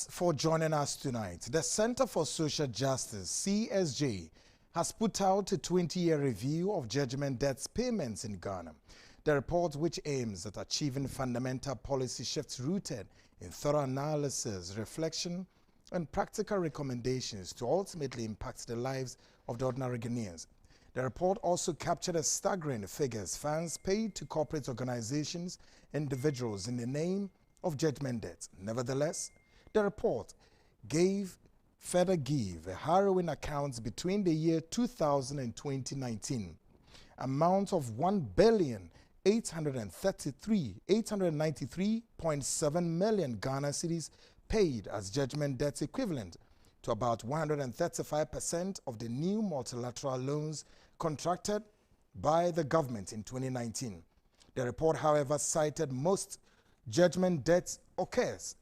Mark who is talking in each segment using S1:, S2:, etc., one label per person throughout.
S1: For joining us tonight. The Center for Social Justice, CSJ, has put out a 20-year review of judgment debts payments in Ghana. The report, which aims at achieving fundamental policy shifts rooted in thorough analysis, reflection, and practical recommendations to ultimately impact the lives of the ordinary Ghanaians. The report also captured a staggering figures funds paid to corporate organizations and individuals in the name of judgment debts. Nevertheless, the report further gave a harrowing account between the year 2000 and 2019. Amount of 1,893.7 million Ghana cedis paid as judgment debts, equivalent to about 135% of the new multilateral loans contracted by the government in 2019. The report, however, cited most judgment debts occurs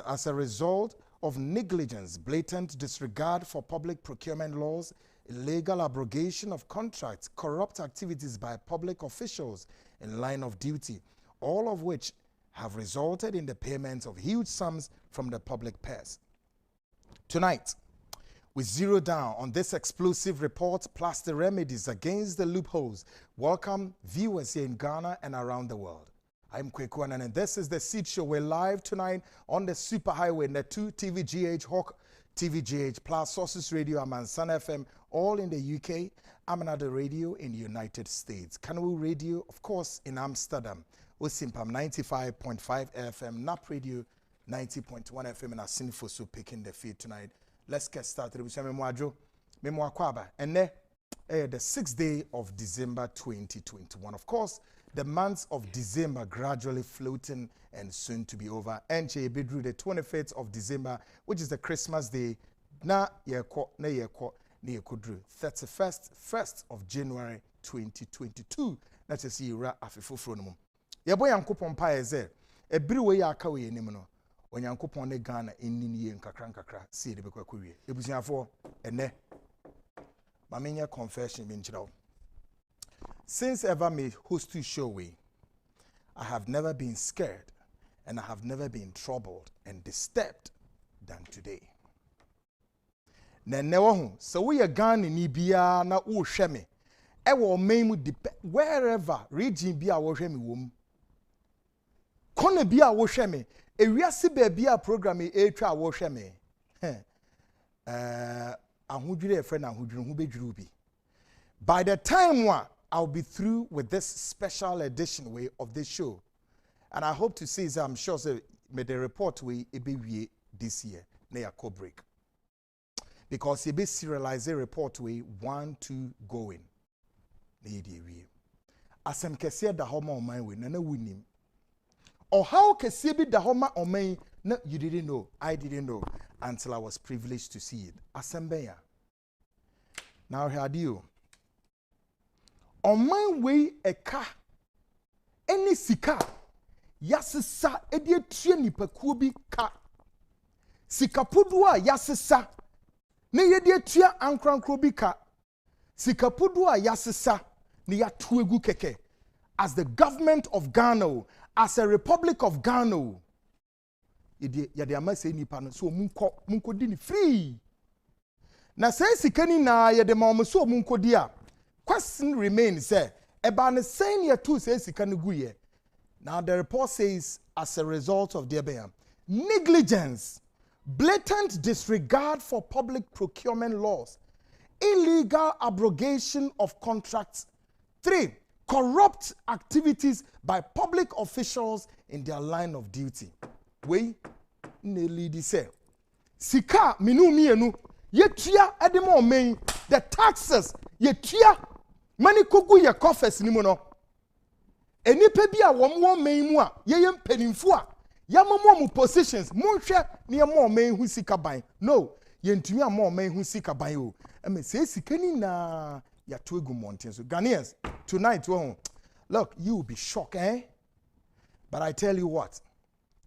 S1: as a result of negligence, blatant disregard for public procurement laws, illegal abrogation of contracts, corrupt activities by public officials in line of duty, all of which have resulted in the payment of huge sums from the public purse. Tonight, we zero down on this explosive report plus the remedies against the loopholes. Welcome viewers here in Ghana and around the world. I'm Kwekwan, and this is the Seed Show. We're live tonight on the Superhighway, Netu, TVGH, Hawk, TVGH Plus, Sources Radio, Amansana FM, all in the UK, Amanada Radio in the United States, Kanu Radio, of course, in Amsterdam, Osimpam 95.5 FM, NAP Radio 90.1 FM, and Asinfosu picking the feed tonight. Let's get started with Memoadjo, Memoakwaba, and the 6th day of December 2021. Of course, the months of December gradually floating and soon to be over. And Bidru, the 25th of December, which is the Christmas day, na yeko 31st of January 2022. Let's see ra afifo frono. Yebo yankopon pa eze ebiriwe ya aka we enim no. Onyankopon ne Ghana enni nkakra see de bekwakowie. Ebusuafo ene mamenya confession bi nchirawo. Since ever me host to show I have never been scared and I have never been troubled and disturbed than today. So we are Ghana ni bia na wo hwe me. E wo man mu wherever region bia wo hwe me wom. Kone bia wo hwe me, ewiase ba bia program e twa wo hwe me. Ahodwire e friend ahodwire hu bedwuru bi. By the time I'll be through with this special edition of this show. And I hope to see, I'm sure, may the report we be this year, near break. Because it be serialized report we 1, 2 going. Asem kese da homa on my way, na win him. Or how kese be da homa on my, no, you didn't know, I didn't know, until I was privileged to see it. Asembeya. Now here you. On my way a car, any sika, yasisa edie tue nipakuo bi ka. Sikapudua yasisa, ne yedie tue ankrankro bi ka. Sikapudua yasisa, ne ya tuegu keke. As the government of Ghana, as a Republic of Ghana, yade amase nipa no so munko di ni free. Na say sikani na yade ma so munko di a. Question remains, about the same year two says he can go. Now the report says, as a result of the negligence, blatant disregard for public procurement laws, illegal abrogation of contracts, 3, corrupt activities by public officials in their line of duty. We nearly say, Sika minu mienu, yetia edemo main, the taxes, yetia. Mani kogu ye coffers ni mo no. Enipa bi a wo mo man mu a ye mpanimfo a ya mo mu positions monhwe ne mo man hu sika ban. No, ye ntumi a mo man hu sika ban o. Em say sika ni na ya to egu mountain so. Ghanaians, tonight look, you will be shocked, eh? But I tell you what.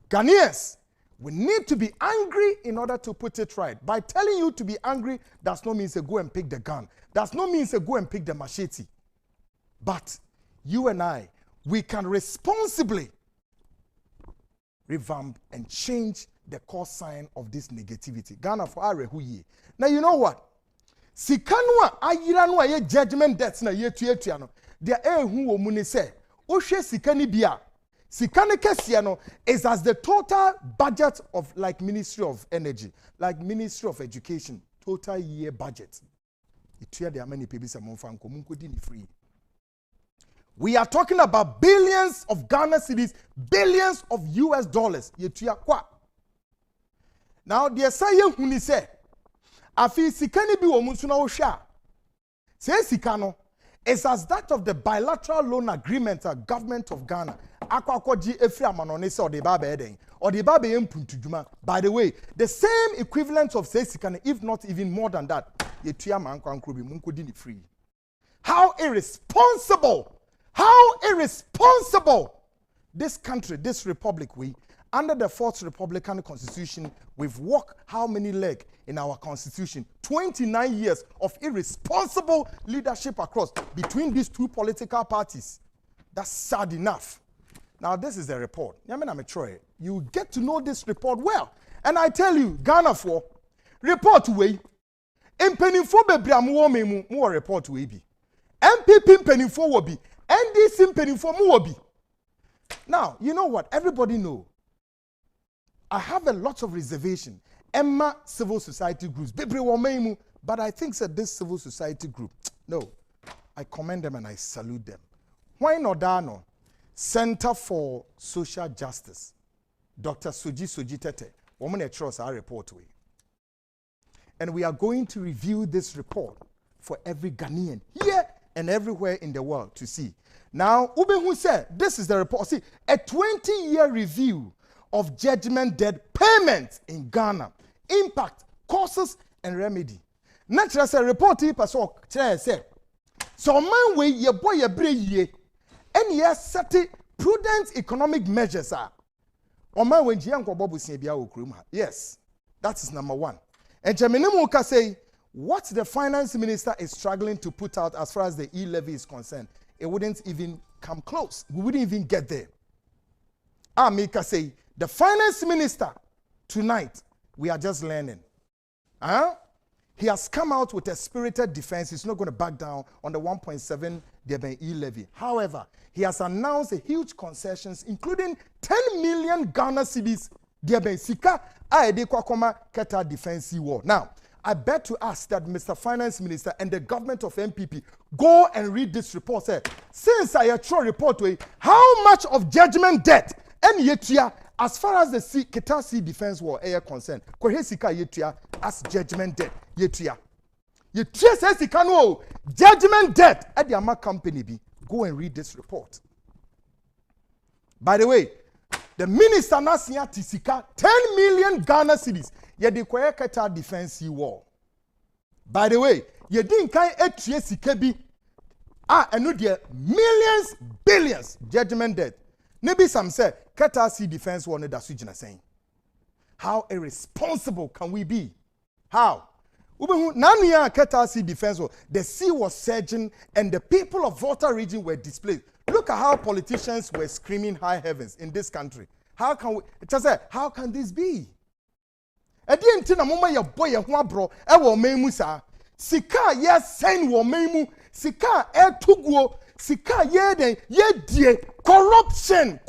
S1: Ghanaians, we need to be angry in order to put it right. By telling you to be angry, does not mean to go and pick the gun. Does not mean to go and pick the machete. But you and I, we can responsibly revamp and change the cause sign of this negativity. Ghana for Arehuye. Now you know what? Sikanwa ayiranwa ye judgment debts na ye tuetua no. There who wo muni say, "Ohwe sikani bia." Sikani kesia no is as the total budget of like Ministry of Energy, like Ministry of Education, total year budget. Itua there many people say monfa nko munko di ni free. We are talking about billions of Ghana cedis, billions of US dollars. Yetua kwa. Now the say huni say afi sikani bi wo munso na wo hwa. Say sikano is as that of the bilateral loan agreement of government of Ghana. Akwakoji efri amanone se odeba be eden. Odeba be mpuntuduma. By the way, the same equivalent of say sikane, if not even more than that. Yetua mankwankro bi munko di ni free. How irresponsible! How irresponsible! This country, this republic, we, under the 4th Republican Constitution, we've walked how many legs in our Constitution? 29 years of irresponsible leadership across between these two political parties. That's sad enough. Now, this is the report. You get to know this report well. And I tell you, Ghana for report way. Impenifo bebramu memu mu report way be. MPP impenifo will be. NDC impenifo mu will be. Now, you know what? Everybody know. I have a lot of reservation. Emma civil society groups. But I think that this civil society group, no, I commend them and I salute them. Why not Dano? Center for Social Justice. Dr. Soji Tete. Woman trust our report way. And we are going to review this report for every Ghanaian here and everywhere in the world to see. Now, Ubehu said, this is the report. See, a 20-year review of judgment debt payments in Ghana, impact, causes, and remedy. Naturally, a report said, so man way ye boy ye bre ye, and ye set prudent economic measures are. Or man when jianko bobu siebia okruma. Yes, that is number one. And Jaminimu can say, what the finance minister is struggling to put out as far as the e-levy is concerned, it wouldn't even come close. We wouldn't even get there. Amika say, the finance minister, tonight, we are just learning. He has come out with a spirited defense. He's not going to back down on the 1.7 e-levy. However, he has announced a huge concessions, including 10 million Ghana cedis Sika Keta defense war. Now, I bet to ask that Mr. Finance Minister and the government of MPP go and read this report. Say, since I throw report to how much of judgment debt and yetia as far as the Keta Sea defense war air concerned, Sika yetia as judgment debt yetia. Yetia says Sika no judgment debt at the Ama company be. Go and read this report. By the way, the minister Nasia Tisika 10 million Ghana cedis. Ye de kwaya Keta defense war. By the way, ye din kai etue sikebi. Enu de millions, billions judgment debt. Maybe some say Keta Sea defense war ne da sujina saying. How irresponsible can we be? How? Nania Keta Sea defense war. The sea was surging and the people of Volta region were displaced. Look at how politicians were screaming high heavens in this country. How can we? How can this be? Edientina mama ya boy ya bro e wo memu sa. Sika ye sen wo memu. Sika e tuguo. Sika ye den ye die corruption.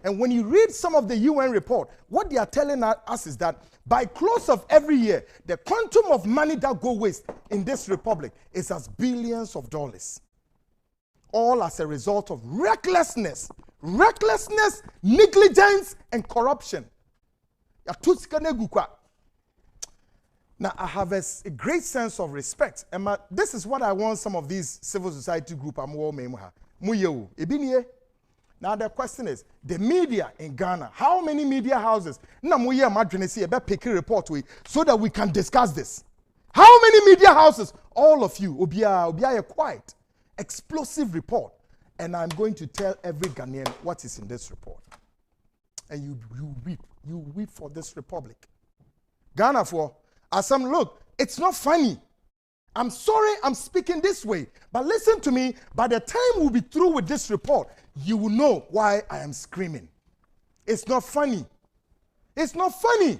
S1: And when you read some of the UN report, what they are telling us is that by close of every year, the quantum of money that go waste in this republic is as billions of dollars. All as a result of recklessness, negligence, and corruption. Now, I have a great sense of respect. And this is what I want some of these civil society groups. Now, the question is, the media in Ghana, how many media houses? Pick a report so that we can discuss this. How many media houses? All of you, Obia quiet. Explosive report, and I'm going to tell every Ghanaian what is in this report. And you weep for this republic. Ghana for, as some look, it's not funny. I'm sorry I'm speaking this way, but listen to me, by the time we'll be through with this report, you will know why I am screaming. It's not funny. It's not funny.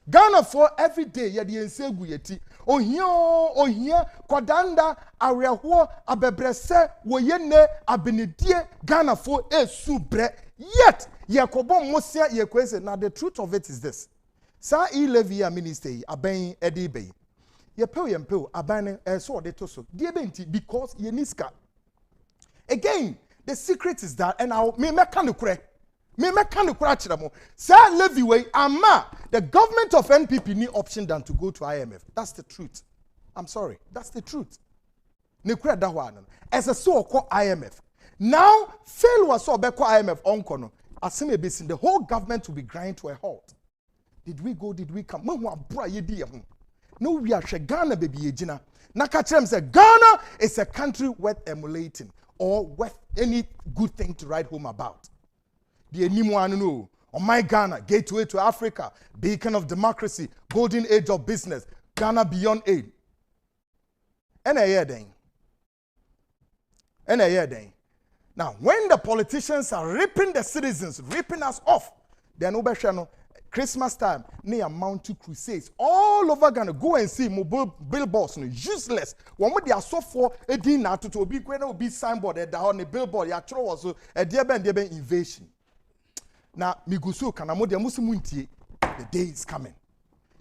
S1: Ghana for every day, ya di ensegu yeti. Ohia, kwadanda, areho, abebrese, woyene, abenedie, Ghana for subre. Yet, yakobo mosia yekwese. Now the truth of it is this. Sa levy minister, aben edibe. Yempeo, abane, so de toso. Diebenti, because yeniska. Again, the secret is that, and I'll me mekanukre. Say levy way, ama the government of NPP need option than to go to IMF. That's the truth. I'm sorry. That's the truth. As a so-called IMF. Now, fail was so beko IMF onkono. Asime basin, the whole government will be grind to a halt. Did we go? Did we come? No, we are Ghana baby ejina. Nakachem said Ghana is a country worth emulating or worth any good thing to write home about. The Enimwanu know. On my Ghana, gateway to Africa, beacon of democracy, golden age of business, Ghana beyond aid. And a year then. Now, when the politicians are ripping the citizens, ripping us off, they're no better. Christmas time, near mountain crusades all over Ghana. Go and see mobile billboards, useless. One with their so for a dinner to be going to be signboard at the billboard. Ya throw also a dear invasion. Now, Migusu Kanamodi Musimunti, the day is coming.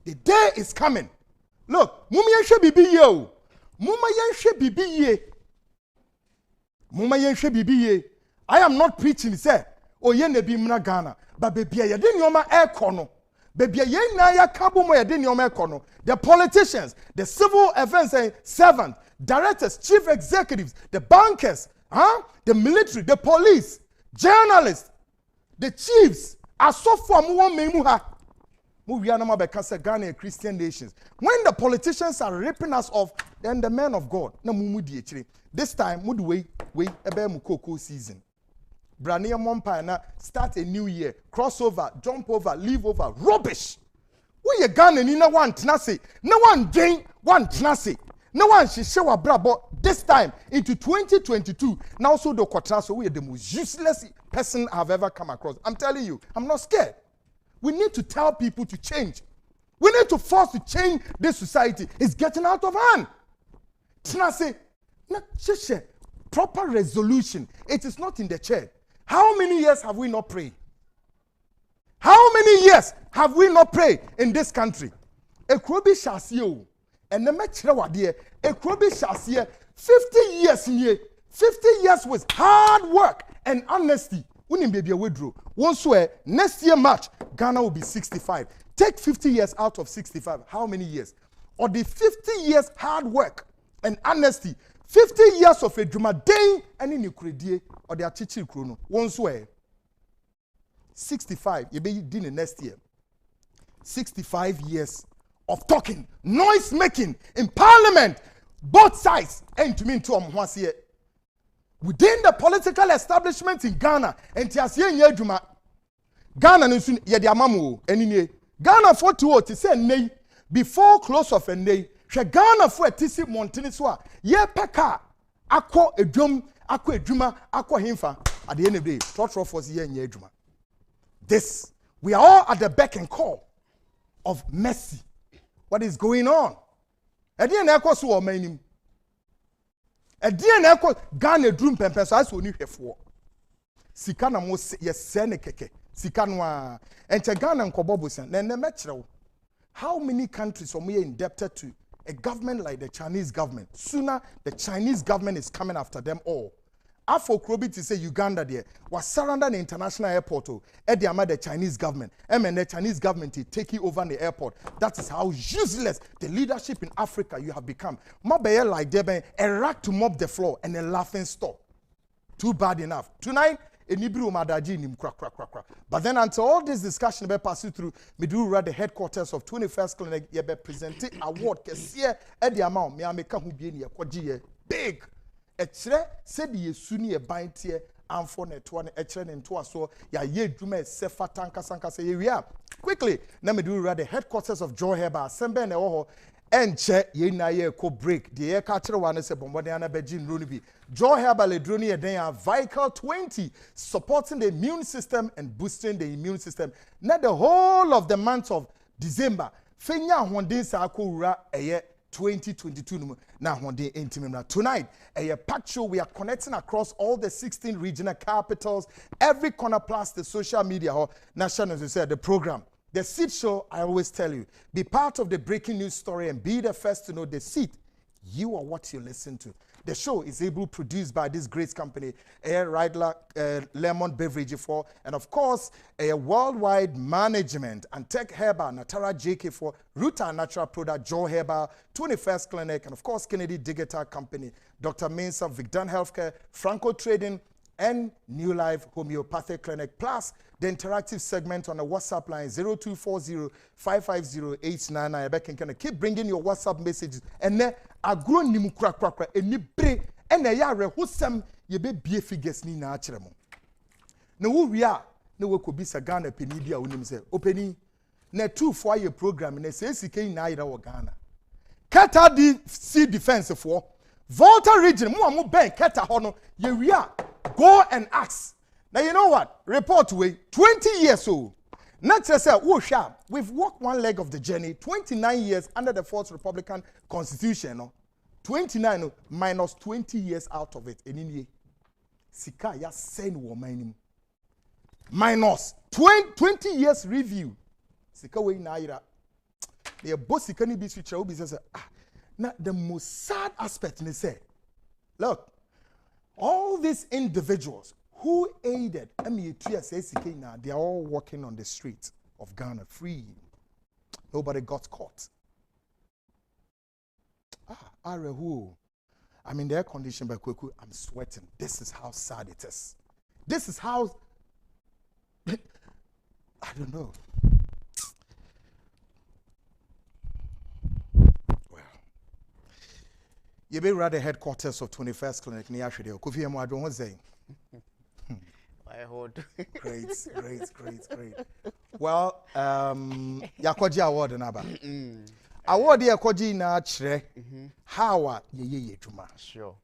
S1: The day is coming. Look, Mumma Yenshe Bibi yo. Mumma Yenshe Bibi ye. I am not preaching, say, oh, ye ne bi mna Ghana. But baby, ye didn't yoma air corner. Baby, ye na ya kabumo ye didn't yoma corner. The politicians, the civil events servants, directors, chief executives, the bankers, the military, the police, journalists, the chiefs are so far more memuha. Ghana Christian nations. When the politicians are ripping us off, then the men of God. This time, we ebe mukoko season. Brania Mompana start a new year. Crossover, jump over, leave over. Rubbish. We Ghana ni no one tenase. No one gain one tenase. No one should show a brabo this time into 2022. Now so the Quatraso, we are the most useless person I've ever come across. I'm telling you, I'm not scared. We need to tell people to change. We need to force to change this society. It's getting out of hand. Tenase, proper resolution. It is not in the chair. How many years have we not prayed? How many years have we not prayed in this country? Ekrobi shasio. And the metro wadie, Ekrobi shasie, 50 years in here, 50 years with hard work and honesty. Unim baby withdraw. One swear, next year March, Ghana will be 65. Take 50 years out of 65. How many years? Or the 50 years hard work and honesty. 50 years of a drama day and in Ukraine or the Achichi Chrono. One swear. 65. You be doing next year. 65 years of talking, noise making in parliament, both sides, and to mean to here. Within the political establishment in Ghana, and Tiasia Yeduma, Ghana Nusun Yadiamamu, and Ghana 42 to say nay before close of a nay. Ghana for a tisi Montiniswa, ye peka, aqua a drum, aqua druma, aqua himfa, at the end of the day, Trotro for the year Yeduma. This, we are all at the beck and call of mercy. What is going on? A dear Nako so or main him. A dear Nako Ghana drum pempers, I saw you here for. Sikana mos yes senekeke, Sikanwa, and Chagana and Kobobusan, then the metro. How many countries are we indebted to a government like the Chinese government? Sooner, the Chinese government is coming after them all. After Krobi to say Uganda there was surrounded the international airport at the Chinese government. And the Chinese government is taking over the airport. That is how useless the leadership in Africa you have become. Mabaye like Deben, a rack to mop the floor and a laughing stock. Too bad enough. Tonight, but then until all this discussion be passing through, me do read the headquarters of 21st Clinic, you be presenting award kesiye at the amount me ameka hu bi ni big. Echere said ye suni e bantie amfo netwa ne echere ne nto aso ya ye dwuma sefa tanka sanka say we are quickly na me do read the headquarters of Joy Herbal Assembly na wo enche ye na ye ko break the ye ka kire one se bombode ana beji nro bi joy herbal edro ye den ya vital 20 supporting the immune system and boosting the immune system na the whole of the month of December fenya honden sa akowura eye 2022 no na honden entimem tonight a packed show. We are connecting across all the 16 regional capitals, every corner plus the social media or national, as you said, the program. The seat show, I always tell you, be part of the breaking news story and be the first to know the seat. You are what you listen to. The show is able produced by this great company, Air Ridler Lemon Beverage 4, and of course, a worldwide management and Tech Herbal, Natara JK4, Ruta Natural Product, Joe Herbal, 21st Clinic, and of course, Kennedy Digital Company, Dr. Mensa, Vicdan Healthcare, Franco Trading, and New Life Homeopathic Clinic, plus the interactive segment on the WhatsApp line 0240-550-899. Keep bringing your WhatsApp messages. And then I grow nimu kra kra kra eni bre and na ya rehosam ye be bie figures ni na akere mo. Na wo wi a na we ko bi sa Ghana peni bia wonim se openi na 2 year program na se sike na ayira wo Ghana. Keta di sea defense for Volta region mo ben keta ho no ye wi a go and ask. Now you know what? Report way 20 years old. Not just say, oh, sharp. We've walked one leg of the journey. 29 years under the Fourth Republican Constitution. No? 29 minus 20 years out of it. And Sika ya send woman minus 20 years review. Sika we na ira. The boss Sika ni be switch out. Now the most sad aspect they say, look, all these individuals who aided they are all walking on the streets of Ghana free. Nobody got caught. I mean, the air condition by Kweku, I'm sweating. This is how sad it is. This is how, I don't know. Well, you be rather headquarters of 21st Clinic near Ashideo. Kofi Emo, I don't want to say.
S2: I hold.
S1: Great. Well, Yakoji award naba. Award Yakoji na chre. How ye juma.
S2: Sure.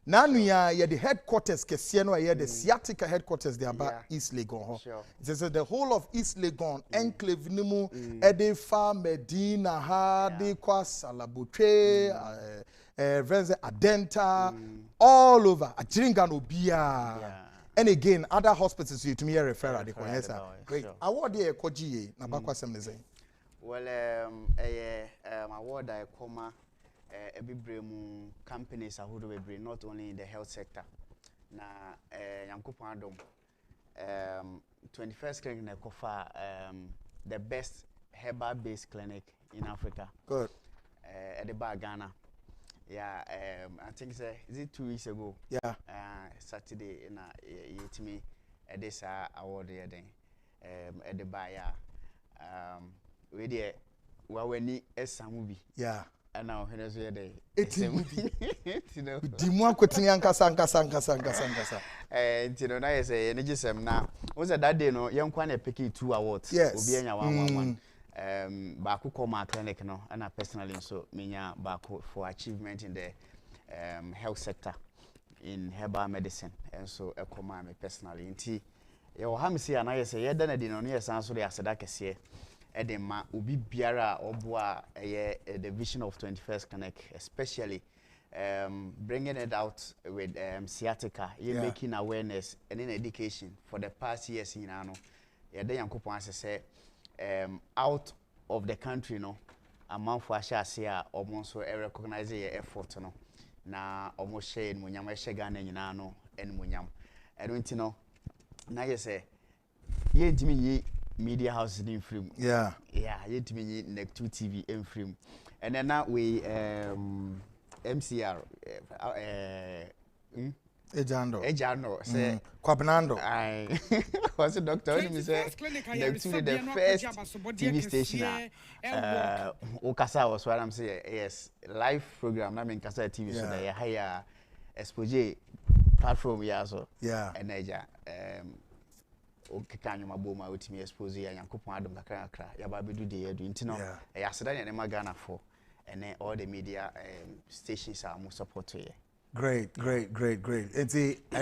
S1: Nanu ya the headquarters kesiye no ya the sciatica headquarters there about East Legon.
S2: Sure.
S1: It says the whole of East Legon, enclave nimu, Edefa, Medina, Hadi, Kwasalabutre, Adenta, all over. Ajiringa no bia. And again, other hospitals you to me refer the great. Award here Koji na bakwa semneze.
S2: Well, award I come ebibremu companies ahodo bebre not only in the health sector. Na yankopon adom 21st clinic na kofa the best herbal based clinic in Africa. Good. At the bar Ghana. Yeah, I think is it 2 weeks ago?
S1: Yeah.
S2: Saturday in to me this award here then at the bar. We there we need a movie.
S1: Yeah.
S2: And now here's where they
S1: it's
S2: a movie. You know.
S1: Dimwa kwetini ankasa.
S2: You know, na say energy sem na. Was that day no young kwane picking 2 awards.
S1: Yes.
S2: Obi anya 111. Baku coma clinic no and I personally so minya baku for achievement in the health sector in herbal medicine and so e coma me personally nti ye wo ha me see na ye say ye dana di no ye san so de aseda kese e de ma obi biara oboa the vision of 21st clinic especially bringing it out with sciatica making awareness and in education for the past years in ano ye de yankopon asese out of the country no amount for ashia almost recognize your effort no na almost share munyam Ghana nyina no en munyam enti no na ye say ye ntimi yi media house in film
S1: yeah
S2: ye ntimi yi Neck2 TV in film and then now we MCR Ejano say
S1: Kwabnando.
S2: I was a doctor when me say the first TV station Okasa was what I'm saying yes live program I mean Kasa TV so they hire exposure platform ya so and eja okikanyo maboma wetimi expose ya yankopon adom kakra ya ba bedu de edu ntino ya aseda ne magana for and then all the media stations are more support to you.
S1: Great. And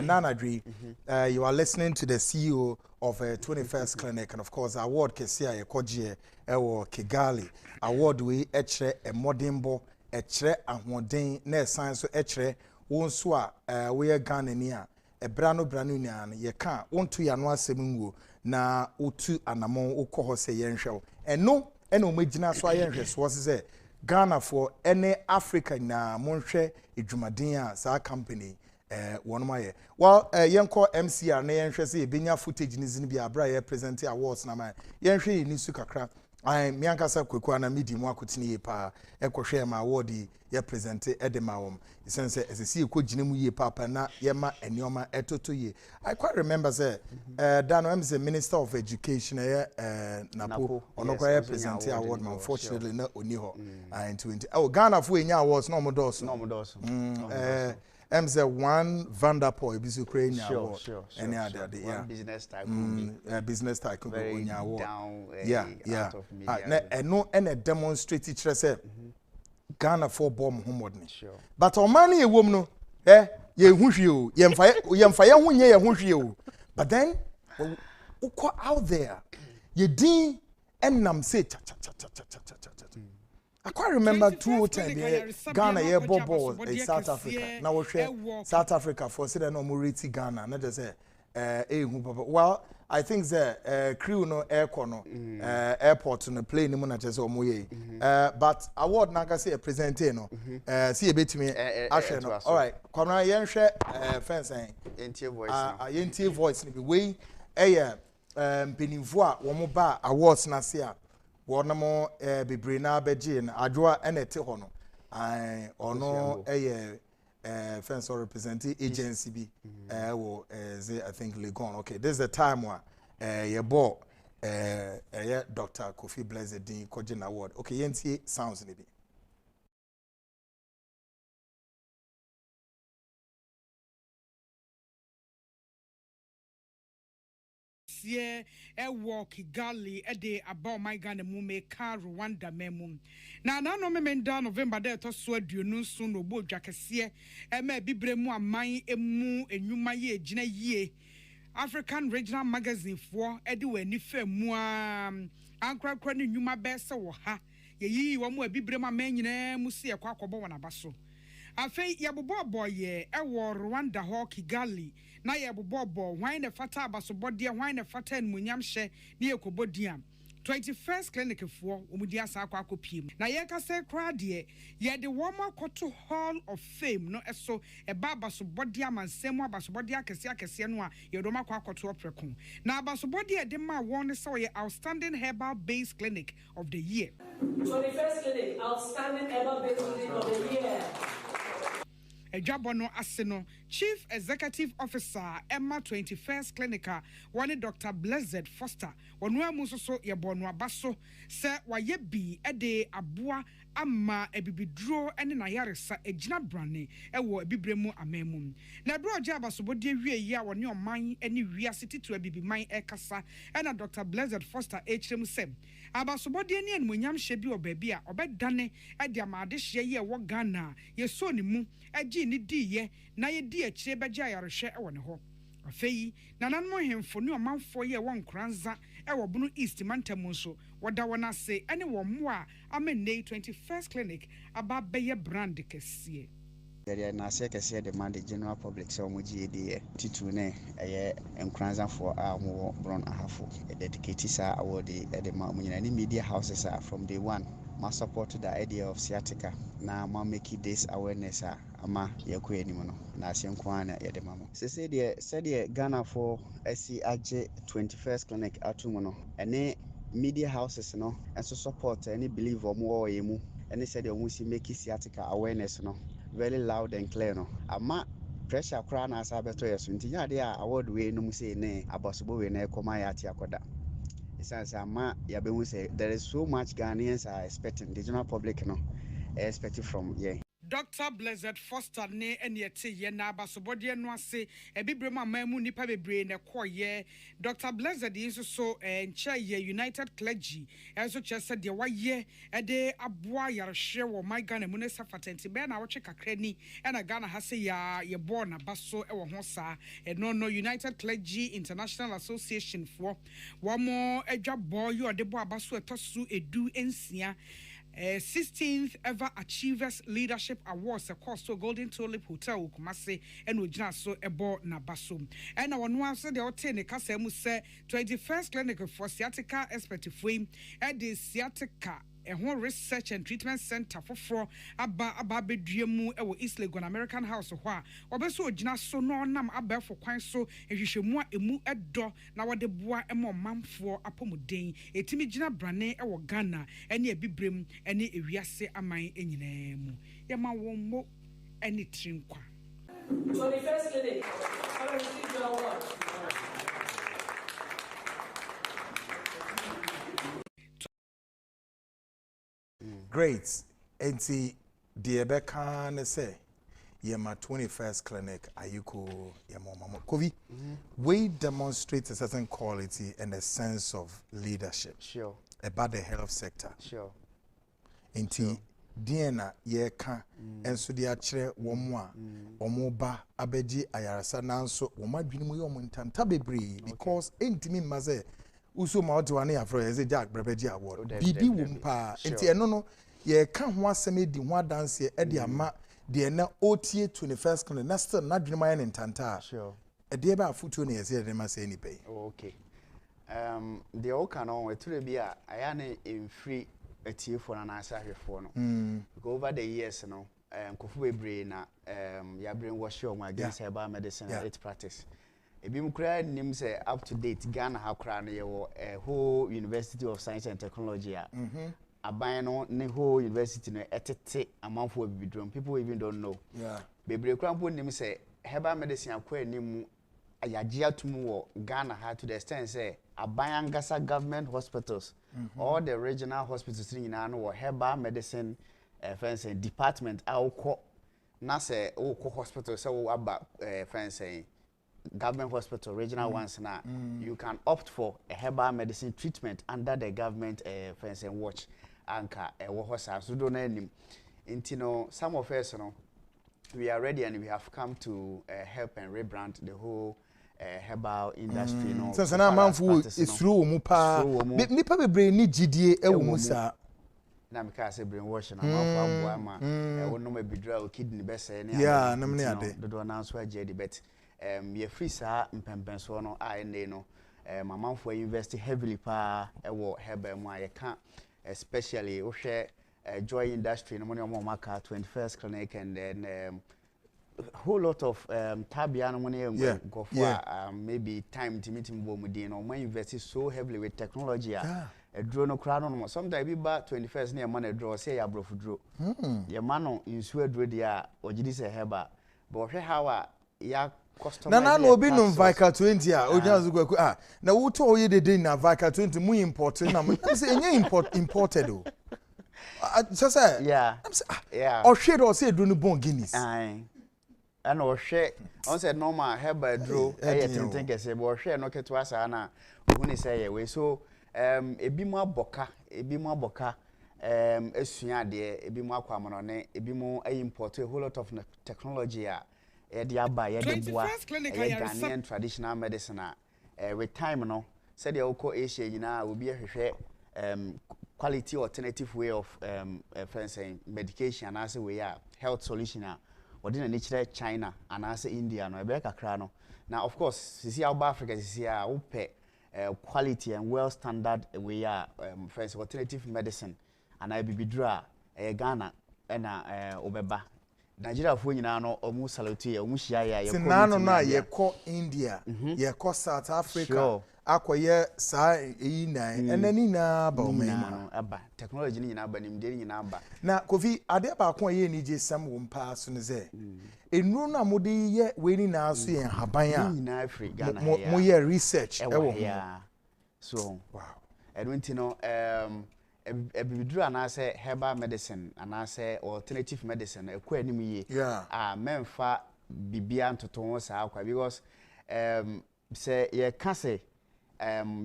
S1: Nanadri, you are listening to the CEO of 21st Clinic, and of course, award Kesia Koje Ewo Kigali. Award we etre a modern etre a modern ne science etre wonswa we Ghana nia e brano nian ye ka wonto ya no asem na otu anamon ukoho se yenhwew eno omagina so ayenhwe so se Ghana for any Africa na monhwe edwumaden a sa company wonomaye well yenko MCR na yenhwe se ebenya footage ni zini bia abra ye present awards na man yenhwe ni su kakra ai miankasa kwekwa na midi mu akotini pa ekohwe ma award ye present edemawom sense esesi ekogine mu ye papa na ye ma enioma etoto ye I quite remember say Dan I'm the Minister of Education Napo onokwa ye present award ma unfortunately na oni ho in 20 Ghana for enya awards no modos MZ one Vanderpool ebisu Ukraine award any other yeah
S2: business tycoon
S1: business tycoon onya award
S2: yeah
S1: no demonstrate it say Ghana for bomb homodni but omani ewom no ye hunhwe o yemfa ye hunye ye hunhwe o but then uko out there ye din enam say cha I quite remember 2010 Ghana ye bobo South Africa na wo hwe South Africa for say no mo rate Ghana na just say well I think the crew no airport no plane no na just omo ye but award na ka say present no see ebetimi ahwe no all right kono ye nhwe fence yentie voice ni be we penifo a wo mo ba awards na se a wonamo bebre na beje na adwoa enete ho no ono fence or representing agency be I think Legon. Okay, this is the time where your boy Dr. Kofi Blessed Din Kojin Award. Okay, yenti sounds maybe.
S3: Ye walk Kigali de about my Ghana mume car Rwanda memum. Na no me down November there to so aduonu so no bo dwakese me bibre mu aman emu enwuma ye gina ye African Regional Magazine for de wani fa mu ankrakra ne nwuma be se wo ha ye yi wo mu bibre mu aman nyina mu se ekwa akobo wona baso afei ye bobo ye wo Rwanda ho Kigali na ye bobo hwan ne fata abasobode hwan ne fata enmunyam hye ne ekobodiam 21st Clinic for omudi asa akopiem na ye ka se kra de ye de wo makoto Hall of Fame no eso e ba abasobode amansem abasobode akese no a ye do makoto opreko na abasobode e de ma won se ye outstanding herbal based clinic of the year
S4: 21st Clinic outstanding herbal based clinic of the year.
S3: Ejabono Aseno, Chief Executive Officer, Emma 21st Clinica, one Dr. Blessed Foster, one Musoso Yabono Abaso, Sir Wayebi, Ede Abua, Amma, Ebibidro, and Nayarisa, Ejina Brani, Ewo Bibremu Amemum. Nabro Jabaso, what dear ya on your mind, any real city to a bibi mine Ekasa, and a Dr. Blessed Foster HM Sem. Abasobodiani and Munyam Shebi or Babia, or Bedane, at the Amadish ye Wagana, ye soni mu, a genie ye, na ye dear Chebajaya share one ho. A fei, nanan mo him for no amount for ye one kranza, ewa bunu East Mantamuso, what da wana say, anyone more, amen 21st Clinic, about Bayer Brand Kessie.
S2: There na se kese de man the general public so mo GD titu ne enkranza for mo bron ahafo dedicate sa award the ma nyina media houses are from day one ma support the idea of sciatica na ma make this awareness ama yeko anim no na asenko ana de ma mo se de Ghana for SC age 21st Clinic atumo no ene media houses no enso support any believe omo emu ene se de omo si make sciatica awareness no very loud and clear no ama pressure kra na asa beto yeso ntinya de award we no mu say ne abosobo we na ekoma ya ati akoda isanse ama ya be mu say there is so much Ghanaians are expecting the general public no expecting from yeah
S3: Dr. Blessed Foster ne eniete ye na abasobode no ase ebibrema mamu nipa bebre ne koye Dr. Blessed inso so enche ye United Clergy enso chese de waye de aboa yarehwe wo my Ghana mu ne safatenti be na woche kakra ni na Ghana ha se ya ye bo na baso e wo ho sa no United Clergy International Association for one more adwabo yo de bo abaso etosu edu ensia 16th ever Achievers Leadership Awards across to Golden Tulip Hotel Kumasi and Ujina so ebo na baso and our one said the hotel ne kasa mu say 21st clinic for sciatica expert frame and the sciatica a whole research and treatment center for aba bedriemu e wo East Legon American House ho a obeso ogina so no nam aba for kwan so ehwehwemu emu edo na wode boa emo manfo apomuden etimi gina brane e wo Ghana ene ebibrem ene ewiase aman enyina mu ye ma wo mo ene trinkwa
S4: 21st clinic
S1: Great. And see, the Ebeka say, my 21st clinic, Ayuko, Mama Kovi, we demonstrate a certain quality and a sense of leadership.
S2: Sure.
S1: About the health sector.
S2: Sure.
S1: Inti, Diana, ye can, and so the actual woman, Omoba, Abeji, Ayarasa, Nanso, Oma Binumu, Tantabibri, because intimate maze. Uso mawatuane afro eze Jack Brebeji award bibi wumpa enti eno no ye ka ho aseme di ho dance e de ama de na otie 21st clinic na still na dwene maye ntanta
S2: sure
S1: e de ba afuto ne yese de ma say ni pay
S2: okay the all can on weture bi a aya na free atiefo na na asahwefo no go over the years no kofu bebre na ya brainwash your against herbal medicine and its practice. Ebi mukura nim say up to date Ghana ha kra no ye wo whole University of Science and Technology a aban no ne whole university no etete amanfo bibidrom people even don't know bebre kra mpo nim say herbal medicine akwa nim ayaje atum wo Ghana ha to the extent say aban angasa government hospitals all the regional hospitals nyina no wo herbal medicine fence department awko na say wo hospital say wo aba fence government hospital regional ones now you can opt for a herbal medicine treatment under the government fence and watch anchor wo hosa so do na nim intino some of us no we are ready and we have come to help and rebrand the whole herbal industry no
S1: so na manfu isuru mu pa nipa bebre ni gidie e wo musa
S2: na me ka say brainwash na manfu abo ama wo no ma bidra o kidney be say ne
S1: yeah na me ade
S2: do na so agye bet ye free sa mpempenso no a ene no mamanfo invest heavily pa ewo herbal mu a ye ka especially wo hwe joy industry no money o maka 21st clinic and then whole lot of tabia no money go for maybe time to meet mbo mudin no man invest so heavily with technology a draw no crowd no sometimes be ba 21st na man draw say ya brofu draw ye man no insu draw dia ogidi say herbal but hwe how ya
S1: na obi no Vicar 20 a ojan zugwa na wo to oye de na Vicar 20 mu import na mo say enye imported o so say
S2: yeah
S1: o hwe do say do no bon Guinness
S2: and o hwe on say normal herbal draw e tintin kese bo hwe no keto asa na ohuni say we so ebi mu aboka esua de ebi mu akwamono ne ebi mu import a whole lot of technology Diaba Yedibua, Ghanaian traditional medicine. With time, no, said the Oko Asia, you know, will be a quality alternative way of medication, and as a way health solution. Or didn't nature China and as India, no, America crano. Now, of course, see how Africa is here, quality and well standard way friends alternative medicine, and I be draw Ghana and Obeba. Nigeria fo nyina no omu salute omu hia ya ye
S1: ko na ye ko India ye ko South Africa akoye sa eyi nan enani na ba o
S2: no aba technology nyina aba nim de nyina aba
S1: na Kofi ade ba ko ye ni je sam wo mpa so ne ze enuru na mode ye we ni na so ye haban a
S2: nyina Africa Ghana
S1: mo ye research e wo
S2: so wow I don't know ebidru anase herbal medicine anase alternative medicine ekwa anim ye memfa bibia ntoto ho saa kwa because say ye ka say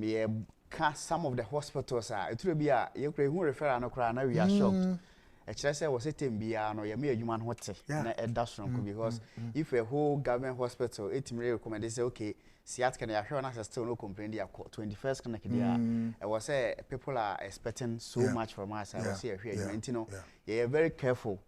S2: ye ka some of the hospitals eturo bi a ye kura hu referral no kura na we are shocked ekire say was etem bia no ye me adwuma no hote na eda sonko because if a whole government hospital etimre recommend say okay Siatka na hwe na still no complain dia 21st kana kidia I was say people are expecting so much from us. I was say hwe you know you very careful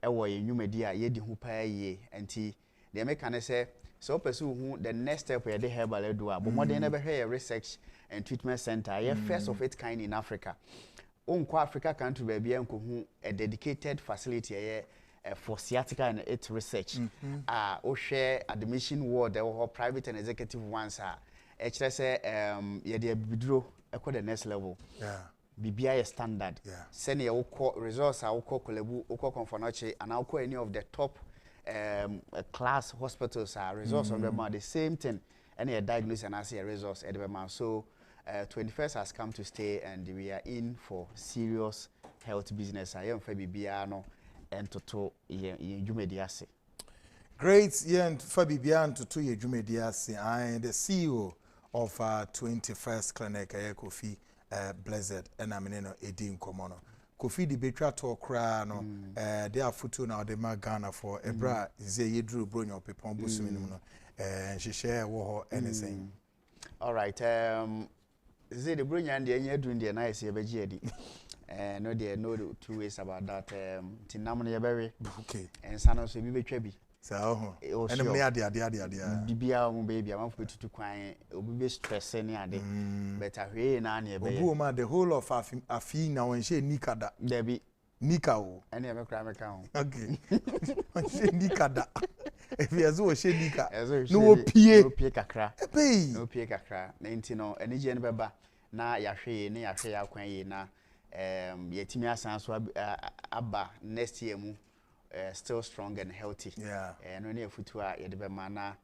S2: e wo ye nwumadi a ye di hu pa ye enti dey make can say so person who the next step ye dey herbal edu a but modern na be hwe research and treatment center ye first of its kind in Africa onko Africa country be bia nko hu a dedicated facility ye for sciatica and its research. O share admission ward or private and executive ones say yeah they bidro equal the next level. BBI standard. Send your results are kolebu oko confonoche and I'll call any of the top class hospitals results on the same thing. Any a diagnosis and I see a results at the man. So 21st has come to stay and we are in for serious health business. I am for BBI and to ye jumediase. Great,
S1: and Fabi Bian to ye jumediase. I am the CEO of 21st Clinic, Kofi Blessed, and I'm in Edin Komono. Kofi the Betra to Crano, they are footu now the Magana for Ebra, Zay Drew Bruno Pepon Busumino, and she share war anything.
S2: All right, Zay the Bruno and the year doing the nice Yabajedi. No, there no two ways about that. Tinamoni berry. Okay. And son also be trebi.
S1: So, and me adia.
S2: Bibia baby, I'm going to cry. Obi stress any ade. But I hear na near be.
S1: Obuma the whole of Afi now when she nikada.
S2: Debi
S1: nikao.
S2: Any ever cry account.
S1: Okay. When she nikada. If you as she nika. No pie
S2: kakra. No pie kakra. 19 no. Any gen beba. Na yahwe ne yahwe yakwan na. Yetimi asan so aba next year mu still strong and healthy. No near futu a ye de be mana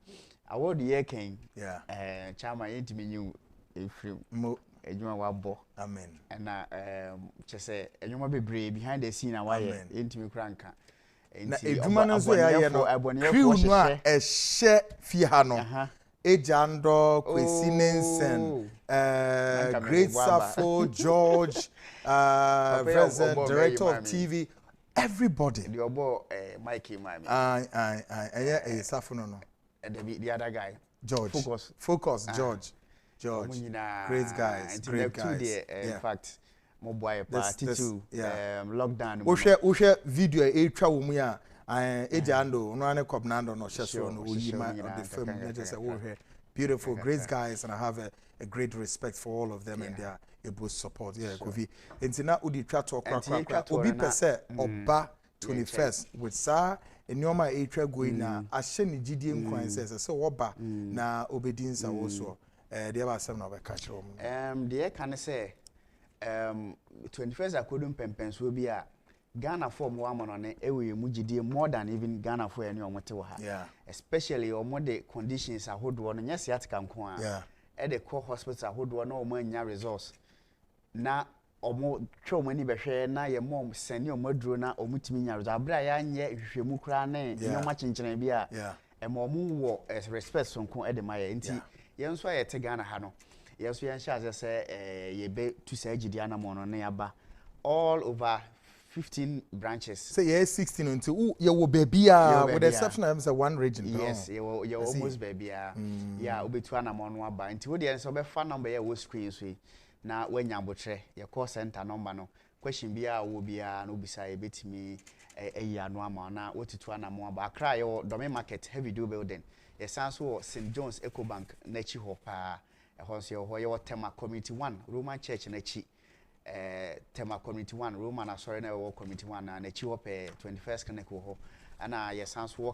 S2: award year ken. Chama yetimi nyu efrim mo edwuma wabo.
S1: Amen.
S2: And chese edwuma bebre behind the scene a waye yetimi kranka.
S1: Na edwuma no so ya ye no crew no a ehye fie ha no. Ejando, Kwesi Nensen, Great Safo, George, President, Director of TV, everybody.
S2: The obo Mikey Mami.
S1: Yeah, Safo no.
S2: The other guy.
S1: George. Focus, George. Great guys.
S2: In fact, mo boy party too. Lockdown.
S1: We share video etwa wo mu ya. Ejando, no ane Cobnando, no Sheso, no Yima, the film, just a beautiful, great guys, and I have a great respect for all of them and their able support. Yeah, Kofi. And now, Udi Trato, Obi Pese, Oba 21st, with Sa, and Yoma Atra going now, Asheni GDM coin says, so Oba, na obedience also. There are some of a catch room.
S2: The can say, 21st, I couldn't pempens will be a Ghana for more money, mujidi more than even Ghana for any omotewa. Especially or more the conditions are hold one, yes, yet can come. At the core hospital, hold one or more resource. Na or more show many be na your mom send your modrona or mutiminas. Abraya yet if you mukrane, no much in Janabia. And more move as respect from Con Edemaya. Inti, yes, why at Ghana Hano. Yes, we are sure as say, ye be to say Gidiana Mono nearby all over 15 branches.
S1: Say yes, 16 until you will baby with the exception of one region.
S2: Yes, you're almost baby. Yeah, will be 2 and one by until the end so be phone number you will screen sweet. Now when you botre your call center number no question be will be no beside bit me a year no amount what to 2 and more but cry your domain market heavy do building. Yes, sounds St. John's Eco Bank Nechi Hopa a horse your Tema Community 1 Roman Church Nechi. Tema Community 1 Roman sorry na wo Community 1 na chi wo pe 21st connect wo ana yesanso wo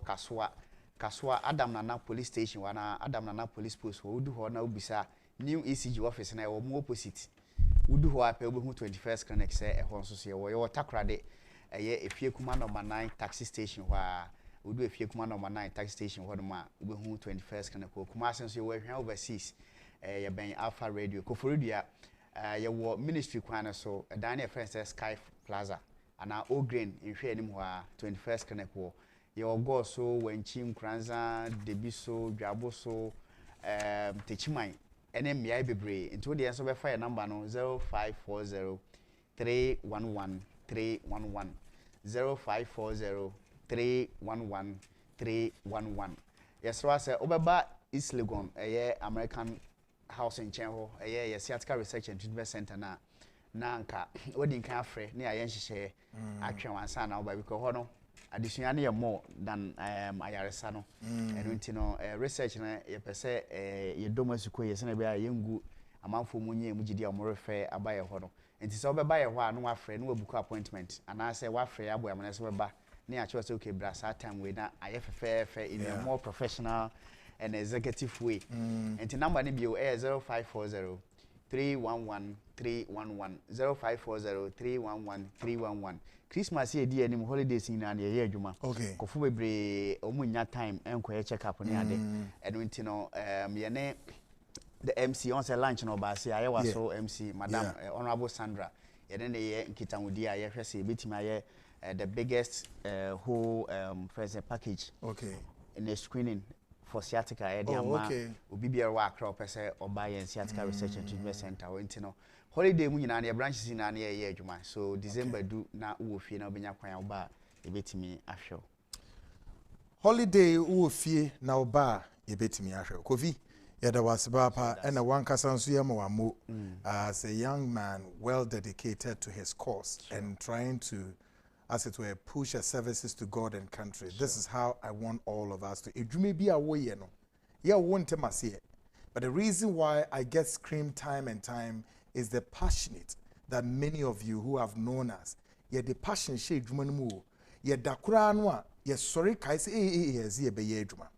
S2: kaswa Adam Nana police station wana Adam Nana police post wo du ho na obisa new ECG office na wo mu opposite wo du ho ape wo 21st connect say e ho nso so wo takrade ye efie kuma number 9 taxi station wa wo du efie kuma number 9 taxi station wo ma wo 21st connect wo kuma asenso wo hwan overseas ye ben Alpha Radio ko forodua your ministry kwana so Daniel friends Sky Plaza and our O Green in Fair 21st Connect War. Your go so when Chim Kranza, Debiso, Jaboso, Techimai, NMI Bebre, into the answer fire number no 0540 311 311 0540 311 311. Yes, so I said Obaba East Legon, a American house in Chenho, a Seattle Research and Treatment Center na Nanka, wedding cafe near Yenshi, actually one son now by because additionally more than Ayaresano, and you know, research per se, a domestic way, and a young amount for Munya Mujidia more fair by a hono. And it's over by a one, no friend, no book appointment, and I say what free abu, I'm near near choice okay, brass time with that I have fair in a more professional and executive way. And the number ni bio 0540 311 311 0540 311 311. Christmas here dear nim holidays in an year juma. Okay. Kofu bebre omunya time enko check up ni ade. And you know yene the MC on say lunch no ba say aye was so MC Madam Honorable Sandra. Yene ne nkitamudi aye hwese betima aye the biggest whole first package. Okay. In the screening for sciatica okay. Obi bia wa akra opese oba yen sciatica research and treatment center wenti no holiday mu nyina na branches na na ye adwuma so December do na wo fie na obenya kwan oba ebetimi ahwe holiday wo fie na oba ebetimi ahwe kofi yada wasba pa ena wankasa nso yema wamo as a young man well dedicated to his cause and trying to as it were, push our services to God and country. Sure. This is how I want all of us to. It may be a way, you know. Yeah, won't see it. But the reason why I get screamed time and time is the passionate that many of you who have known us. Yeah, the passion shade juman mu. Yeah, dakura anwa. Yeah, sorry, kai say be juma.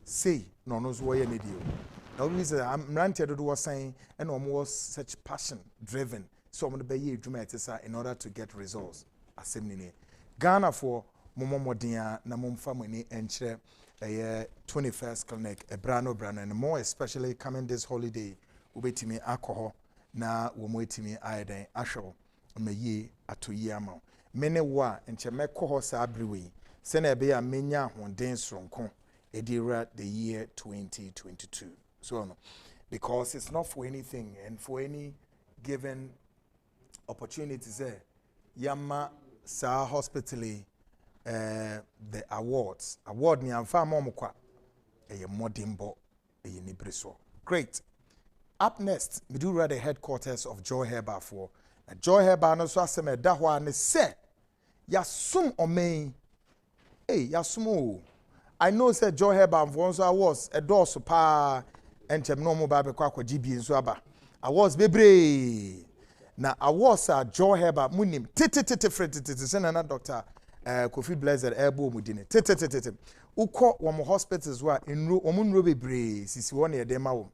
S2: Say no knows why you need you. Now reason I'm ranted to was saying and almost such passion driven. So I'm gonna be juma in order to get results. Assembly Ghana for Momomodia na mumfa mweni enche 21st clinic brano and more especially coming this holiday ubetimi alcohol na womwetimi aiden asho meyi atoyama mene wa enche mekoho sa abriwe sene be ya menya honden sonko edira the year 2022 so no because it's not for anything and for any given opportunities there yama sa hospitally the award ni amfa momkwa modimbo nibreso great. Up next we do read the headquarters of Joy Herba for Joy Herba no so asem da ho an se yasum omen yasumo I know say Joy Herba for so awards a door so pa entem no mo ba be kwa GB nso aba awards bebre na awards a Joy Herba munim send na doctor Kofi Blazer elbow mudine uko wo hospitals wa enro omunro bebre sisi won ye dem awo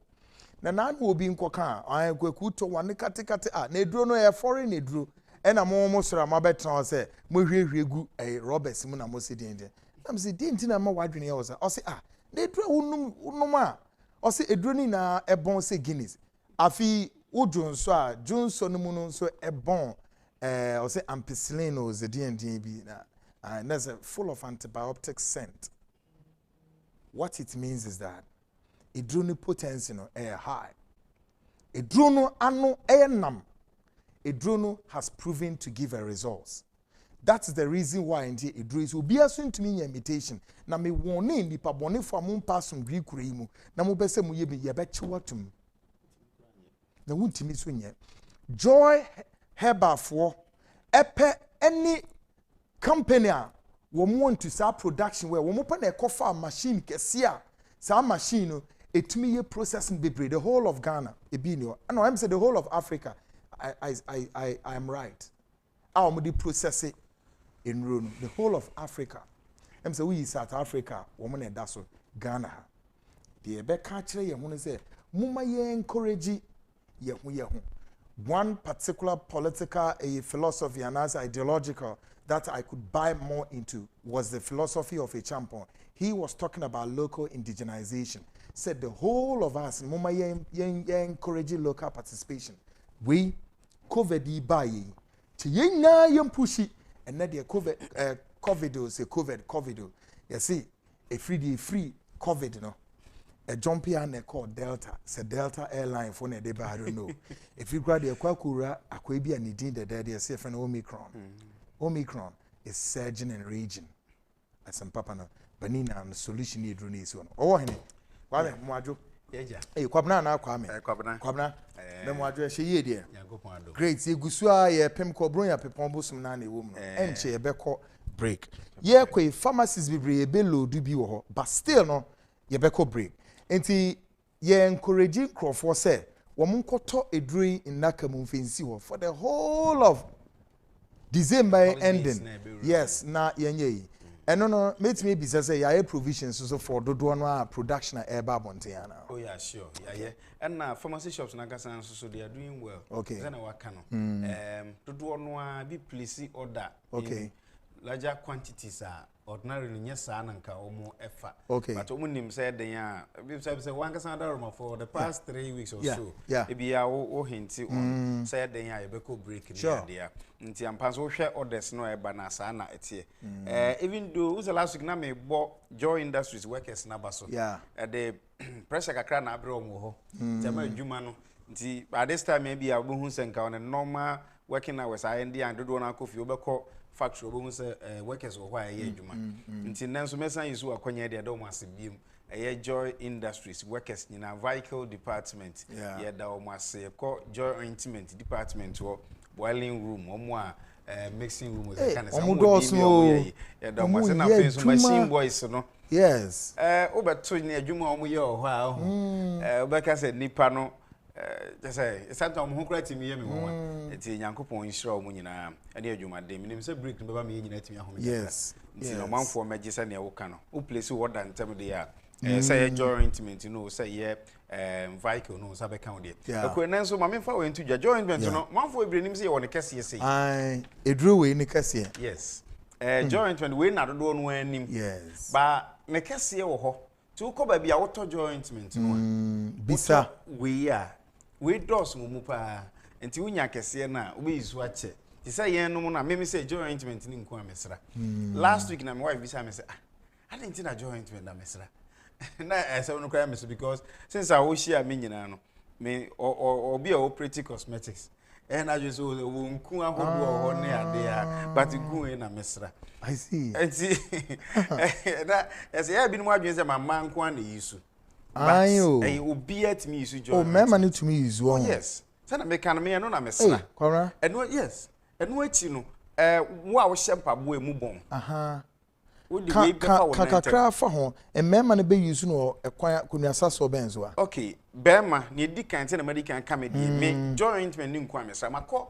S2: na na obi nkoka an kwekuto wane katekate na eduro no ye foreign eduro e na mo sora mabetran se mo hwehwegu Roberts mu na mo se den na mse den ti na ma wadwene ye wo se o se na eduro unum a o se eduro ni na ebon se Guinness afi udwonso a junso no mu no so ebon o se ampicillin o ze den bi na and there's a full of antibiotic scent. What it means is that idrunu potency no air high. Idrunu anu air nam. Idrunu has proven to give a results. That's the reason why indeed idru will be assumed to me imitation. Na me warning ni pa boni for mun passum Greek mu. Na mo bese mu ye be watum. Na wuntimi so nye. Joy Herba for epe any company we want to start production where we open a coffee machine kesia sa machine no etumi ye processing bebre the whole of Ghana ebinio no I'm say the whole of Africa I am right our we process it in room the whole of Africa I'm say we South Africa woman and that's Ghana the be ka kire ye hu say muma ye encourage ye hu
S1: one particular political philosophy and as ideological that I could buy more into was the philosophy of a champion. He was talking about local indigenization. Said the whole of us, mama encourage local participation. We COVID buy to na yem pushy and then the COVID say COVID. You see, a free COVID, no. A jumpy and called Delta. It's a Delta airline for ne deba, I don't know. If you grab the Aquakura, Aquabia and Nidin, the daddy, say for an Omicron. Omicron is surging and raging. As some papa no, Banina and the solution need release one. Oh, honey. Why, Mwajo? Hey, Kwabna now, Kwame. Kwabna. The Mwajo, she ye dear. Great, ye Gusua, ye Pemco Brunia, Pepombus, Nani woman, and she a beco break. Ye kwe pharmacies be below do be but still no, ye beco break. Enti ye encouraging Crawford say, Wamunkoto a dream in Nakamun for the whole of December ending. Yes, na yenye. And no, make me be say ya provisions so for do production at Air Babontiana.
S5: Oh yeah, sure. Yeah. And pharmacy shops Nagasan so they are doing well.
S1: Okay.
S5: Then our canon. To be please order.
S1: Okay.
S5: Larger quantities are ordinarily yes and omo effort.
S1: Okay.
S5: But Omunim said they are one casan for the past 3 weeks or so.
S1: Yeah.
S5: Maybe our hint on said they are a break in the idea. Nti ampa so hwe orders no eba na sa na etie even though who's the last week na me bo Joy Industries workers na baso the pressure kakra na abre omo ho tema adwuma no nti by this time maybe abohu senka on normal working hours and dodo na kofi obekọ factory obohu se workers wo hwa ye adwuma nti nanso mesan yisu akonya de do mo asebiem Joy Industries workers in a vehicle department da o mo ase ko Joy Ointment department wo boiling room, mixing room, machine boys, no.
S1: Yes.
S5: Over near Juma, Becca said, Nipano, just say, it's at home who cried to me. It's a young couple in Straw Munina, and near Juma, the name is a brick, never me in home.
S1: Yes.
S5: No man for Magician Okano, who plays what than tell me they are. Say a joint, you know, say, yeah. Vehicle no sabe count there. Okay, nanso mame fa we into joint no man for ebrenim say on the kese say.
S1: Ai, edru we ni kese.
S5: Yes. Joint we na do no anim.
S1: Yes.
S5: Ba ne kese wo ho. Ti wo ko ba bia wo to jointment no.
S1: Bisa
S5: we dos mu pa. Enti wunya kese na wo be isu ache. Ti say yen no na me say jointment ni nko amesra. Last week na my wife bisa me say I didn't think that jointment na mesra. Na ese no cry me because since I was share me nyina no me or be operating cosmetics and I just so nku ahodo ho ne ade a but nku na mesra.
S1: I see.
S5: Na ese ya bi no adwen se mama nku an yisu.
S1: Ayo.
S5: Obi at me yisu joy.
S1: Oh, mema ni to me yisu.
S5: Oh yes. Say na me kan me no na mesra.
S1: Kwara.
S5: Eno yes. Eno achi no wo a wo hyempa bo emu bon.
S1: Aha. Kakra fa ho emema ne be use no ekwan kunuasa so benzo a.
S5: Okay, bema ne di kan te na medical come dey me jointment ni nkwa mesra makọ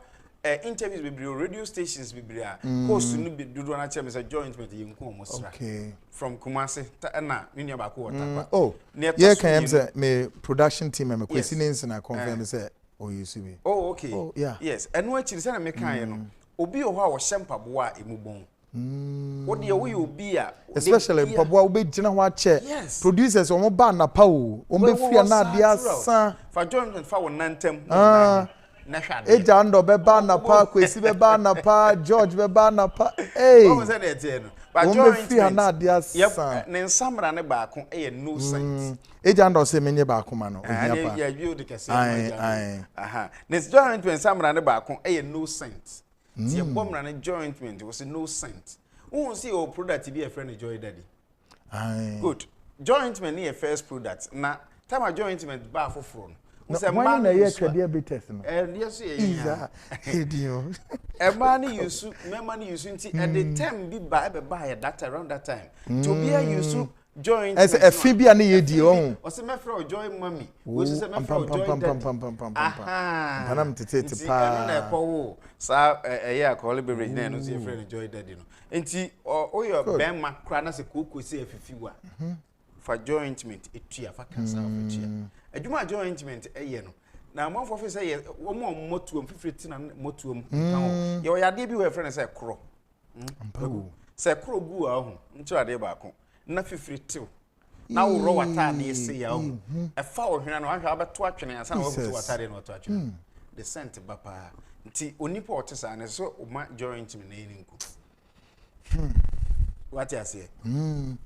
S5: interviews be radio stations be bria host no be dudu na che me say jointment ye nkwa mo sra.
S1: Okay.
S5: From Kumasi na me ba ko water.
S1: Oh. Yeah, can say me production team me kwesi nins na confirm say oh you see me.
S5: Oh okay.
S1: Oh yeah.
S5: Yes, eno achi say na me kan ye no. Obi o ho a wo hyempa bo a emu bon. What do we be
S1: especially Pabwa be jina ho che producers omo ba na pa o omo free na dia san
S5: for joint for nantem na hwade
S1: eja ndo be ba na pa kwesi be ba na pa George be ba na pa
S5: what say that here no but joint
S1: free na dia san
S5: ne nsamra ne ba ko no sense
S1: eja ndo se menye ba ko ma no
S5: ya you de kase aha ne joint nsamra ne ba ko no sense. The bomb jointment was no sense. Who see your product be a friend Joy Daddy? Good. Jointment near first product. Now, time a jointment bar for front.
S1: Why na ye diabetes no?
S5: Yes, a money you suit, money you suit at the time be buy at that around that time. To be a you suit joint
S1: as a phibia na ye di o.
S5: O se me fro joy mommy. We se me fro joy dad. Aha.
S1: Panam tete pa.
S5: Na ko sa ya call beverage na no se friend joy daddy no. Enti o your bema kra na se koko se afifiwa. For jointment etua fa cancer of etua. Adwuma jointment eye no. na amanfo fe say wo mo motuom fifiri na motuom kan yo yade bi we friend say kro say kro gu a ho nti ade ba ko na fifiri tew na wo ro wata de say ya ho e fa wo hwena no ahwa abeto atwene ansa na wo to wata de no to atwene the scent bapa nti onipa otesa na so ma joint me na ninku what you say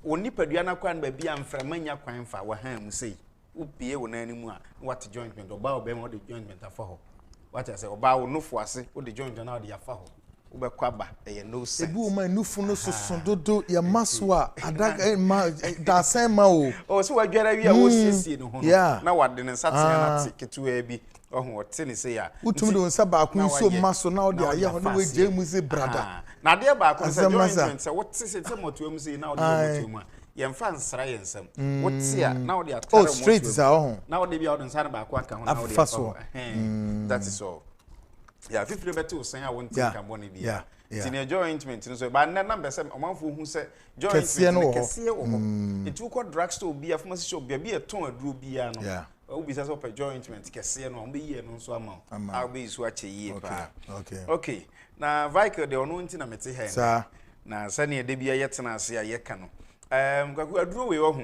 S5: onipa dua na kwan ba bia mframanya kwan fa wa han mu sei upie wo na animu a what jointment oba oba mo de jointment afa ho what you say oba wo nufo ase wo de jointment na de afa ho wo be kwaba e no sense
S1: ebu ma nufu no soso dodo ya maso a adaga ma da sen ma o
S5: so wa dwara wi a wo siesie no ho na wade ne nsate na ketu a bi ohun ote ne se ya
S1: utum de nsa ba kun so maso na odi aye ho no we je mu se brother
S5: na de ba kun se jointment se what se moto mu se na odi moto mu yemfa nsra yensam wote a na odi atare moto
S1: straight za ho
S5: na odi bia odi nsa ba ko aka ho na odi
S1: afaso
S5: that is all yeah fifty beto sen a won tin kan boni bia tin jointment no so ba na be se omanfo hu se jointment kese wo ho etu ko drugstore bia pharmacy shop bia e ton aduro bia no obi say so per jointment kese no be ye no so ama a be isu ache ye pa okay na vehicle de ono nti na mete he na sane de bia yetena ase a ye ka no kwaku aduro we wo hu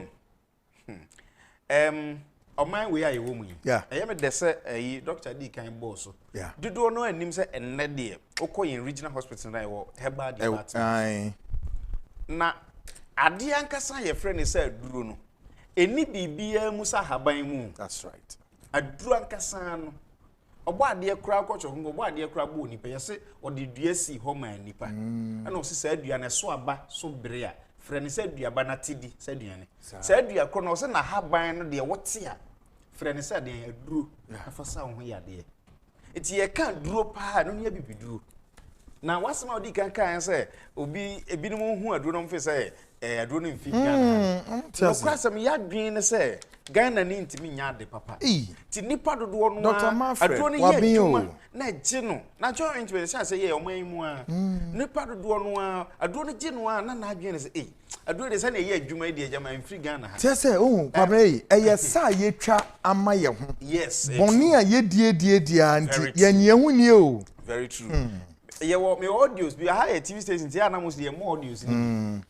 S5: oman we aye wo mu yi eye me de se yi Dr. D kan boss so dudu no anim se enne de okoyin regional hospital na wo herbal department na ade ankasa ye frɛ ne se aduro no eni bibia mu sa haban mu
S1: that's right
S5: aduro ankasa no obo ade kura akɔcho ngo obo ade kura bo nipa yese ode dua si ho man nipa ana o se sa adua na so aba so bere a frɛ ne se adua ba na tidi se aduane se adua kɔ no se na haban no de wote a frɛ ne se de aduro afa sa ho ya de eti ye kan duro pa no ne bibiduro na wasema odi kan se obi ebinom hu aduro no mfe se aduro no mfi Ghana no kwasem ya dwen ne se Ghana ni ntimi nya de papa ti nipa dodo no aduro no ye dwuma na gye no na joint we say ye oman mu a nipa dodo no aduro no gye no na adwen ne se aduro de se na ye dwuma de agama mfi Ghana ha
S1: te se kwabere eye sa ye twa ama ye ho
S5: yes
S1: boni a ye die anti ye nye hu ni o
S5: very true ye wo me audios bi ha e TV station ti ana mo se ye mo audios ni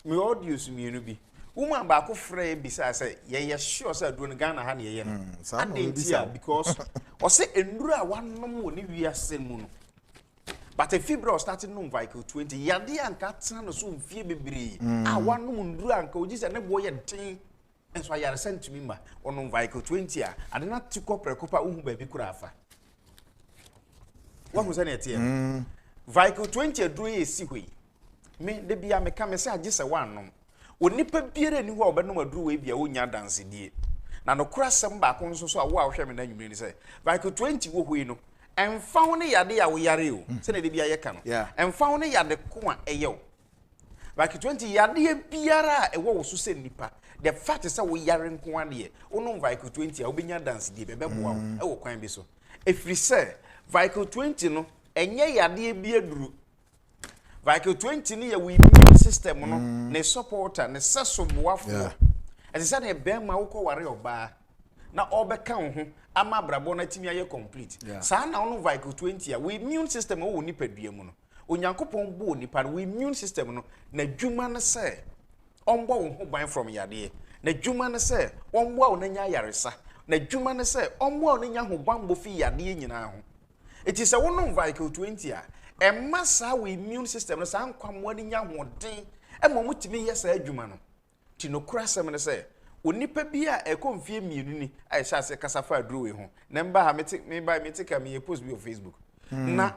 S5: me audios mi enu bi woman ba ko frɛ bi say ye sure say aduro no Ghana ha na ye no adentia because o se enduro a wanom wo ni wiase mu no but a fibro starting no vehicle 20 yade anka tena no so mfie bebre a wanom nduro anka oji se ne bo ye den enso ayare sentimi ma onom vehicle 20 a ade na tikɔ prekopa uhu ba bi kura afa wa hu se na etie vehicle 20 aduro ye si hoi me de bia me ka me se age se wanom onipa biere ni ho obenom aduro we bia onya dance die na no kura sem ba ko nso so a wo a hwe me na nwumre ni se vehicle 20 wo hoi no emfa wo ne yade ya wo yare o se na de bia ye ka no emfa wo ne yade ko a eye o vehicle 20 yade biara e wo so se nipa the fact is that we yare nko ade onom vehicle 20 a obenya dance die bebe boa e wo kwan bi so efiri se vehicle 20 no enye yade bi aduru vehicle 20 ni ya we immune system no ne supporter ne seso boafo ese se na be ma wo ko ware oba na obeka wo ho ama brabo na timi aye complete sa na ono vehicle 20 a we immune system wo ni padua mu no onyankopon bo ni pa we immune system no na dwuma ne se ombo wo ho ban from yade na dwuma ne se ombo wo na nya yaresa na dwuma ne se ombo wo na nya ho ban bo fi yade nyina ho it is a one vehicle 20 a emasa we immune system no sa nkwamwa ni nya hoden emo mutimi yesa adwuma no ti no kurasem ne se onipa bi a ekomfie mienu ni a sha se kasafa aduro we ho na mba ha meti ka me post bi on Facebook na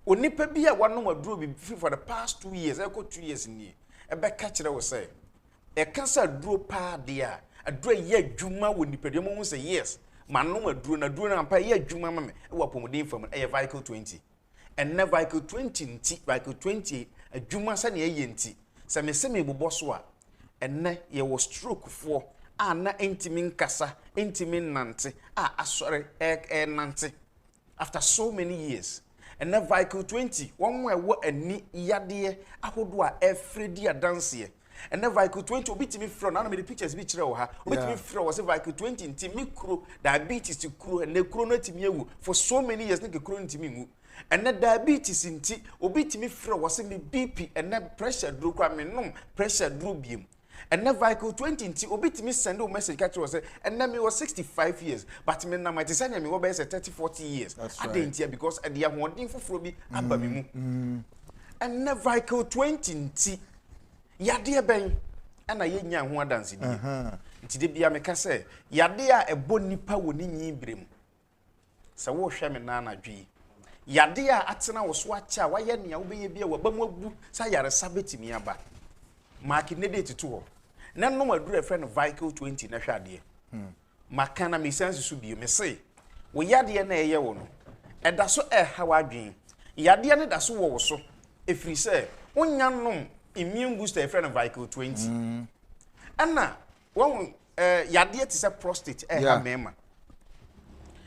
S5: onipa bi a wanom aduro bi for the past 2 years eko 2 years ni ebe ka kire wo se e kasa aduro pa de a aduro ye adwuma wo nipa de mo hu se yes manom aduro na aduro na mpa ye adwuma ma me e wa pomodin fam e vehicle 20 and na vehicle 20 nti vehicle 20 adwuma sa na ye nti se me se me bobɔ so a enne ye wo stroke for na intimi nkasa intimi nante asore nante after so many years and na vehicle 20 one way wo ani yade ahodo a efredi adanse and then Vico 20 obit me from now the pictures be chiro ha obit me from was Vico 20 nti me kro diabetes to kro and the chrono timi ewu for so many years nke kro ntimi mu and then diabetes nti obit me from was me BP and then pressure dro kwa me nom pressure dro biem and then Vico 20 nti obit me send a message catch was and then me was 65 years but me na my design me go be 30-40 years I didn't here because at the holding for be aba me mu and then Vico 20 nti yade ben ana ye nya ho adanse di nti de bia meka se yade a ebo nipa woni nyi brem se wo hwe me na anadwi yade a atena wo so acha waye nea wo beye bia wabamu agu sa yare sabetimi aba mark ne date to ho na no maduru e friend Vico 20 na hwade makana me sense so bi me se wo yade na eye wo no eda so e ha wadwen yade ne da so wo so efiri se onya nom immune booster friend of Vico 20 anna won yade ti say prostate ha mema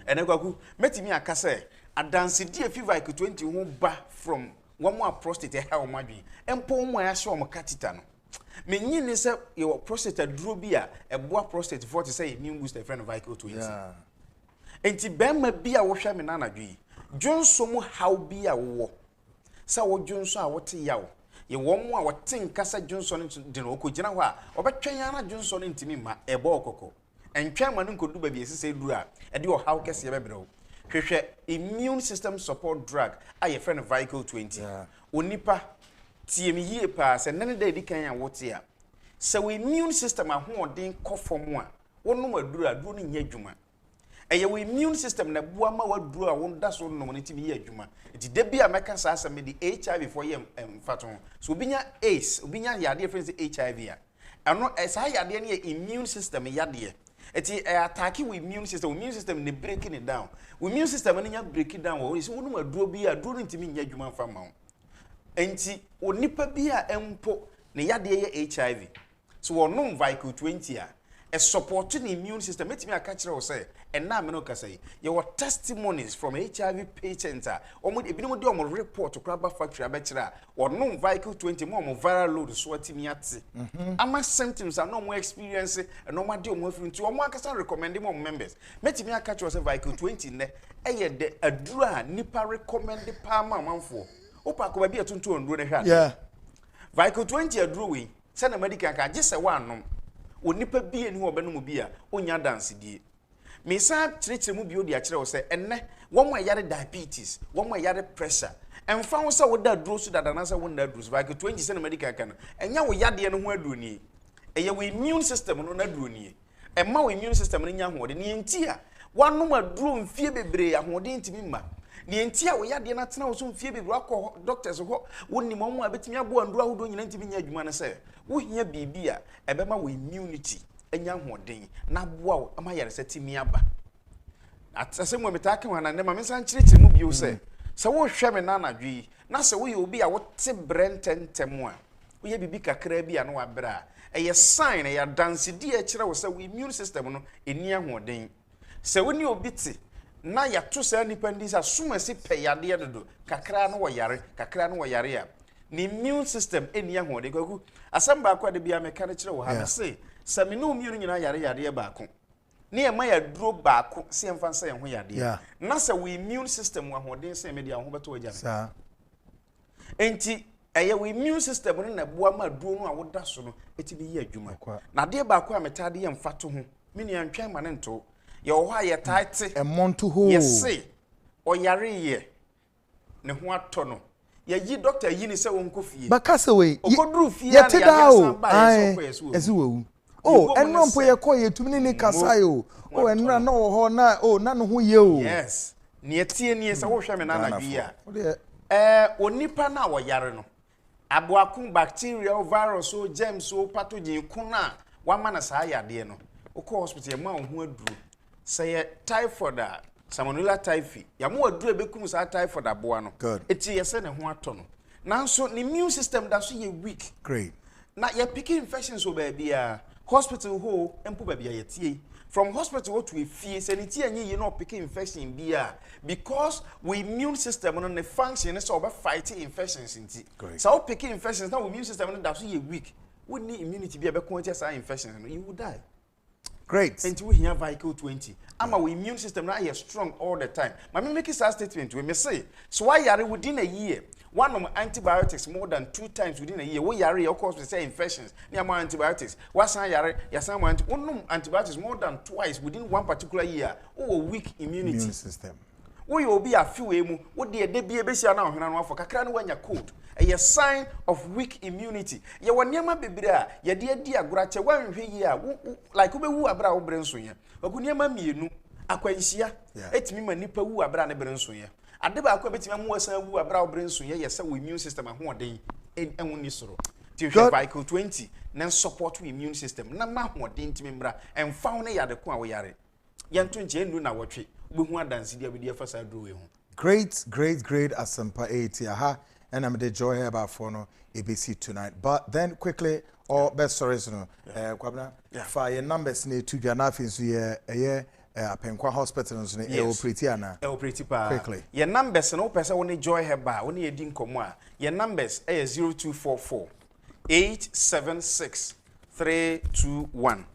S5: ene kwaku metimi aka say adanse die fi Vico 20 ho ba from one more prostate ha o madwi empo mo ya hye o katita no menyi ni say your prostate duro bi a eboa prostate 40 say immune booster friend of Vico 20 enti bema bi a wo hwe me na anadwi jonso mu how bi a wo sa wo jonso a wo te yawo ye womo a woten kasa Johnson de no okogina ho a obetwen yana Johnson ntimi ma ebo okoko entwen ma no nkodu ba bi esese duru a ede o how kese be brɛ hwehwɛ immune system support drug a ye friend Vico 20 onipa tie mi yie pa se nene da edikan a wote a se we immune system ahoɔden kɔfɔm a wonnom aduru aduru no nya adwuma eye we immune system na bua ma waduru a wonda so no no timi ye adwuma enti de bia meka sa asem di HIV for ye mfato so obinya AIDS obinya yade friends HIV a ano esa yade ne immune system yade eti attack we immune system ne break it down we immune system ne nya break it down wo so wonum aduru bi aduru ntimi nya adwuma mfa ma wo enti onipa bi a empo ne yade ye HIV so wonum Vico 20 a support the immune system. Let me catch you say, and now I can say, your testimonies from HIV patients are almost if you know report to Crabber Factory, or no Vico 20 more viral load sweating yet. My symptoms are no more experience and no more deal more from two or more can recommend more members. Let me catch you say Vico 20 a draw nipa recommend the palm man for. Opa could be a 200. Yeah, Vico 20 a drawing, send a medical can just say one. Onipa bi eni ho obenum bi a onya dance die me sa kirikire mu bi odi a kire wo se enne wo mo yare diabetes wo mo yare pressure emfa wo se wo da duro so dada na se wo na duro so like 20 se na medical kan enya wo yade no ho aduroni eye wo immune system no na aduroni emma wo immune system no nya ho de ne enti a wanom aduro mfie bebre ahode ntimi ma ne enti a wo yade na tena wo so mfie bebre akọ doctors ho wonni mo mo abetimi abo anduro ahodo nyina ntimi nya adwuma na se wo hia bibia ebema wo immunity enya hoden na boa wo ama yare setimi aba atase mo metaka wana ne ma mensan kirikire mu bio se wo hwe me na anadwi na se wo ye obi a wo te brententem a wo ye bibi kakra bi a no wa bra eye sign ya dance di a kire wo se wo immune system no eni ahoden se wo ni obi te na ya to se nipa ndi sa suma se pe yade dodo kakra no wo yare a ni immune system eni ahoden kwaku asamba akwa de bia meka ne kire wo ha me se se me no immune nyina yare baako ne e ma ya duro baako se emfa nsa ye ho yade na se we immune system ahoden se me dia ho beto agya sa enti eye we immune system no na boa ma duro no a woda so no eti bi ye adwuma na de baako a metade ye mfato ho me ne antwan ma ne nto ye wo ha ye taite
S1: e monto ho
S5: yes o yare ye ne ho ato no ya yi doctor yi ni se won ko fie
S1: bakase we
S5: okoduru fie na ya san
S1: eziwo oh enro mpo ye ko ye tumini ni kasai o enra na wo ho na na no ho ye o
S5: yes ne etie ne se wo hwe me na na dwi a onipa na wo yare no aboakun bacteria virus o germs o pathogen kuna wa ma na sa yade no okọ hospital ma ho aduru se ye typhoid a salmonella typhi ya mo aduru ebekum sa typhoid aboa no eti ye se ne ho ato no nanso ne immune system da so ye weak
S1: great
S5: na ye pick infections o ba bia hospital ho empo ba bia ye tie from hospital to a fie sanity anyi ye no pick infection bia because we immune system no ne function so oba fight infections inti so pick infections na we immune system no da so ye weak we need immunity be a conscious infection, you will die.
S1: Great.
S5: And we have vehicle 20. Our immune system now is strong all the time. My make a statement we may say. So why are within a year? One of antibiotics more than 2 times within a year. We are of course we say infections. Near more antibiotics. What's one antibiotics more than twice within one particular year. Oh, weak immunity
S1: Immune system.
S5: We will be a few emu. What the be a besia now? When for kakran when you're cold. A sign of weak immunity. You were near my baby. Ya dear gratia 1 year. Like who abra obrensuya. But when near my no aquaisia. Et me manipa who abra nebrensuya. I never acquainted my more son who abra obrensuya. Yes, so immune system and 1 day in Unisoro. To your vehicle 20, then support immune system. Nama more dintimembra and found a yard kwa yare. Yan 20 no na watch it.
S1: Great Asampa 80 aha and I'm the joy here about for no ABC tonight. But then quickly or best stories no kwabna for your numbers need to be enough so yeah Penkwa hospital no operate ana
S5: operate pa
S1: quickly
S5: your numbers no person when joy here ba when you din komo a your numbers 0244 876 321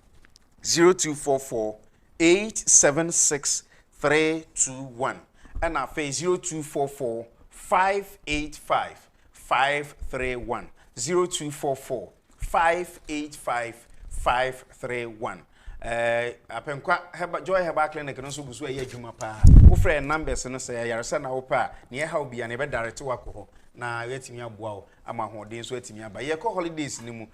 S5: 0244 876 321 and our face 0244 585 531 0244 585 531 apenkwa heba joy heba clinic no so busu aye adwuma pa wo frɛ numbers no say yaresa na wo pa ne ye ha obi na be direct wako na yetimi aboa wo ama hoden so atimi aba ye ko holidays ni mu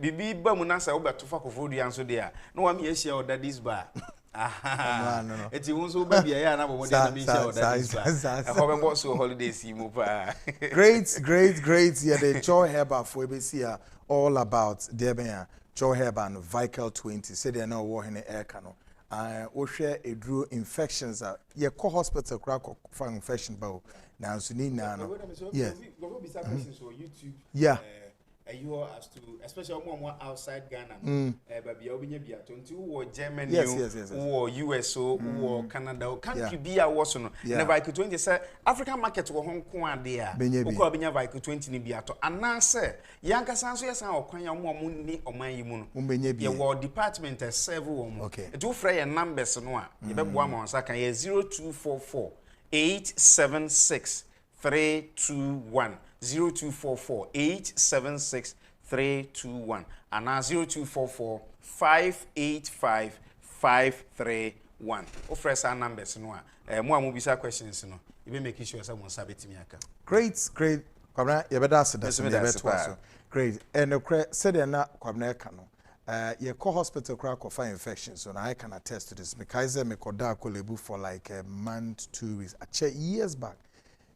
S5: bibi ba mu na sa wo beto fa kofo dua nso de a no wa me yehia o daddy's bar no. Eti wonso baby ya na bomo dey na me share that. I hope about so holidays mu pa.
S1: Great. Yeah, the Joy Herba for ABC all about there Joy Herba and Vical 20. Say they now war in the air cano. We share a drew infections. Yeah, co hospital crack for infection bow. Now so need now. Yeah.
S5: YouTube.
S1: Yeah.
S5: You as to especially more outside Ghana. Baby, obinya bia tonti wo Germany, wo US wo Canada, country bia wo so no. Never I could 20 say African market wo hon ko ade a. Wo obinya vai could 20 ni bia to. Ana say yanka sanso yesan okwan ya mo ni oman yi mu no. Umbenya bia. Ye wo department serve wo mo. It will free your numbers no a. Ye be boa mo nsa kan ye 0244 876 321 0244 876 321 and now 0244 585 531. Offer our numbers no more mobisa questions no. You be making sure someone sabeti mi aka.
S1: Great. Kwabna ye beda se da se so. Great. And said na kwabna ka no. Ye co hospital crack of infections so I can attest to this. Because me koda kolebu for like a month 2 weeks. Years back.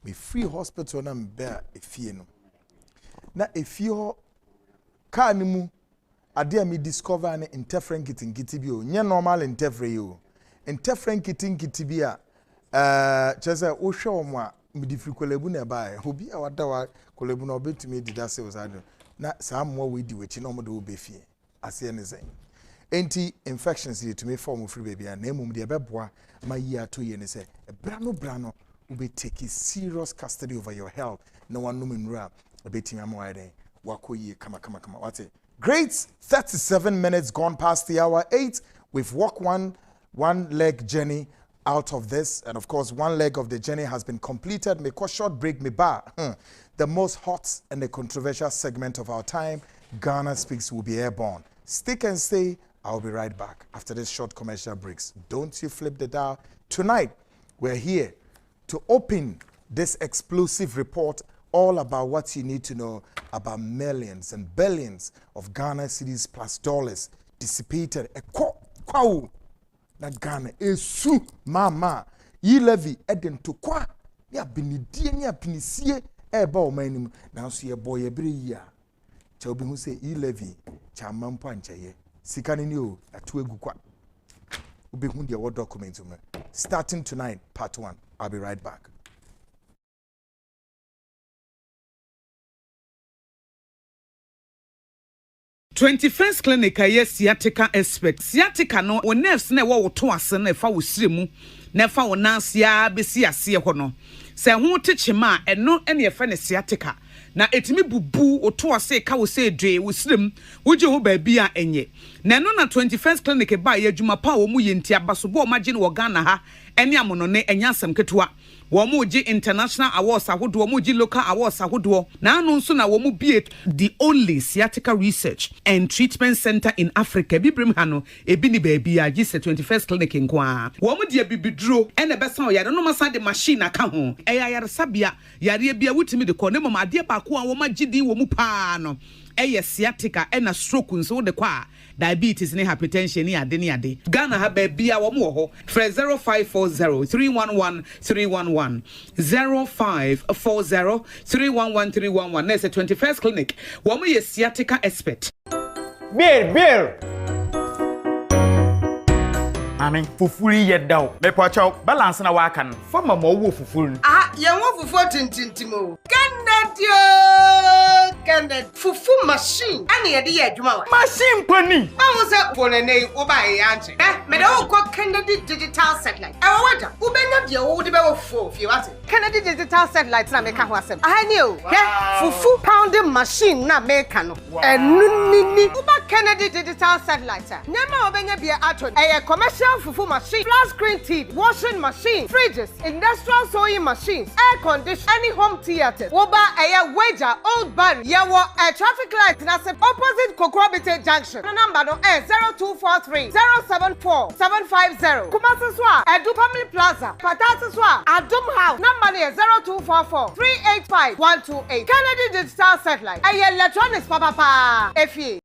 S1: Me free hospital na mbea efie no na efie ka ni mu ade a me discover na interferon kitingiti bi o nye normal interferon o interferon kitingiti bi a chese o hwe o mo a me di free kolebu na ba obi a wada wa kolebu na obetumi dida se ozado na saa mo we di wechi na mo de obefie ase ne zen enti infections dey to me form free baby na emum de beboa ma yi ato ye ne se brano will be taking serious custody over your health. No one numin rap. A bit in Wakoye, kama. What's it? Great. 37 minutes gone past the hour 8. We've walked one leg journey out of this. And of course, one leg of the journey has been completed. Make a short break, me bar. The most hot and the controversial segment of our time, Ghana Speaks, will be airborne. Stick and stay. I'll be right back after this short commercial breaks. Don't you flip the dial. Tonight, we're here to open this explosive report all about what you need to know about millions and billions of Ghana cedis plus dollars dissipated. Kwau na Ghana esu mama yi levy eden to kwa ya benidie ni apinisie eba o manim na so ye boy ebere yi a cha obi hu say yi levy cha mampo ancheye sika ni o atu egu kwa obi hu de what document me starting tonight part 1. I'll be right back.
S3: First clinic a sciatica expert. Sciatica no o nerves na wo to ase na fa wo siremu na fa wo nansia besi ase ho no. Se ho techema eno ene ye fa ne sciatica. na etimi bubu oto ase ka wo se dwe wo srem wo je ho ba bia enye na no na 21st clinic ba ye adwuma pa wo mu ye ntia baso bo ma je no Ghana ha ene amono ne enya asem ketewa wo mu ji international awards ahodo wo mu ji local awards ahodo na anu nso na wo mu bie the only sciatica research and treatment center in Africa bibrim ha no ebi ni ba bia ji se 21st clinic nko wo mu de bibiduro ene besa o yare no masa de machine aka ho eya yare sabia yare bia wutimi de ko ne mama ade ba ko a wo ma gidi wo mu pa no eye sciatica ena stroke nso de kwa diabetes ne hypertension ni ade Ghana ha ba bia wo mu ho for 0540 311 311 0540 311 311 na 21st clinic wo mu ye sciatica expert
S6: Beer. Amen. Fufuri yedaw. Me pocho balance na waka no. Fama mo wo fufuru.
S7: Ye wo fufu tintintimo. Kennedy fufu machine. Ani ye de ye adwuma wa.
S6: Machine pani.
S7: Awu se fonene wo ba ye anche. Me de wo ko Kennedy digital satellite. Ewo wada. Wo benya de wo de be wo fufu fi wate. Kennedy digital satellite na me ka ho asem. Ahani o. Fufu pounding machine na me ka no. Enu nini. Wo ba Kennedy digital satellite. Nyama wo benya bia ato. Eye commercial fufu machine, flat screen TV, washing machine, fridges, industrial sewing machines, air condition, any home theaters. Woba aya wager old barn. Yawo a traffic light na se opposite Kokrobite junction. Na number no 0243 074 750. Kumasi swa Edu Family Plaza, Patati swa Adum House. Number no 0244 385 128. Kennedy Digital Satellite. Aya electronics papa. Efie.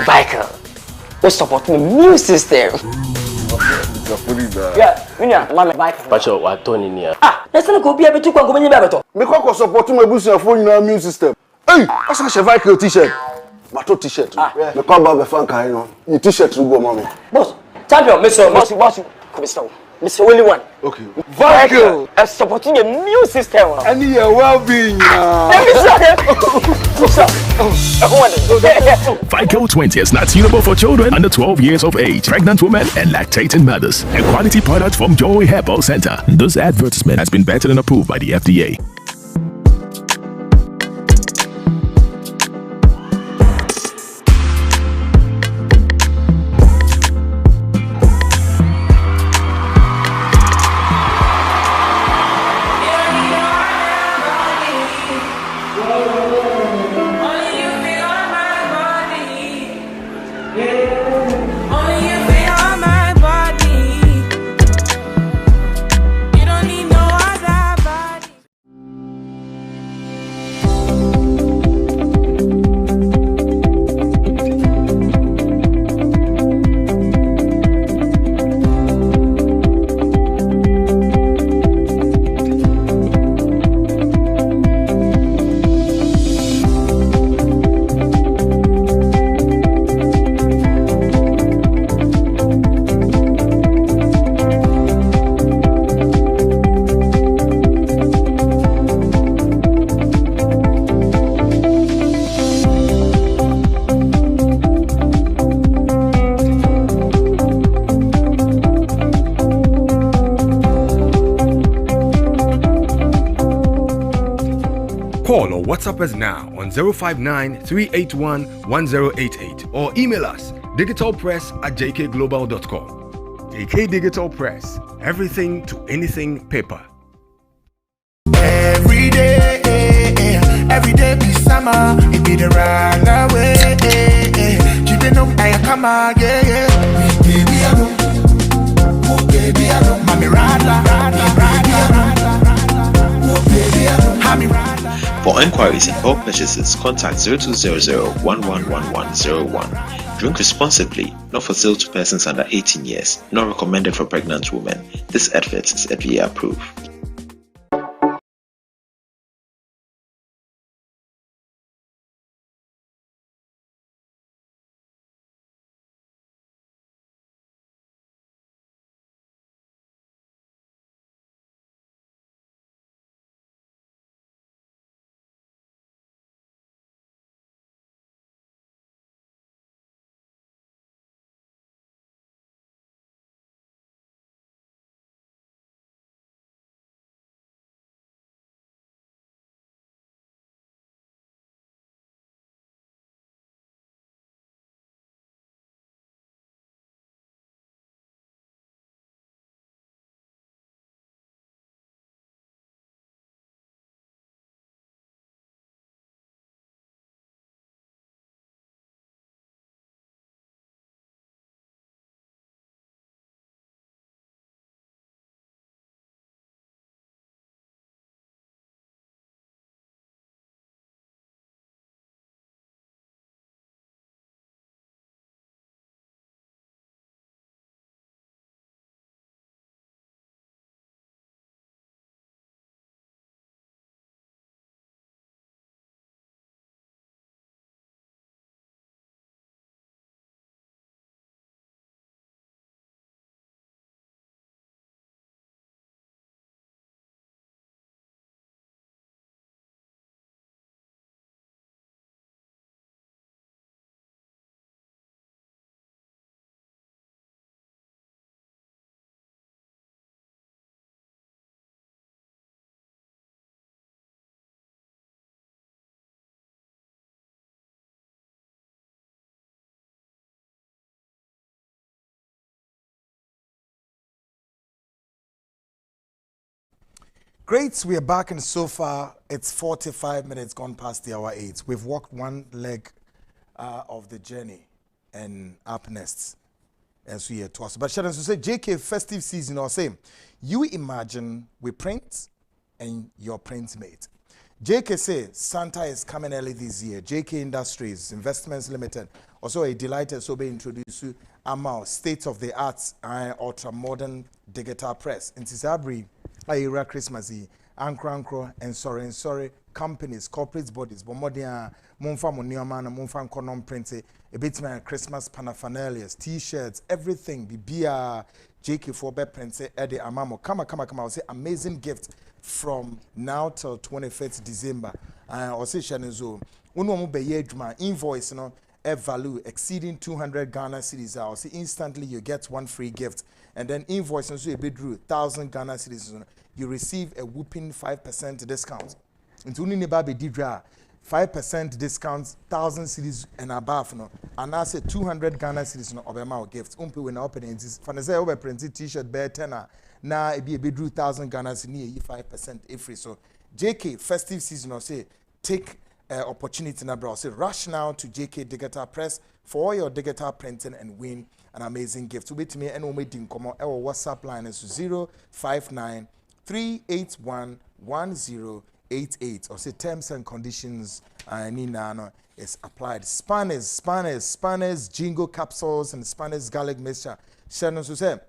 S8: Michael, what's supporting the new system? Yeah, Mama, Michael.
S9: But you are turning here.
S8: Let's not go be able to go in your
S10: Because supporting my business phone in our immune system. Hey, that's a Cheval t-shirt. Mato t-shirt. Me come back be fan kai no. Your t-shirt to go mommy.
S8: Boss, champion, Mr. Mr. Only one.
S10: Okay.
S8: Michael, I'm supporting a new system.
S10: And your well-being.
S11: Vico 20 is not suitable for children under 12 years of age, pregnant women, and lactating mothers. A quality product from Joy Herbal Center. This advertisement has been vetted and approved by the FDA.
S12: Call or WhatsApp us now on 059-381-1088 or email us digitalpress@jkglobal.com. JK Digital Press, everything to anything paper.
S13: Every day be summer, it be the run away. You know I come again, baby I know, baby I know, mommy rada, baby I know, mommy rada.
S14: For inquiries and bulk purchases, contact 0200-111101. Drink responsibly, not for sale to persons under 18 years, not recommended for pregnant women. This advert is FDA approved.
S1: Great, we are back, and so far it's 45 minutes gone past the hour 8. We've walked one leg of the journey, and up next, as we are to us. But Sharon, so say JK festive season, or say, you imagine we print and your print mate. JK say Santa is coming early this year. JK Industries Investments Limited also a delighted so be introduce you Amal state of the arts ultra modern digital press. In Tisabri, Ayira Christmasy, Ankro and sorry companies, corporate bodies, Bomodia, Monfa Muniamana, Monfa Konom Printe, a bit my Christmas paraphernalia, t-shirts, everything, Bibia, JK4 be Printe, Eddie Amamo, come, I'll say amazing gift from now till 25th December. Or say Shanizo, Uno be yejma invoice, you know, a value exceeding 200 Ghana cedis. I'll say instantly you get one free gift. And then invoice and so a bit drew 1,000 Ghana cedis. You receive a whooping 5% discount. Into Ninibabi Didra, 5% discounts, 1,000 cedis and above. No, and I say 200 Ghana cedis no obema gifts. Umpi when opening this. Fanese over printed t-shirt bear tenner. Now it be a bit drew 1,000 Ghana cedis 5% free. So JK festive season or say take opportunity na bro. Say rush now to JK Digital Press for all your digital printing and win an amazing gift. So wait me and we didn't come on our WhatsApp line is 059 381 1088 or say terms and conditions Nina is applied. Spanners, jingo capsules and Spanners garlic mixture. Shannon so say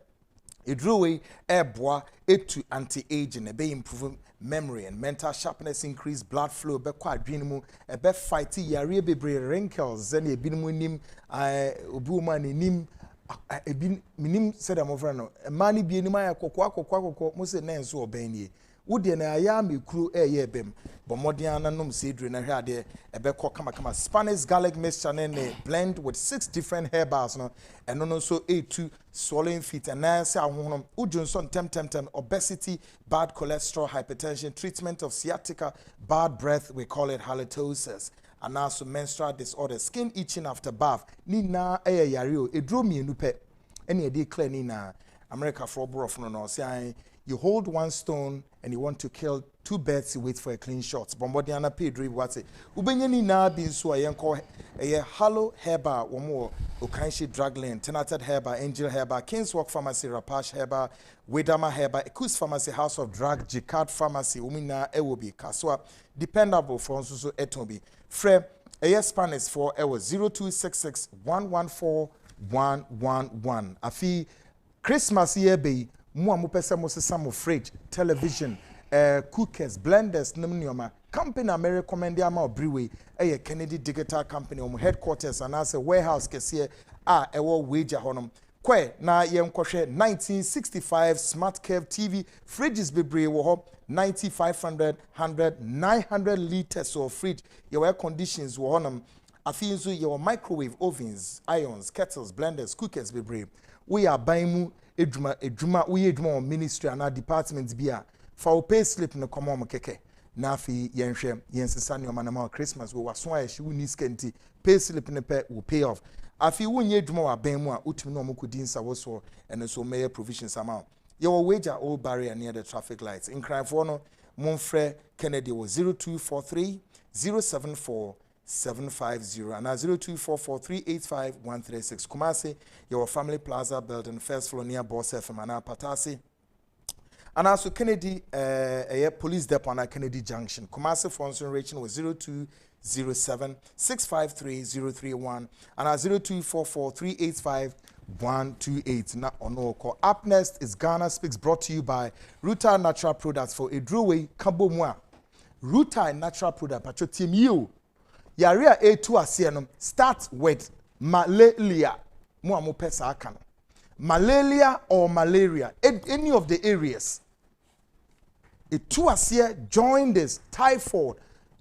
S1: it drew away airbois it to anti-aging, be improving memory and mental sharpness, increase blood flow, be quadrinimu, be fighting yare bebre wrinkles, then a binunim obuman nim minim said I'm over no money be anima kokwa must say nenso obeni wode na aya me kru eye bem but modiana nom cedre na hwa de ebeko kama Spanish garlic mixture ne blend with 6 different herbals no and no so A2 swallowing feet and na say ahonom udunso tem obesity, bad cholesterol, hypertension, treatment of sciatica, bad breath, we call it halitosis, and also menstrual disorder, skin itching after bath. Nina eye yario e draw me nupe any dey clear nina America for brof no say you hold one stone and you want to kill 2 birds, you wait for a clean shot. Bombodiana Pedro, what's it? Ubenyani na bin so a yanko a hollow herba or more, Okanshi drug lane, tenated herba, angel herba, King's Walk Pharmacy, Rapash herba, Wedama herba, Ekus Pharmacy, House of Drug, Jicard Pharmacy, Umina, Ewobi, Kaswa, dependable for Susu Etobi. Fre, a Spanish for 0266 114 111. Afi Christmas year be. Mua mupesa mo fridge, television, cookers, blenders, numunyoma. Company I may recommend ama brewery, a Kennedy Digital Company, headquarters and as a warehouse kesiye ewo wager honum. Kwe na yem kwahwe 1965 smart curve TV fridges bebre wo ho 9500 100 900 liters of fridge. Your air conditions wo honum. Afi nso your microwave ovens, irons, kettles, blenders, cookers bebre. We are buying eduma we eduma ministry and our departments bia for pay slip no come keke na fi yenhwe yensesa ne omanama Christmas we waso a hye woni skenti pay slip ne pe will pay off afi wonye eduma wa ban mu a utumi no mokodi nsa woso and so may provisions amount your wager old barrier near the traffic lights in crime for no monfre Kennedy was 0243 074 750 and 0244385136. Kumasi, your family plaza building, first floor near Boss FM and Patasi. And also Kennedy, police depot on Kennedy Junction. Kumasi Fonson Rachel was 0207 653 031 and 0244385128. Now on no call. Up next is Ghana Speaks, brought to you by Ruta Natural Products for Edruwe Kabomwa. Ruta Natural Product, Pacho Team you. Yarea A2 asienum start with malaria. Mo pesa akano. Malaria or malaria, any of the areas. A2 asie join this typhoid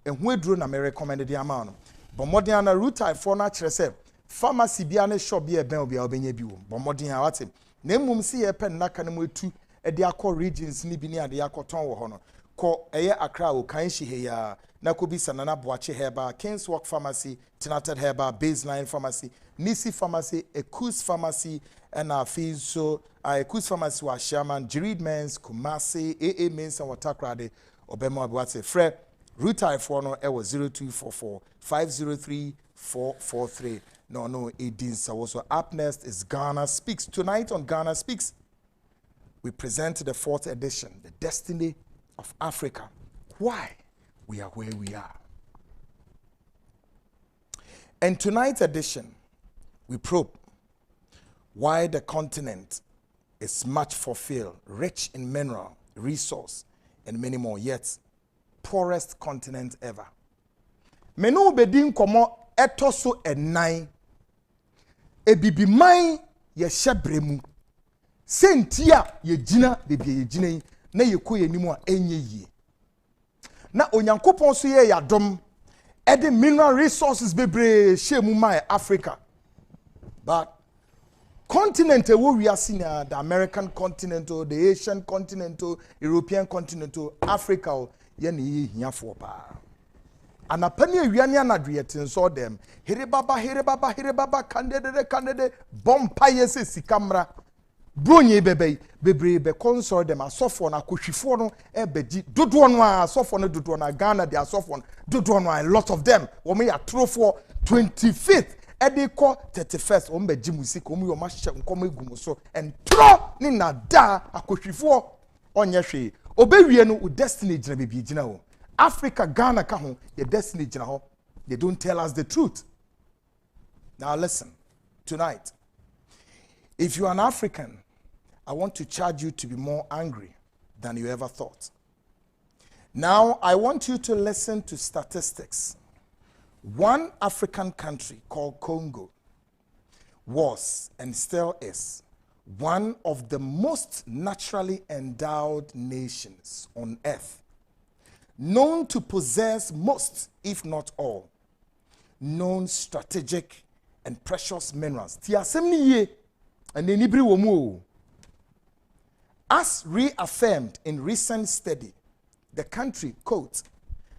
S1: and we drew na me recommended the amount. But modiana root typhoid na chere pharmacy bia ne shop bia ben obi a obenya bi wo. But modiana wate. Na mmom si ye pen na kan mo etu e de akọ regions ni bi ni ade akọ ton wo ho no. Ko eye Accra o kan hye he ya Nakobi Sanana Boache Herbal, King's Walk Pharmacy, Tinated Herbal, Baseline Pharmacy, Nisi Pharmacy, Ekus Pharmacy, and our fees. So, Ekus Pharmacy was Sherman, Jirid Mens, Kumasi, AA Mens, and Watakrade, Obema Boate, Fred, Rutai Forno, Ewa 0244 503 443. No, it is also up next is Ghana Speaks. Tonight on Ghana Speaks, we present the 4th edition, The Destiny of Africa. Why we are where we are. And tonight's edition, we probe why the continent is much fulfilled, rich in mineral, resource, and many more, yet poorest continent ever. Menu bedin komo etoso enai ebibiman ye hyebremu sentia ye gina bebie ye gina yi na ye ko ye nimu a enye yi na onyankopon so ye yadom e de mineral resources bebre shemu mai Africa, but continent e wo wiase na the American continent or the Asian continent or European continent or Africa ye na ye hiafo pa anapani awiane anadwetin so dem hirebaba kandede bompa yese sikamra bronye bebre be console dem asofo na kohwifo no ebedi dodo no asofo no dodo na Ghana de asofo no dodo no a lot of them wo me ya trofo 25th ediko 31st wo mbeji musik wo me yo ma hye nkom egum so entro ni na da akohwifo onye hwe obewie no destiny gina bebi gina ho Africa, Ghana, kaho, your destiny, Jinaho. They don't tell us the truth. Now listen, tonight, if you're an African, I want to charge you to be more angry than you ever thought. Now, I want you to listen to statistics. One African country called Congo was, and still is, one of the most naturally endowed nations on earth, known to possess most, if not all, known strategic and precious minerals. As reaffirmed in recent study, the country, quote,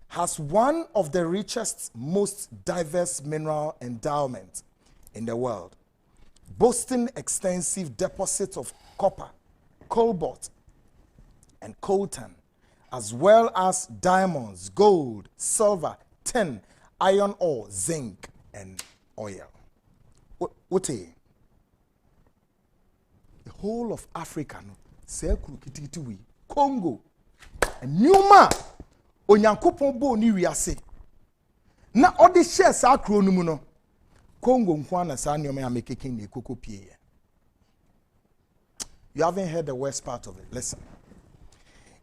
S1: has one of the richest, most diverse mineral endowments in the world, boasting extensive deposits of copper, cobalt, and coltan, as well as diamonds, gold, silver, tin, iron ore, zinc, and oil. What the whole of Africa, Congo, and Numa, Onyankopon bo ni wiase. Na odi share sa kro no mu no. Congo nkwana sa nyome amekeke ne koko pie. You haven't heard the worst part of it. Listen.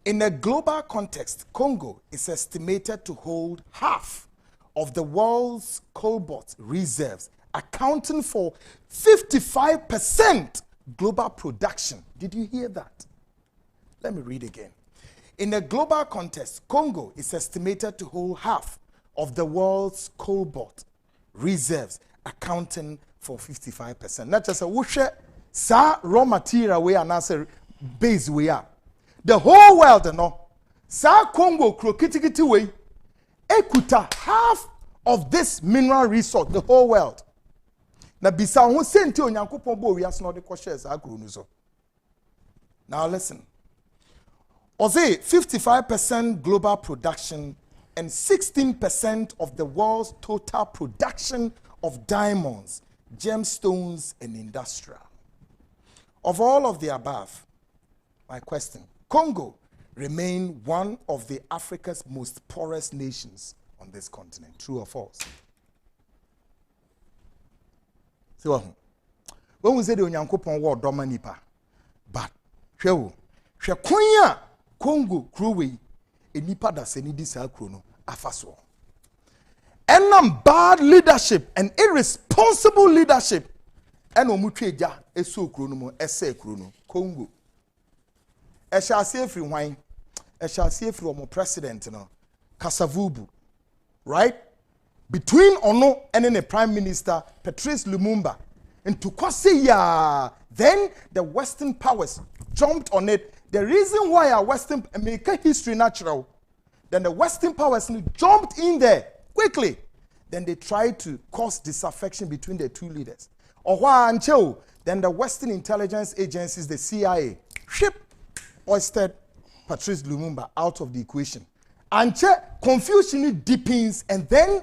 S1: In a global context, Congo is estimated to hold half of the world's cobalt reserves, accounting for 55% global production. Did you hear that? Let me read again. In a global context, Congo is estimated to hold half of the world's cobalt reserves, accounting for 55%. Not just a wushe sa raw material we are now base we are. The whole world, no. Sa Congo krokiti way, ekuta half of this mineral resource, the whole world. Na bisa ho senti onyankopon bo wi aso no de ko share sa akro nuzo. Now listen. Oze 55% global production and 16% of the world's total production of diamonds, gemstones, and industrial. Of all of the above, my question, Congo remain one of the Africa's most poorest nations on this continent. True or false? So, when we say the Onyankopon war domanipa, but Shekunya Congo Kruwe, a nipa da se ni disa krono afaso. Enam bad leadership and irresponsible leadership. Eno mutweja eso krono mo ese krono Congo. E shall see free wine. E shall see from president no Kasavubu. Right? Between Ono and then the Prime Minister Patrice Lumumba. And to Kwasiya, then the Western powers jumped on it. The reason why our Western make history natural, Then the Western powers jumped in there quickly. Then they tried to cause disaffection between the two leaders. Then the Western intelligence agencies, the CIA, hoisted Patrice Lumumba out of the equation. And confusion deepens, and then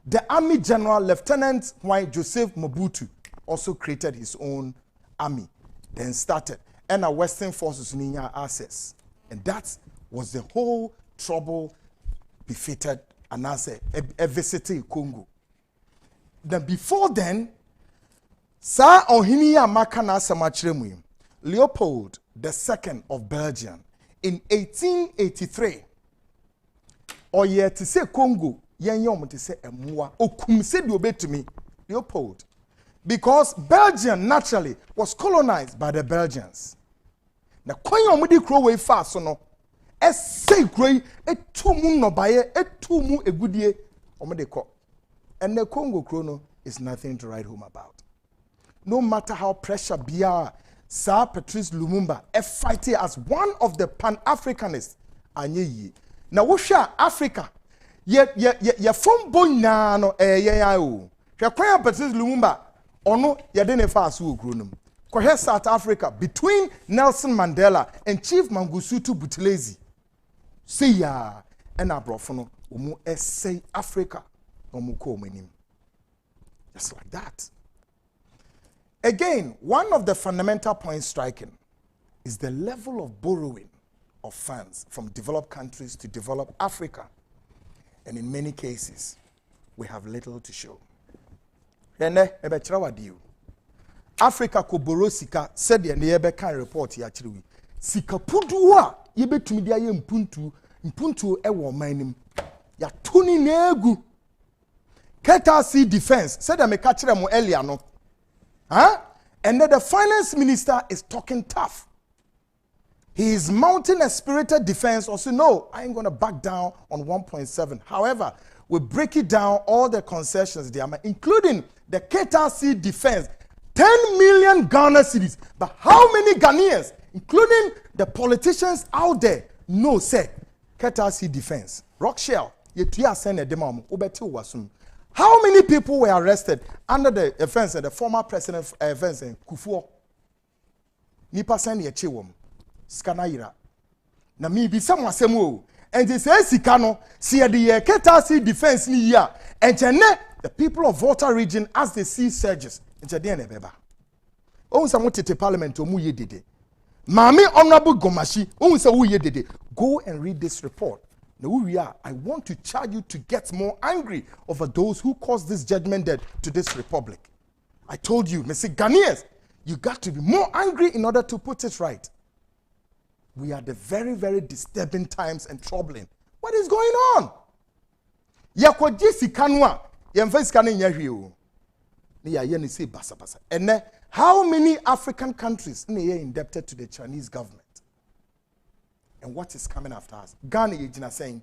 S1: the Army General Lieutenant Joseph Mobutu also created his own army, then started. And our Western forces need access. And that was the whole trouble befitted Anase a visit in Congo. Then before then, Sa Ohiniya Makana Samachremuim, Leopold II of Belgium, in 1883, or yet to say Congo, yen yom to say emua, o kumse di obetumi, Leopold. Because Belgium naturally was colonized by the Belgians. Na kwenye omudi kro we fa so no, say kro etumu no baye, etumu egudie omudi ko. And the Congo chrono is nothing to write home about. No matter how pressure bia, Sir Patrice Lumumba fighting as one of the Pan-Africanists. Anye na wosha Africa, ye from bonya no o. Hwe kwan Patrice Lumumba ono ye de ne fa aso ogronum. Kwa South Africa between Nelson Mandela and Chief Mangosuthu Buthelezi. See ya and abrofo no omu essay Africa omu ko omanim. Just like that. Again, one of the fundamental points striking is the level of borrowing of funds from developed countries to develop Africa. And in many cases, we have little to show. Africa ko borrow sika said the ebe kan report ya chiriwi. Sika puduwa yebe tumidia ye mpuntu ewo manim. Ya tuni negu. Kencity defense said the mekachire mo earlier no. Huh? And then the finance minister is talking tough. He is mounting a spirited defense. Also, no, I ain't going to back down on 1.7. However, we break it down, all the concessions there, including the Kencity defense, 10 million Ghana cedis. But how many Ghanaians, including the politicians out there, know, say, Kencity defense, rock shell, how many people were arrested under the offense of the former president offense in Kufuor? Nipa send ye chiwom. Skanayira. Na mi bi samwa semu. And they say sikano si the Kencity defense ni ya. And the people of Volta region as they see surges. And ne beba. O samu tete parliament omu ye dede. Mami honorable Gomashi o sa wo ye dede. Go and read this report. Now, I want to charge you to get more angry over those who caused this judgment debt to this republic. I told you, Mr. Ghanaians, you got to be more angry in order to put it right. We are the very, very disturbing times and troubling. What is going on? And how many African countries are indebted to the Chinese government? And what is coming after us? Ghana is saying,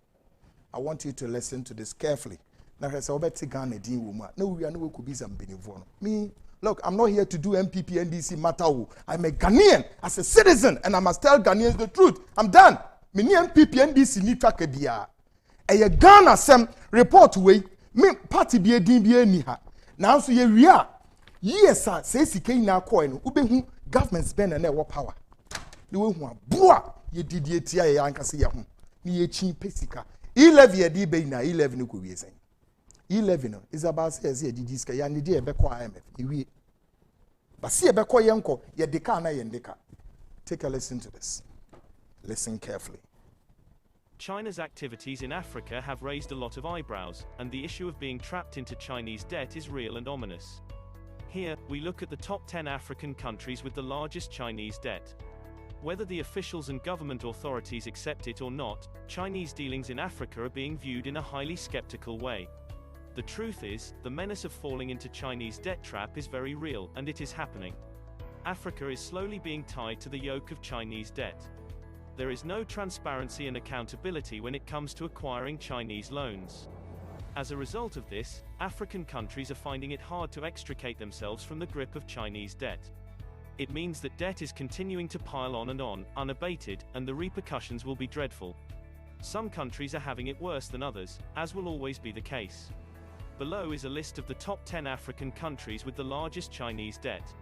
S1: I want you to listen to this carefully. Now, Ghana, no, we are no could be some me. Look, I'm not here to do MPP, NDC matter. I'm a Ghanaian as a citizen, and I must tell Ghanaians the truth. I'm done. Me MPP, NDC ni track dia. A Ghana sem report way. Me party be a DBA ni ha. Now so we are. Yes, sir. Say CK na coin. Ube government spend and their power. The way who are ye did ye tia ye ankasi ya hum. Ni ye chin pesika. 11 ye di be na 11 no kubi sen. 11 is about says ye di diska ya ni di ebe kwa IMF. Iwi. But see ebe kwa yenko ye deka na ye ndeka. Take a listen to this. Listen carefully.
S9: China's activities in Africa have raised a lot of eyebrows, and the issue of being trapped into Chinese debt is real and ominous. Here, we look at the top 10 African countries with the largest Chinese debt. Whether the officials and government authorities accept it or not, Chinese dealings in Africa are being viewed in a highly skeptical way. The truth is, the menace of falling into Chinese debt trap is very real, and it is happening. Africa is slowly being tied to the yoke of Chinese debt. There is no transparency and accountability when it comes to acquiring Chinese loans. As a result of this, African countries are finding it hard to extricate themselves from the grip of Chinese debt. It means that debt is continuing to pile on, unabated, and the repercussions will be dreadful. Some countries are having it worse than others, as will always be the case. Below is a list of the top 10 African countries with the largest Chinese debt.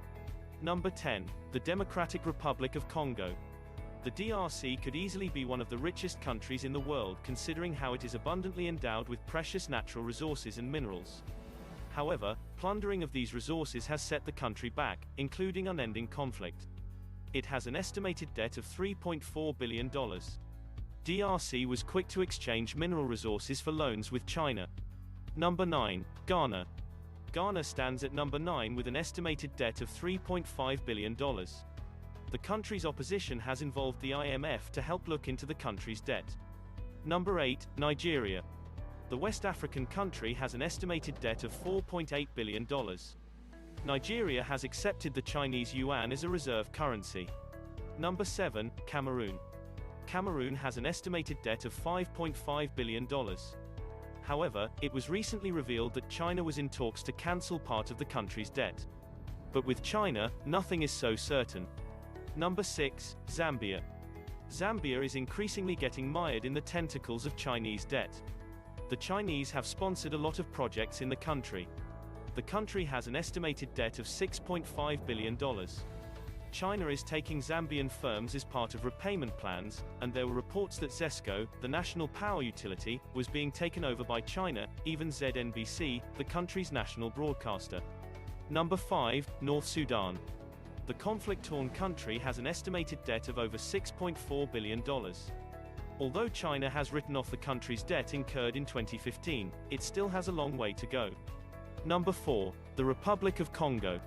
S9: Number 10, the Democratic Republic of Congo. The DRC could easily be one of the richest countries in the world considering how it is abundantly endowed with precious natural resources and minerals. However, plundering of these resources has set the country back, including unending conflict. It has an estimated debt of $3.4 billion. DRC was quick to exchange mineral resources for loans with China. Number 9, Ghana. Ghana stands at number 9 with an estimated debt of $3.5 billion. The country's opposition has involved the IMF to help look into the country's debt. Number 8, Nigeria. The West African country has an estimated debt of $4.8 billion. Nigeria has accepted the Chinese yuan as a reserve currency. Number 7, Cameroon. Cameroon has an estimated debt of $5.5 billion. However, it was recently revealed that China was in talks to cancel part of the country's debt. But with China, nothing is so certain. Number 6, Zambia. Zambia is increasingly getting mired in the tentacles of Chinese debt. The Chinese have sponsored a lot of projects in the country. The country has an estimated debt of $6.5 billion. China is taking Zambian firms as part of repayment plans, and there were reports that ZESCO, the national power utility, was being taken over by China, even ZNBC, the country's national broadcaster. Number 5, North Sudan. The conflict-torn country has an estimated debt of over $6.4 billion. Although China has written off the country's debt incurred in 2015, it still has a long way to go. Number 4, the Republic of Congo.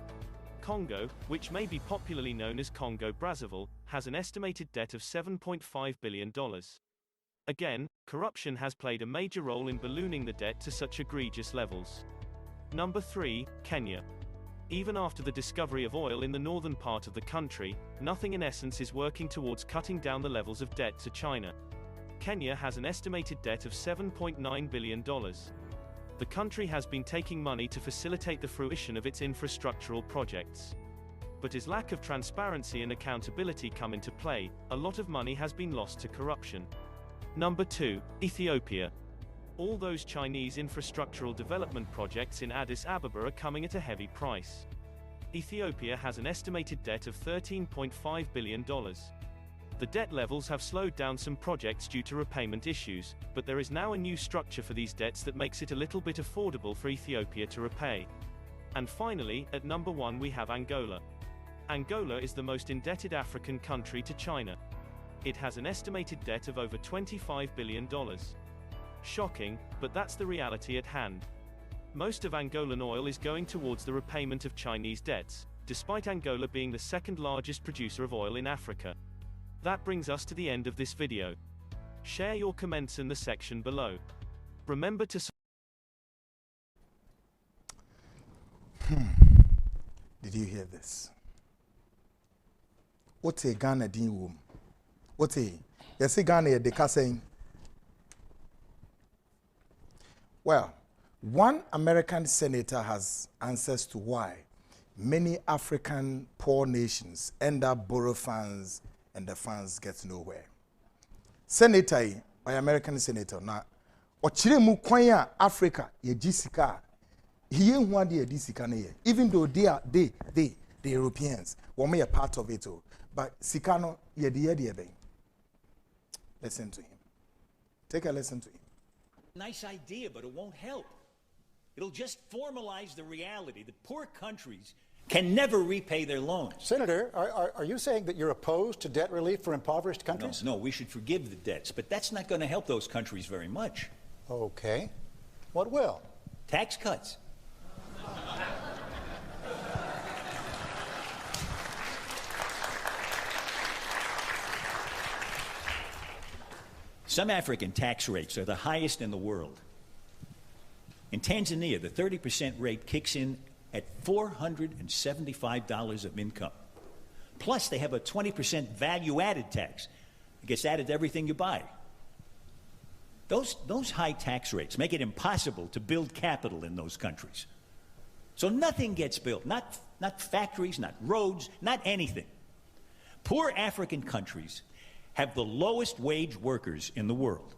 S9: Congo, which may be popularly known as Congo-Brazzaville, has an estimated debt of $7.5 billion. Again, corruption has played a major role in ballooning the debt to such egregious levels. Number 3, Kenya. Even after the discovery of oil in the northern part of the country, nothing in essence is working towards cutting down the levels of debt to China. Kenya has an estimated debt of $7.9 billion. The country has been taking money to facilitate the fruition of its infrastructural projects. But as lack of transparency and accountability come into play, a lot of money has been lost to corruption. Number 2, Ethiopia. All those Chinese infrastructural development projects in Addis Ababa are coming at a heavy price. Ethiopia has an estimated debt of $13.5 billion. The debt levels have slowed down some projects due to repayment issues, but there is now a new structure for these debts that makes it a little bit affordable for Ethiopia to repay. And finally, at number 1 we have Angola. Angola is the most indebted African country to China. It has an estimated debt of over $25 billion. Shocking, but that's the reality at hand. Most of Angolan oil is going towards the repayment of Chinese debts, despite Angola being the second largest producer of oil in Africa. That brings us to the end of this video. Share your comments in the section below. Remember to
S1: Did you hear this? What's a Ghana din wom? What's a? Yes, Ghana de saying. Well, one American senator has answers to why many African poor nations end up borrow funds and the funds get nowhere. Senator, or American senator, na ochire mu kwan a Africa ye gisika. He ain't one day disika na ye. Even though the Europeans, we are part of it all. But Sikano ye the ben. Listen to him. Take a listen to him.
S15: Nice idea, but it won't help. It'll just formalize the reality that poor countries can never repay their loans.
S16: Senator, are you saying that you're opposed to debt relief for impoverished countries?
S15: No, we should forgive the debts, but that's not going to help those countries very much.
S16: Okay. What will?
S15: Tax cuts. Some African tax rates are the highest in the world. In Tanzania, the 30% rate kicks in at $475 of income. Plus, they have a 20% value-added tax. It gets added to everything you buy. Those high tax rates make it impossible to build capital in those countries. So nothing gets built, not factories, not roads, not anything. Poor African countries have the lowest wage workers in the world.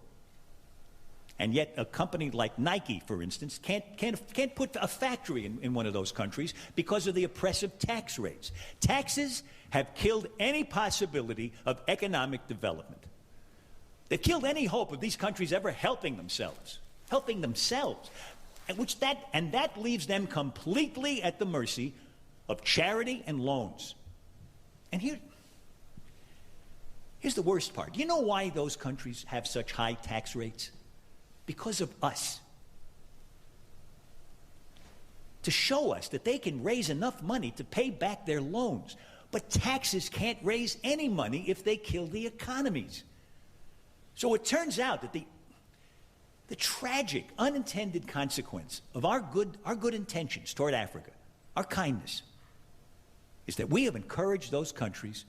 S15: And yet a company like Nike, for instance, can't put a factory in one of those countries because of the oppressive tax rates. Taxes have killed any possibility of economic development. They've killed any hope of these countries ever helping themselves. And that leaves them completely at the mercy of charity and loans. And here's the worst part. You know why those countries have such high tax rates? Because of us. To show us that they can raise enough money to pay back their loans. But taxes can't raise any money if they kill the economies. So it turns out that the tragic, unintended consequence of our good intentions toward Africa, our kindness, is that we have encouraged those countries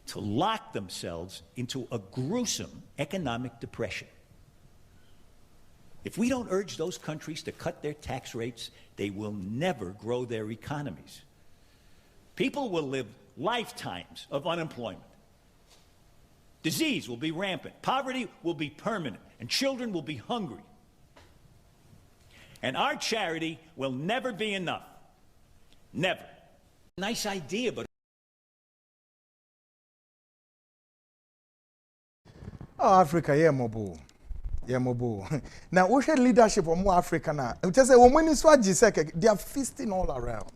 S15: to lock themselves into a gruesome economic depression. If we don't urge those countries to cut their tax rates, they will never grow their economies. People will live lifetimes of unemployment. Disease will be rampant. Poverty will be permanent. And children will be hungry. And our charity will never be enough. Never. Nice idea, but...
S1: Oh, Africa, yeah, mobile. Now, we had leadership of more Africa now. It just say, they are feasting all around.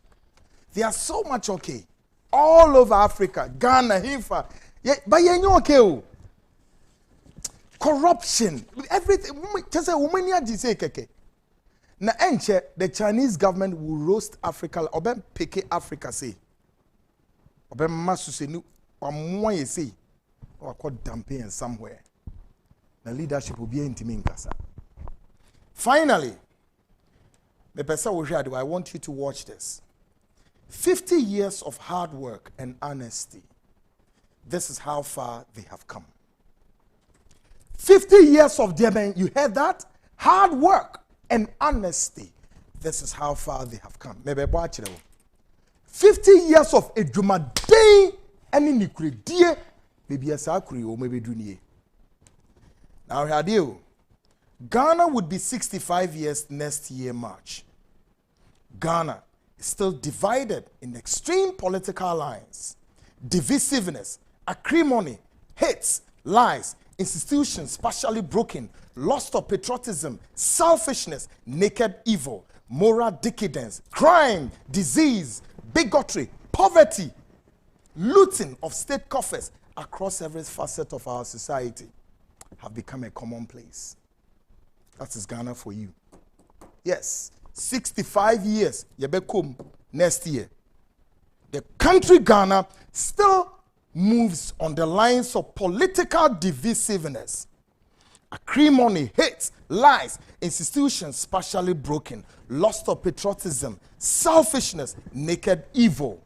S1: They are so much okay. All over Africa, Ghana, Hifa. Yeah, but you know okay. Corruption, everything. Just say, now, the Chinese government will roast Africa. Oben pick Africa say. Oben masu say no. Omoye say. Or called dumping somewhere. The leadership will be in Kasa. Finally, I want you to watch this. 50 years of hard work and honesty. This is how far they have come. 50 years of Yemen, you heard that? Hard work and honesty. This is how far they have come. 50 years of Ejumade and iniquity. Maybe a sacri or maybe Dunie. Now, how do you? Ghana would be 65 years next year, March. Ghana is still divided in extreme political lines, divisiveness, acrimony, hates, lies, institutions partially broken, lust of patriotism, selfishness, naked evil, moral decadence, crime, disease, bigotry, poverty, looting of state coffers across every facet of our society have become a commonplace. That is Ghana for you. Yes, 65 years, Yebekum, next year. The country Ghana still moves on the lines of political divisiveness, acrimony, hate, lies, institutions partially broken, lust of patriotism, selfishness, naked evil.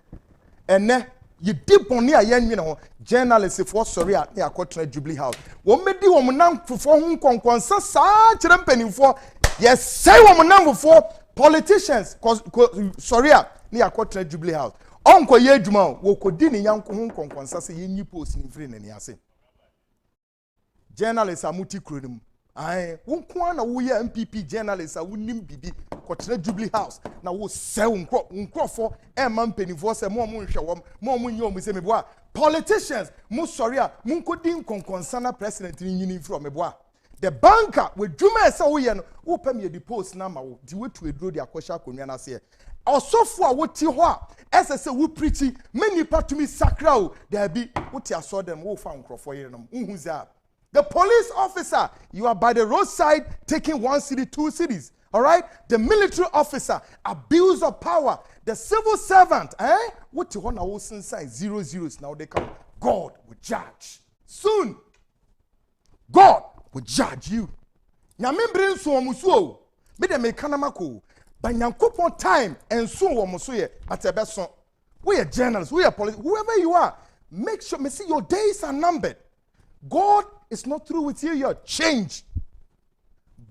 S1: And you deep on near yen, you know, journalists if what sorry at near Quatrain Jubilee House. What made the woman now for whom conquer such a penny for? Yes, say woman number for politicians, sorry at near Quatrain Jubilee House. Uncle Yedman, Wokodini young conquer say you post in free and yase. Journalists are multi crudum. I won't want a MPP journalists, I wouldn't be Quatrain Jubilee House. Now, we'll sell uncrop for a man penny for some more moon show, more moon yom, say, politicians, Musoria, Munkodin concern president in union from a bois. The banker with Juma Sawian, open me the post number, do it to withdraw their question. Say, also for what you are, as I say, we preach many part to me sacral, there be what you saw them, who found for you. The police officer, you are by the roadside taking one city, two cities. All right? The military officer, abuse of power. The civil servant, what you want to inside 0 zeros now they come. God will judge. Soon, God will judge you. Nyamembrin so omusuo. Me de mekanamako. But nyankopon time and so omuso ye at a beson. We are journalists, we are police, whoever you are, make sure me see your days are numbered. God is not through with you, you're changed.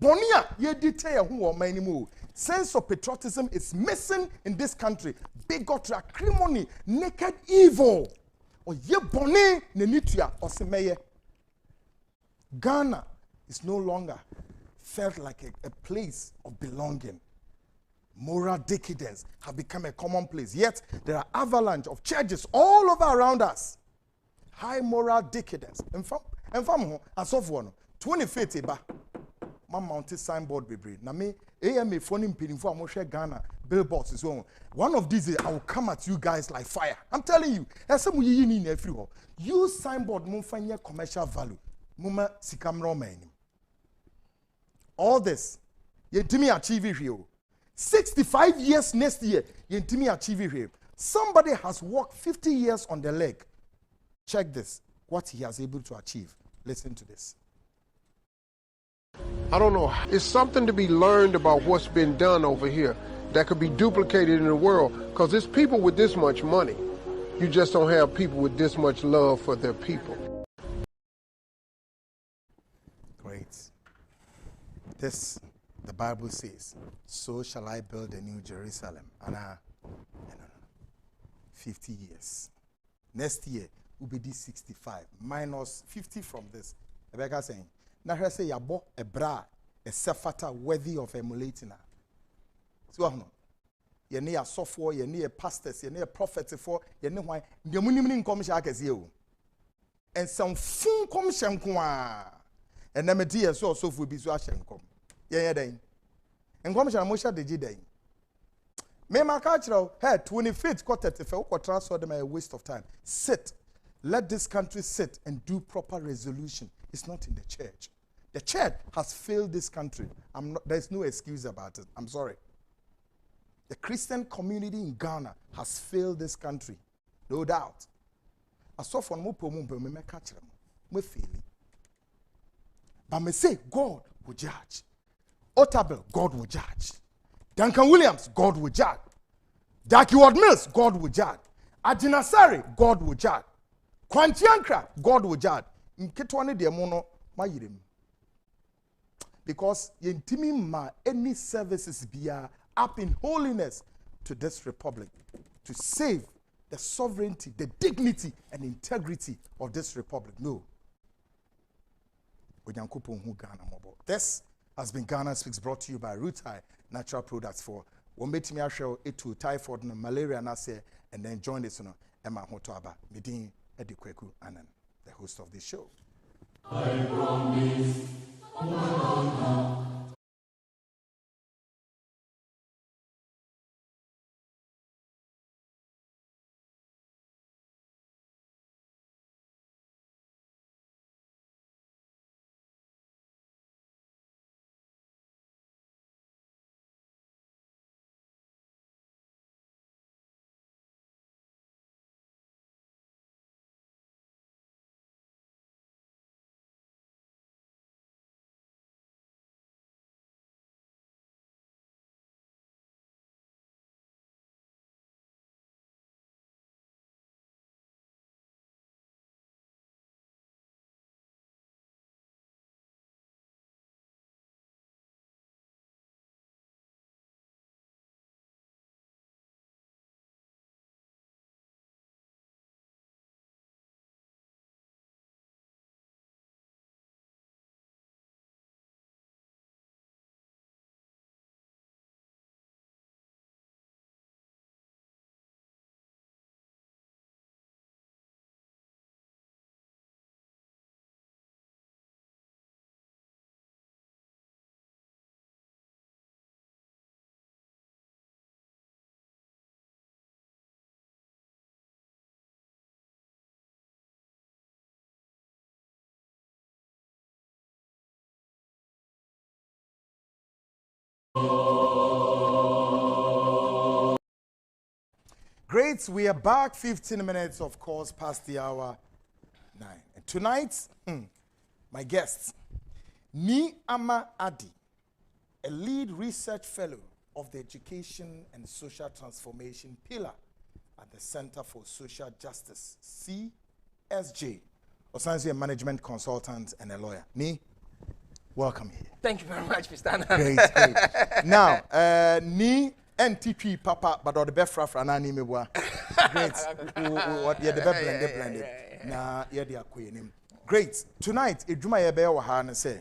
S1: Bonia, ye detail who are many more. Sense of patriotism is missing in this country. Bigotry, acrimony, naked evil. Or ye boni nenitria or semeye. Ghana is no longer felt like a place of belonging. Moral decadence have become a commonplace. Yet there are avalanche of churches all over around us. High moral decadence. And from as of one 2050 ba my mounted signboard be na me AMA phone impeding for Moshe Ghana billboards is one of these days I will come at you guys like fire. I'm telling you. Some in everywhere. Use signboard mumfanya commercial value. Muma sikamro man. All this yentimi achieve here. 65 years next year, yentimi achieve here. Somebody has worked 50 years on the leg. Check this, what he has able to achieve. Listen to this.
S17: I don't know. It's something to be learned about what's been done over here that could be duplicated in the world, because it's people with this much money. You just don't have people with this much love for their people.
S1: Great. This, the Bible says, so shall I build a new Jerusalem. And 50 years. Next year, will be this 65 minus 50 from this. Rebecca saying, now her say yabo a bra a sefata worthy of emulating her. So no, you need a software, you need a pastors, you need a prophet for you know why the minimum come shake as you. And some fun come shankwa. And then me so will be so shankom. Yeah, then. And come shamosha de jidai. Me my cultural hey 25th quarter if I transfer them a waste of time. Sit. Let this country sit and do proper resolution. It's not in the church. The church has failed this country. There's no excuse about it. I'm sorry. The Christian community in Ghana has failed this country. No doubt. I saw from me catch them. Me feel it. But me say God will judge. Otabel, God will judge. Duncan Williams, God will judge. Jackie Ward Mills, God will judge. Ajinasari, God will judge. Kwantiankra, God will judge. Nketwane de mono mayirim. Because yentimi ma any services be up in holiness to this republic to save the sovereignty, the dignity and integrity of this republic. No. This has been Ghana Speaks, brought to you by Root High Natural Products for Wombetimi Ashel, Etu, Typhoid, Malaria, Nase, and then join this on Emma Hotoaba, Medin Edikweku, and the host of this show. I promise. Great, we are back 15 minutes, of course, past the hour 9. And tonight, my guest, Ni Ama Adi, a lead research fellow of the Education and Social Transformation Pillar at the Center for Social Justice, CSJ, also a management consultant and a lawyer. Ni, welcome here.
S18: Thank you very much, Mr. Anna.
S1: Great, great. Now, Ni NTP Papa, but the best fra na ni mebwa. Great. What the blended. Na ye the queen. Great. Tonight, Ejuma ye be wa ha na say.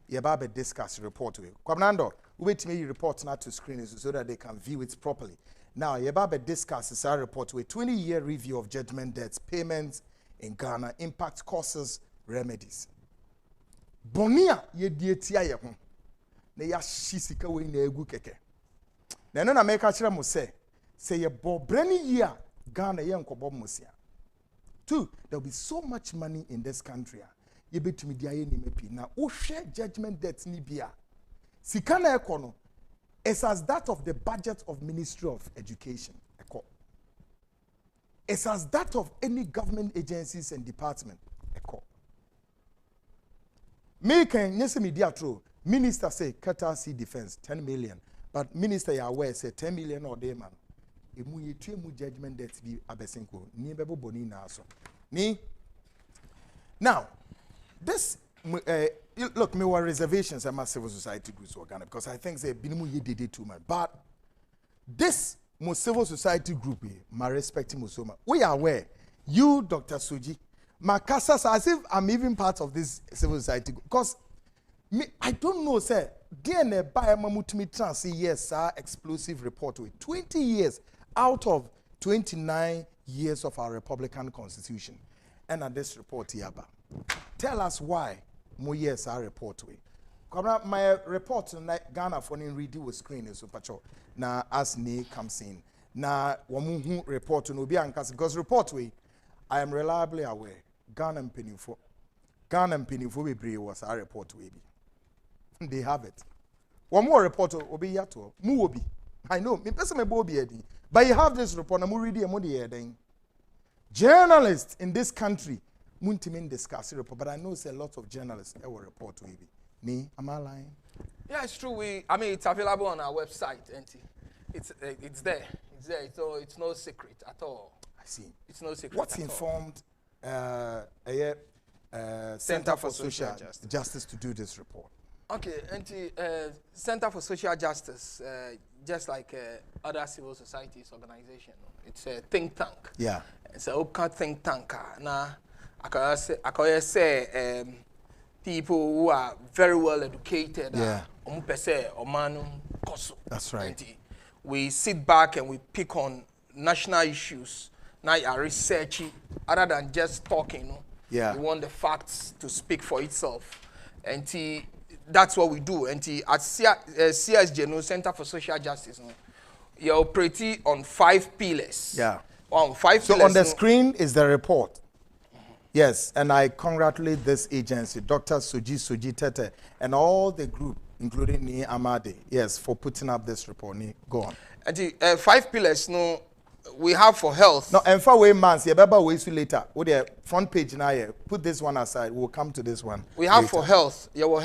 S1: ye ba be discuss report we. Kwabnando, wait me report now to screen so that they can view it properly. Now, ye ba be discuss is our report with 20-year review of judgment debts, payments in Ghana, impact, causes, remedies. Bonia ye dietia ye ho. Na ya shisika we na egu keke. Na no na make kire mo say ye bo brani year Ghana ye nkobo mosia. 2, there'll be so much money in this country. Ye betumi dia ye nimepi na o share judgment debts ni bia. Sika na ekono it's as that of the budget of Ministry of Education. It's as that of any government agencies and department. Me can Kencity Media true. Minister say courtesy defense 10 million, but minister ya aware say 10 million or day man. Emu yetu emu judgment debts be abesinko. Ni bebo boni na aso. Ni. Now, this look, me were reservations at my civil society groups Ghana because I think they binimu ye did too much. But this most civil society group, my respecting Musoma, we are aware. You, Dr. Suji, my casas as if I'm even part of this civil society because me, I don't know, sir. DNA by Mamutumi Trans, yes, sir, explosive report with 20 years out of 29 years of our Republican Constitution. And at this report here, tell us why more years our report we. My report in Ghana for read with screen is super show. Now as ni comes in. Now wamuhu report no be ankas because report we I am reliably aware Ghana Penifo we bring was our report we be. They have it. One more report obi yato mu obi. I know me person me bobi edi. But you have this report na mu read e mo de eden. Journalists in this country Muntimin discuss report, but I know a lot of journalists will report maybe. Me, am I lying?
S18: Yeah, it's true. I mean, it's available on our website, it's there. It's there. So it's no secret at all.
S1: I see.
S18: It's no secret.
S1: What's informed Center for Social Justice to do this report?
S18: Okay, Center for Social Justice, just like other civil societies organization, it's a think tank.
S1: Yeah.
S18: It's a open think tank. Now, I can say people who are very well educated.
S1: Yeah.
S18: That's
S1: right.
S18: We sit back and we pick on national issues. Now you are researching, other than just talking.
S1: Yeah.
S18: We want the facts to speak for itself. And that's what we do. And at CSJ, Center for Social Justice, you're operating on 5 pillars.
S1: Yeah.
S18: On 5
S1: so
S18: pillars.
S1: On the screen is the report. Yes, and I congratulate this agency, Dr. Suji Tete, and all the group, including Ni Amade, yes, for putting up this report. Ni, go on.
S18: And 5 pillars, no, we have for health.
S1: No, and for way months, yeah, but we see later. With the front page now, yeah, put this one aside. We'll come to this one.
S18: We have
S1: later.
S18: For health, your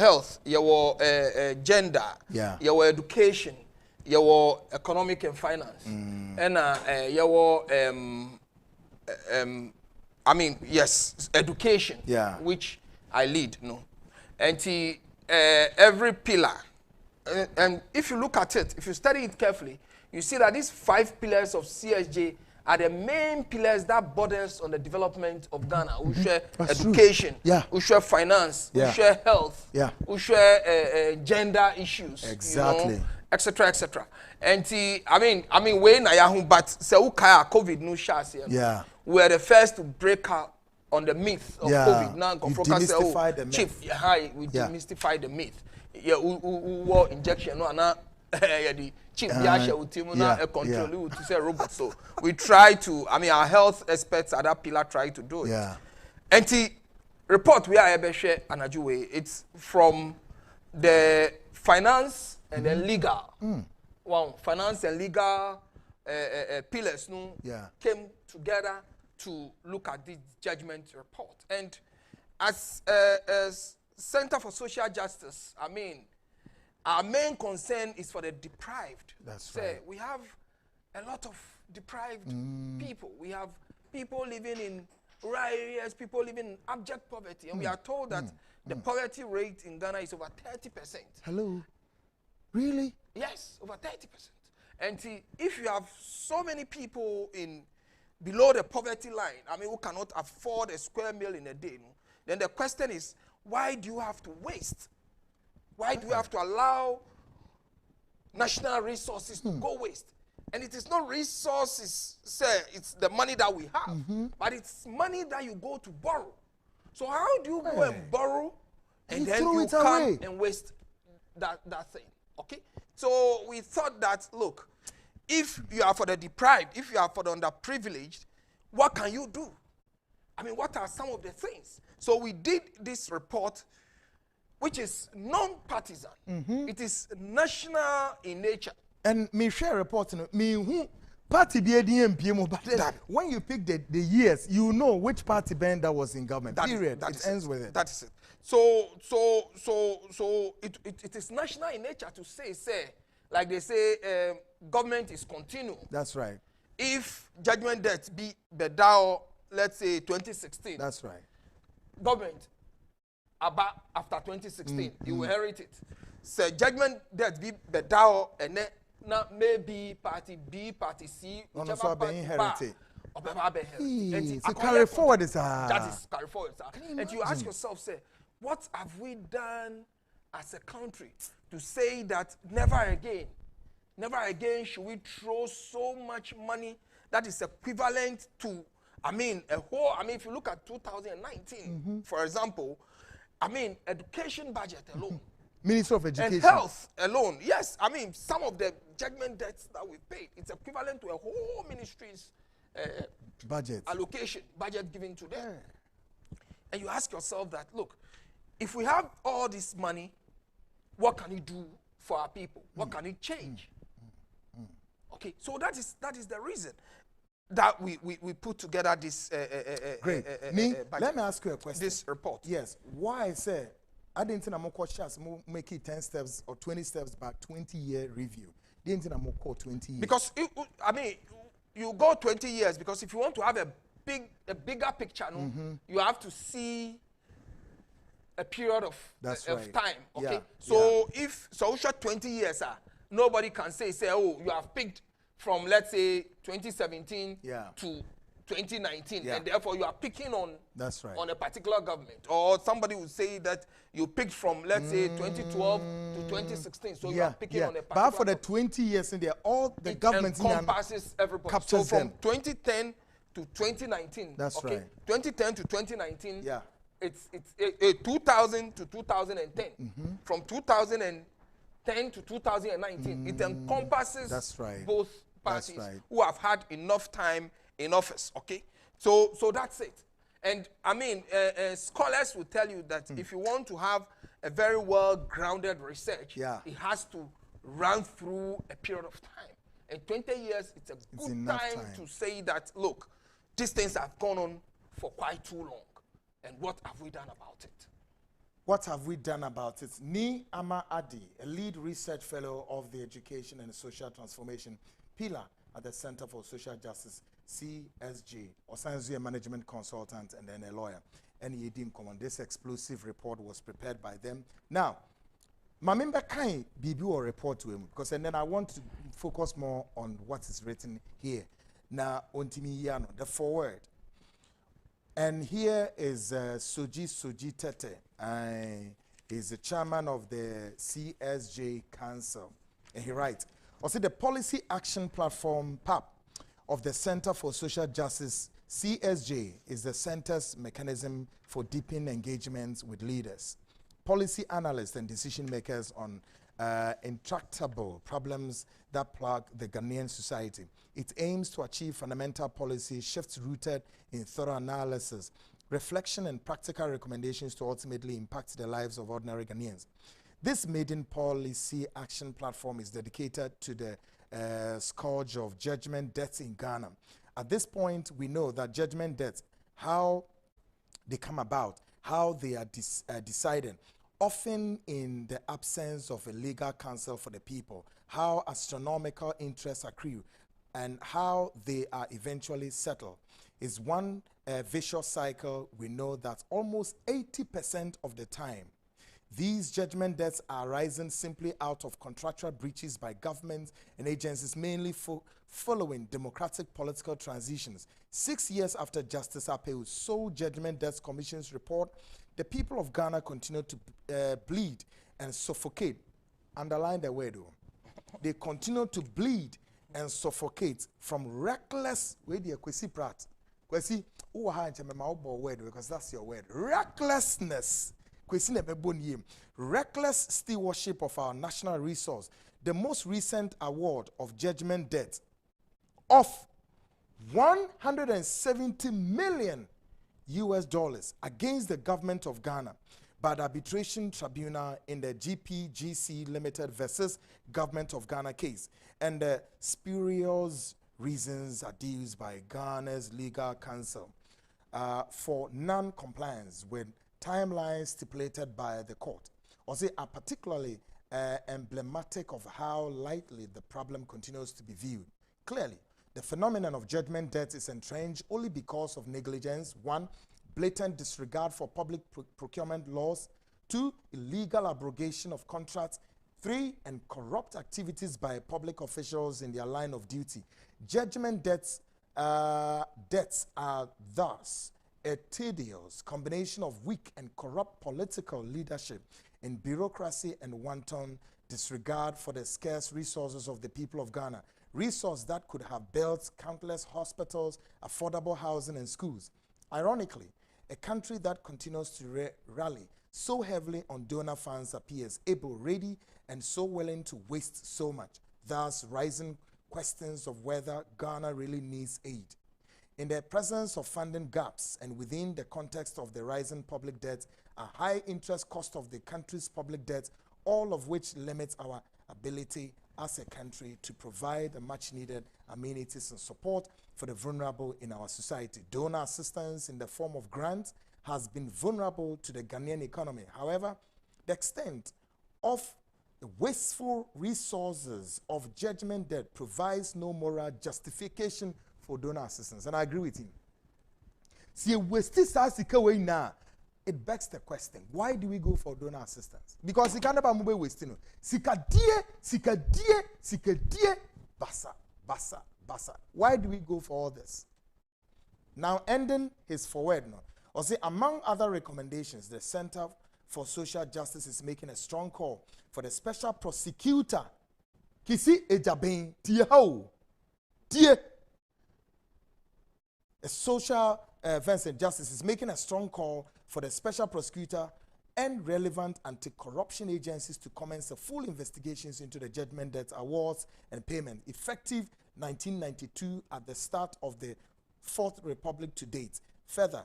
S18: gender,
S1: yeah,
S18: your education, your economic and finance, and your I mean, yes, education,
S1: yeah,
S18: which I lead, no, and every pillar, and if you look at it, if you study it carefully, you see that these 5 pillars of CSJ are the main pillars that borders on the development of Ghana. We share education,
S1: yeah,
S18: we share finance,
S1: yeah,
S18: we share health,
S1: yeah,
S18: we share gender issues,
S1: exactly,
S18: etc., etc. And I mean, when I am, but se ukaya COVID no shas,
S1: yeah.
S18: We are the first to break out on the myth of COVID. Now,
S1: we demystify the myth.
S18: Chief, we demystify the myth. Yeah, we injection, no, na the chief, control to say robot. So we try to. I mean, our health experts at that pillar try to do it.
S1: Yeah.
S18: And the report we are able to share, it's from the finance and then legal. Well, finance and legal pillars came together to look at this judgment report. And as Center for Social Justice, I mean, our main concern is for the deprived.
S1: That's right.
S18: We have a lot of deprived people. We have people living in rural areas, people living in abject poverty. And we are told that the poverty rate in Ghana is over 30%.
S1: Hello? Really?
S18: Yes, over 30%. And if you have so many people below the poverty line, I mean, who cannot afford a square meal in a day, then the question is, why do you have to waste Why do we have to allow national resources to go waste? And it is not resources, sir, it's the money that we have, but it's money that you go to borrow. So how do you go and borrow and then you come and waste that thing? Okay? So we thought that, look, if you are for the deprived, if you are for the underprivileged, what can you do? I mean, what are some of the things? So we did this report, which is non-partisan. It is national in nature.
S1: And me share report, me who party be ADM, but when you pick the years, you know which party band that was in government. Period. It ends with it.
S18: That is it. So it is national in nature to say, like they say, government is continual.
S1: That's right.
S18: If judgment debt be the Dow, let's say 2016.
S1: That's right.
S18: Government about after 2016, you will inherit it. So judgment debt be the Dow and then now maybe party B, party C, whichever party inherited.
S1: It's a carry forward.
S18: That is carry forward. And you ask yourself, say, what have we done as a country to say that never again should we throw so much money that is equivalent to, if you look at 2019, for example, education budget alone.
S1: Minister of Education.
S18: And health alone. Yes, some of the judgment debts that we paid, it's equivalent to a whole ministry's
S1: budget
S18: given to them. And you ask yourself that, look, if we have all this money, what can it do for our people? What can it change? Okay, so that is the reason that we put together this
S1: great. Let me ask you a question.
S18: This report.
S1: Yes. Why say I didn't think I'm more chance make it 10 steps or 20 steps back, 20-year review. Didn't think I'm more 20 years.
S18: Because you go 20 years because if you want to have a bigger picture, you have to see a period of time. Okay. If social 20 years, nobody can say, oh, you have picked from, let's say, 2017 to 2019, and therefore you are picking on on a particular government, or somebody would say that you picked from, let's say, 2012 to 2016, so you are picking on a particular.
S1: But for the 20 years in there, all the governments
S18: encompasses everybody. So from 2010 to 2019,
S1: that's right.
S18: 2010 to 2019, it's 2000 to 2010. From 2010 to 2019, it encompasses both parties who have had enough time in office. Okay, so that's it. And scholars will tell you that if you want to have a very well-grounded research, it has to run through a period of time. And 20 years, it's a good time to say that, look, these things have gone on for quite too long. And what have we done about it?
S1: What have we done about it? Ni Ama Adi, a lead research fellow of the Education and Social Transformation pillar at the Center for Social Justice, CSJ, or Science Management Consultant, and then a lawyer. And he didn't come on. This explosive report was prepared by them. Now, Mamimba Kai Bibi will report to him, because and then I want to focus more on what is written here. Now, Ontimi Yano, the forward. And here is Soji Tete. He's the chairman of the CSJ Council. And he writes, also the Policy Action Platform, PAP, of the Center for Social Justice, CSJ, is the center's mechanism for deepening engagements with leaders, policy analysts, and decision makers on intractable problems that plague the Ghanaian society. It aims to achieve fundamental policy shifts rooted in thorough analysis, reflection, and practical recommendations to ultimately impact the lives of ordinary Ghanaians. This maiden policy action platform is dedicated to the scourge of judgment debts in Ghana. At this point, we know that judgment debts, how they come about, how they are decided, often in the absence of a legal counsel for the people, how astronomical interests accrue, and how they are eventually settled, is one vicious cycle. We know that almost 80% of the time, these judgment debts are arising simply out of contractual breaches by governments and agencies, mainly following democratic political transitions. 6 years after Justice Apeu's sole Judgment Debts Commission's report, the people of Ghana continue to bleed and suffocate. Underline the word. They continue to bleed and suffocate from reckless. Where the Kwesi Pratt. Kwesi, who are word because that's your word. Recklessness. Kwesi nebeboniem. Reckless stewardship of our national resource. The most recent award of judgment debt of $170 million against the government of Ghana by the arbitration tribunal in the GPGC Limited versus Government of Ghana case, and the spurious reasons adduced by Ghana's legal counsel for non-compliance with timelines stipulated by the court, are particularly emblematic of how lightly the problem continues to be viewed. Clearly, the phenomenon of judgment debt is entrenched only because of negligence. 1, blatant disregard for public procurement laws. 2, illegal abrogation of contracts. 3, and corrupt activities by public officials in their line of duty. Judgment debts are thus a tedious combination of weak and corrupt political leadership in bureaucracy and wanton disregard for the scarce resources of the people of Ghana. Resources that could have built countless hospitals, affordable housing, and schools. Ironically, a country that continues to rally so heavily on donor funds appears able, ready, and so willing to waste so much, thus raising questions of whether Ghana really needs aid. In the presence of funding gaps and within the context of the rising public debt, a high interest cost of the country's public debt, all of which limits our ability as a country to provide the much needed amenities and support for the vulnerable in our society. Donor assistance in the form of grants has been vulnerable to the Ghanaian economy. However, the extent of the wasteful resources of judgment debt provides no moral justification for donor assistance. And I agree with him. See, it begs the question, why do we go for donor assistance? Because you can't never move wasting. Sika die, basa. Why do we go for all this? Now, ending his forward, among other recommendations, the Center for Social Justice is making a strong call for the special prosecutor, Kisi Ejaben, a social defense and justice is making a strong call for the special prosecutor and relevant anti-corruption agencies to commence the full investigations into the judgment debt awards and payment effective 1992 at the start of the Fourth Republic to date. Further,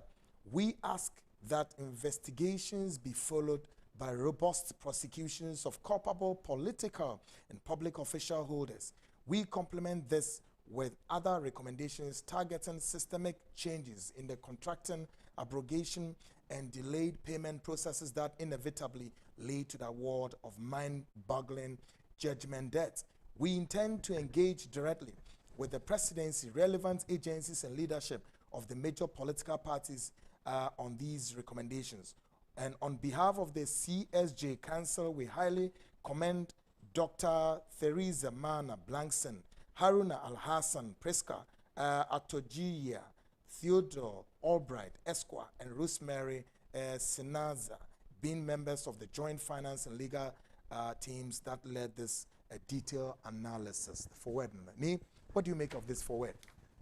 S1: we ask that investigations be followed by robust prosecutions of culpable political and public official holders. We complement this with other recommendations targeting systemic changes in the contracting, abrogation, and delayed payment processes that inevitably lead to the award of mind-boggling judgment debt. We intend to engage directly with the presidency, relevant agencies, and leadership of the major political parties on these recommendations. And on behalf of the CSJ Council, we highly commend Dr. Theresa Mana Blankson, Haruna Al-Hassan Preska, Atogia, Theodore Albright, Esquire, and Rosemary Sinaza, being members of the joint finance and legal teams that led this detailed analysis. Forward, what do you make of this forward?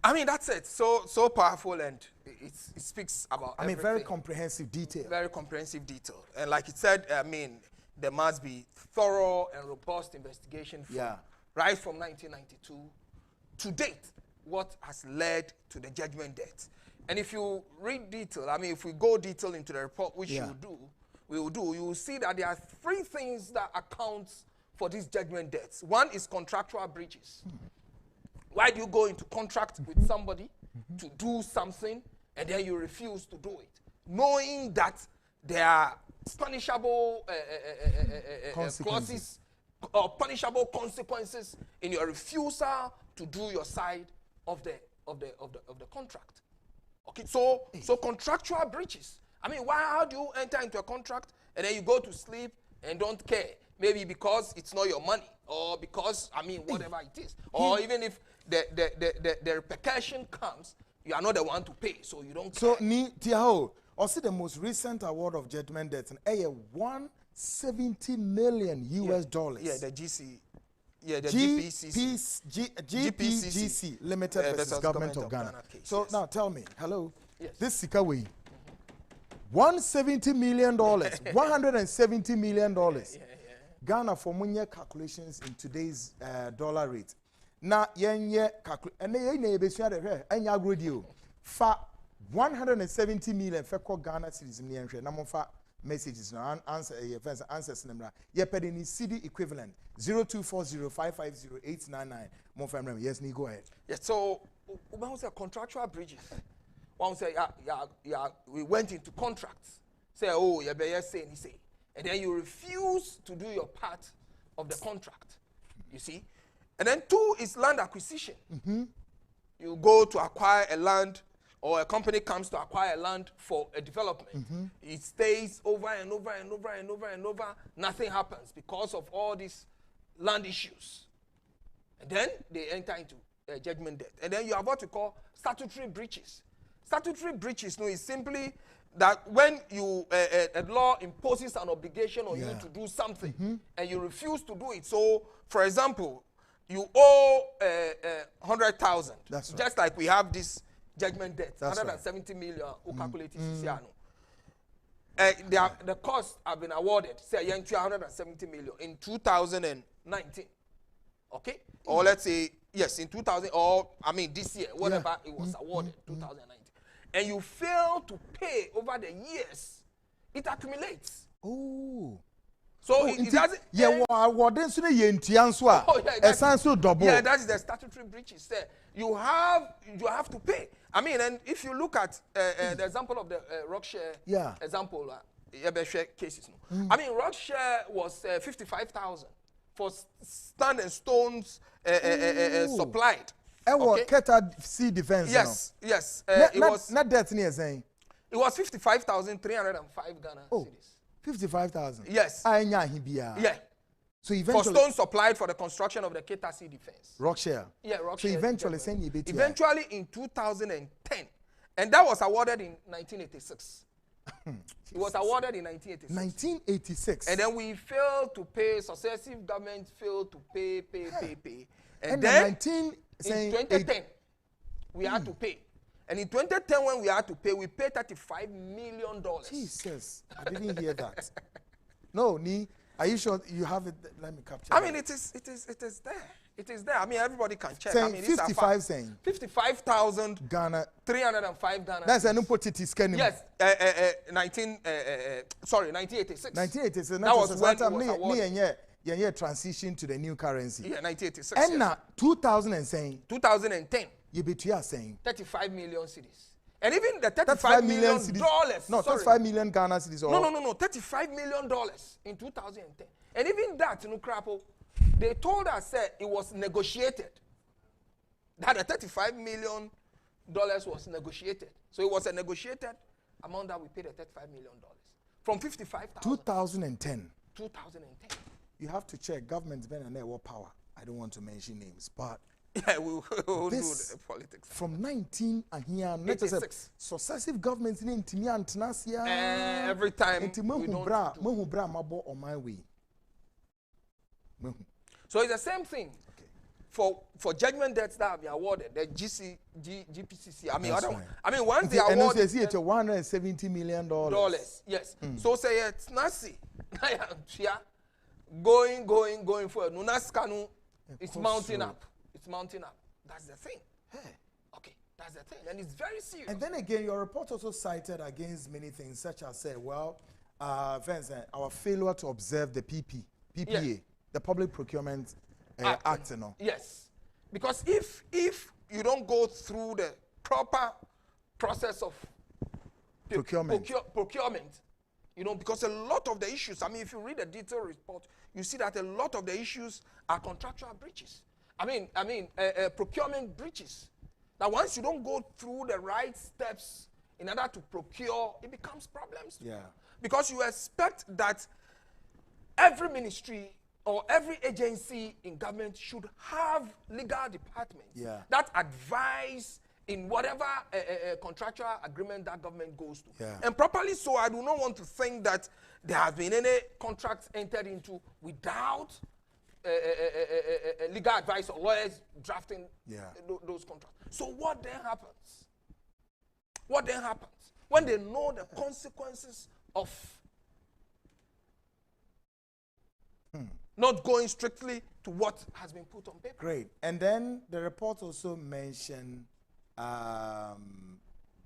S18: I mean, that's it. So powerful, and it speaks about everything.
S1: Very comprehensive detail.
S18: Very comprehensive detail. And like it said, there must be thorough and robust investigation right from 1992 to date, what has led to the judgment debt. And if you read detail, if we go detail into the report, which you will see that there are 3 things that accounts for these judgment debts. One is contractual breaches. Why do you go into contract with somebody to do something and then you refuse to do it, knowing that there are punishable clauses or punishable consequences in your refusal to do your side of the contract? Okay, so contractual breaches. How do you enter into a contract and then you go to sleep and don't care? Maybe because it's not your money, or because whatever it is, or even if the repercussion comes, you are not the one to pay, so you don't care.
S1: So, also the most recent award of judgment debt, and $70 million US dollars.
S18: Yeah, the GC. Yeah, the
S1: GPGC Limited versus Government of Ghana.
S18: Case,
S1: so
S18: yes.
S1: now tell me, hello,
S18: yes.
S1: this Sikaway, $170 million, $170 million. Ghana for money calculations in today's dollar rate. Now, yenye and yenye besua de here, enya agro fa 170 million feko Ghana citizens yenhwe na monfa messages na answer answers number ye pedi ni CD equivalent 0240550899 monfa remember yes ni go ahead.
S18: Yes, so one say contractual breaches. One say we went into contracts. Say oh you better say ni say. And then you refuse to do your part of the contract. You see? And then 2 is land acquisition. You go to acquire a land, or a company comes to acquire land for a development. It stays over and over and over and over and over. Nothing happens because of all these land issues. And then they enter into judgment debt. And then you have what we call statutory breaches. Statutory breaches is simply that when you a law imposes an obligation on you to do something and you refuse to do it. So, for example, you owe 100,000.
S1: That's right.
S18: Just like we have this judgment debt,
S1: That's
S18: 170 million. Who calculated the costs have been awarded. Say 170 million in 2019. Okay, or let's say yes in 2000, or I mean this year, whatever it was awarded, 2019. And you fail to pay over the years, it accumulates.
S1: Oh.
S18: So it doesn't.
S1: Yeah, what then so double.
S18: Yeah, that is the statutory breaches there. You have to pay. I mean, and if you look at the example of the Rockshare example, cases. I mean, Rockshare was 55,000 for stand and stones supplied.
S1: Okay. Keta sea defense.
S18: Yes, yes.
S1: It was not that near saying.
S18: It was 55,305 Ghana cedis.
S1: 55,000.
S18: Yes.
S1: Yeah. So eventually,
S18: for stones supplied for the construction of the Keta sea defense.
S1: Rockshare.
S18: Yeah, Rockshare.
S1: So eventually, send you
S18: eventually in 2010, and that was awarded in 1986. It was awarded in 1986.
S1: 1986.
S18: And then we failed to pay. Successive governments failed to pay. And
S1: then
S18: in 2010, we had to pay. And in 2010, when we had to pay, we paid $35 million.
S1: Jesus, I didn't hear that. No, are you sure you have it? Let me capture.
S18: I mean, it is there. It is there. I mean, everybody can check.
S1: Saying
S18: I mean,
S1: 55 saying
S18: 55,000
S1: Ghana
S18: 305 Ghana.
S1: That's an important scan.
S18: Yes, 1986.
S1: 1986.
S18: That was when it was awarded.
S1: Yeah, transition to the new currency.
S18: Yeah, 1986.
S1: And now 2010. You between saying
S18: 35 million cedis. And even the $35 million dollars.
S1: No, 35 million Ghana cedis.
S18: No. $35 million in 2010. And even that, they told us it was negotiated. That the $35 million was negotiated. So it was a negotiated amount that we paid the $35 million. From 55,000.
S1: 2010.
S18: 2010.
S1: You have to check. Government's been in network power. I don't want to mention names, but
S18: yeah, we'll do the politics.
S1: From 1986, successive governments in
S18: every time
S1: we don't on my way.
S18: So it's the same thing for judgment debts that have been awarded. The GPCC. I mean, once they award
S1: it's $170 million.
S18: Yes. So say it's Nasi. Going forward. It's mounting up. It's mounting up. That's the thing. Okay, that's the thing. And it's very serious.
S1: And then again, your report also cited against many things, such as Vincent, our failure to observe the PPA, the Public Procurement Act.
S18: Yes. Because if you don't go through the proper process of procurement, because a lot of the issues, I mean, if you read the detailed report, you see that a lot of the issues are contractual breaches. I mean, procurement breaches. That once you don't go through the right steps in order to procure, it becomes problems.
S1: Yeah.
S18: Because you expect that every ministry or every agency in government should have legal departments that advise in whatever contractual agreement that government goes to.
S1: Yeah.
S18: And properly so, I do not want to think that there has been any contracts entered into without legal advice or lawyers drafting those contracts. So what then happens? What then happens? When they know the consequences of not going strictly to what has been put on paper.
S1: Great. And then the report also mentioned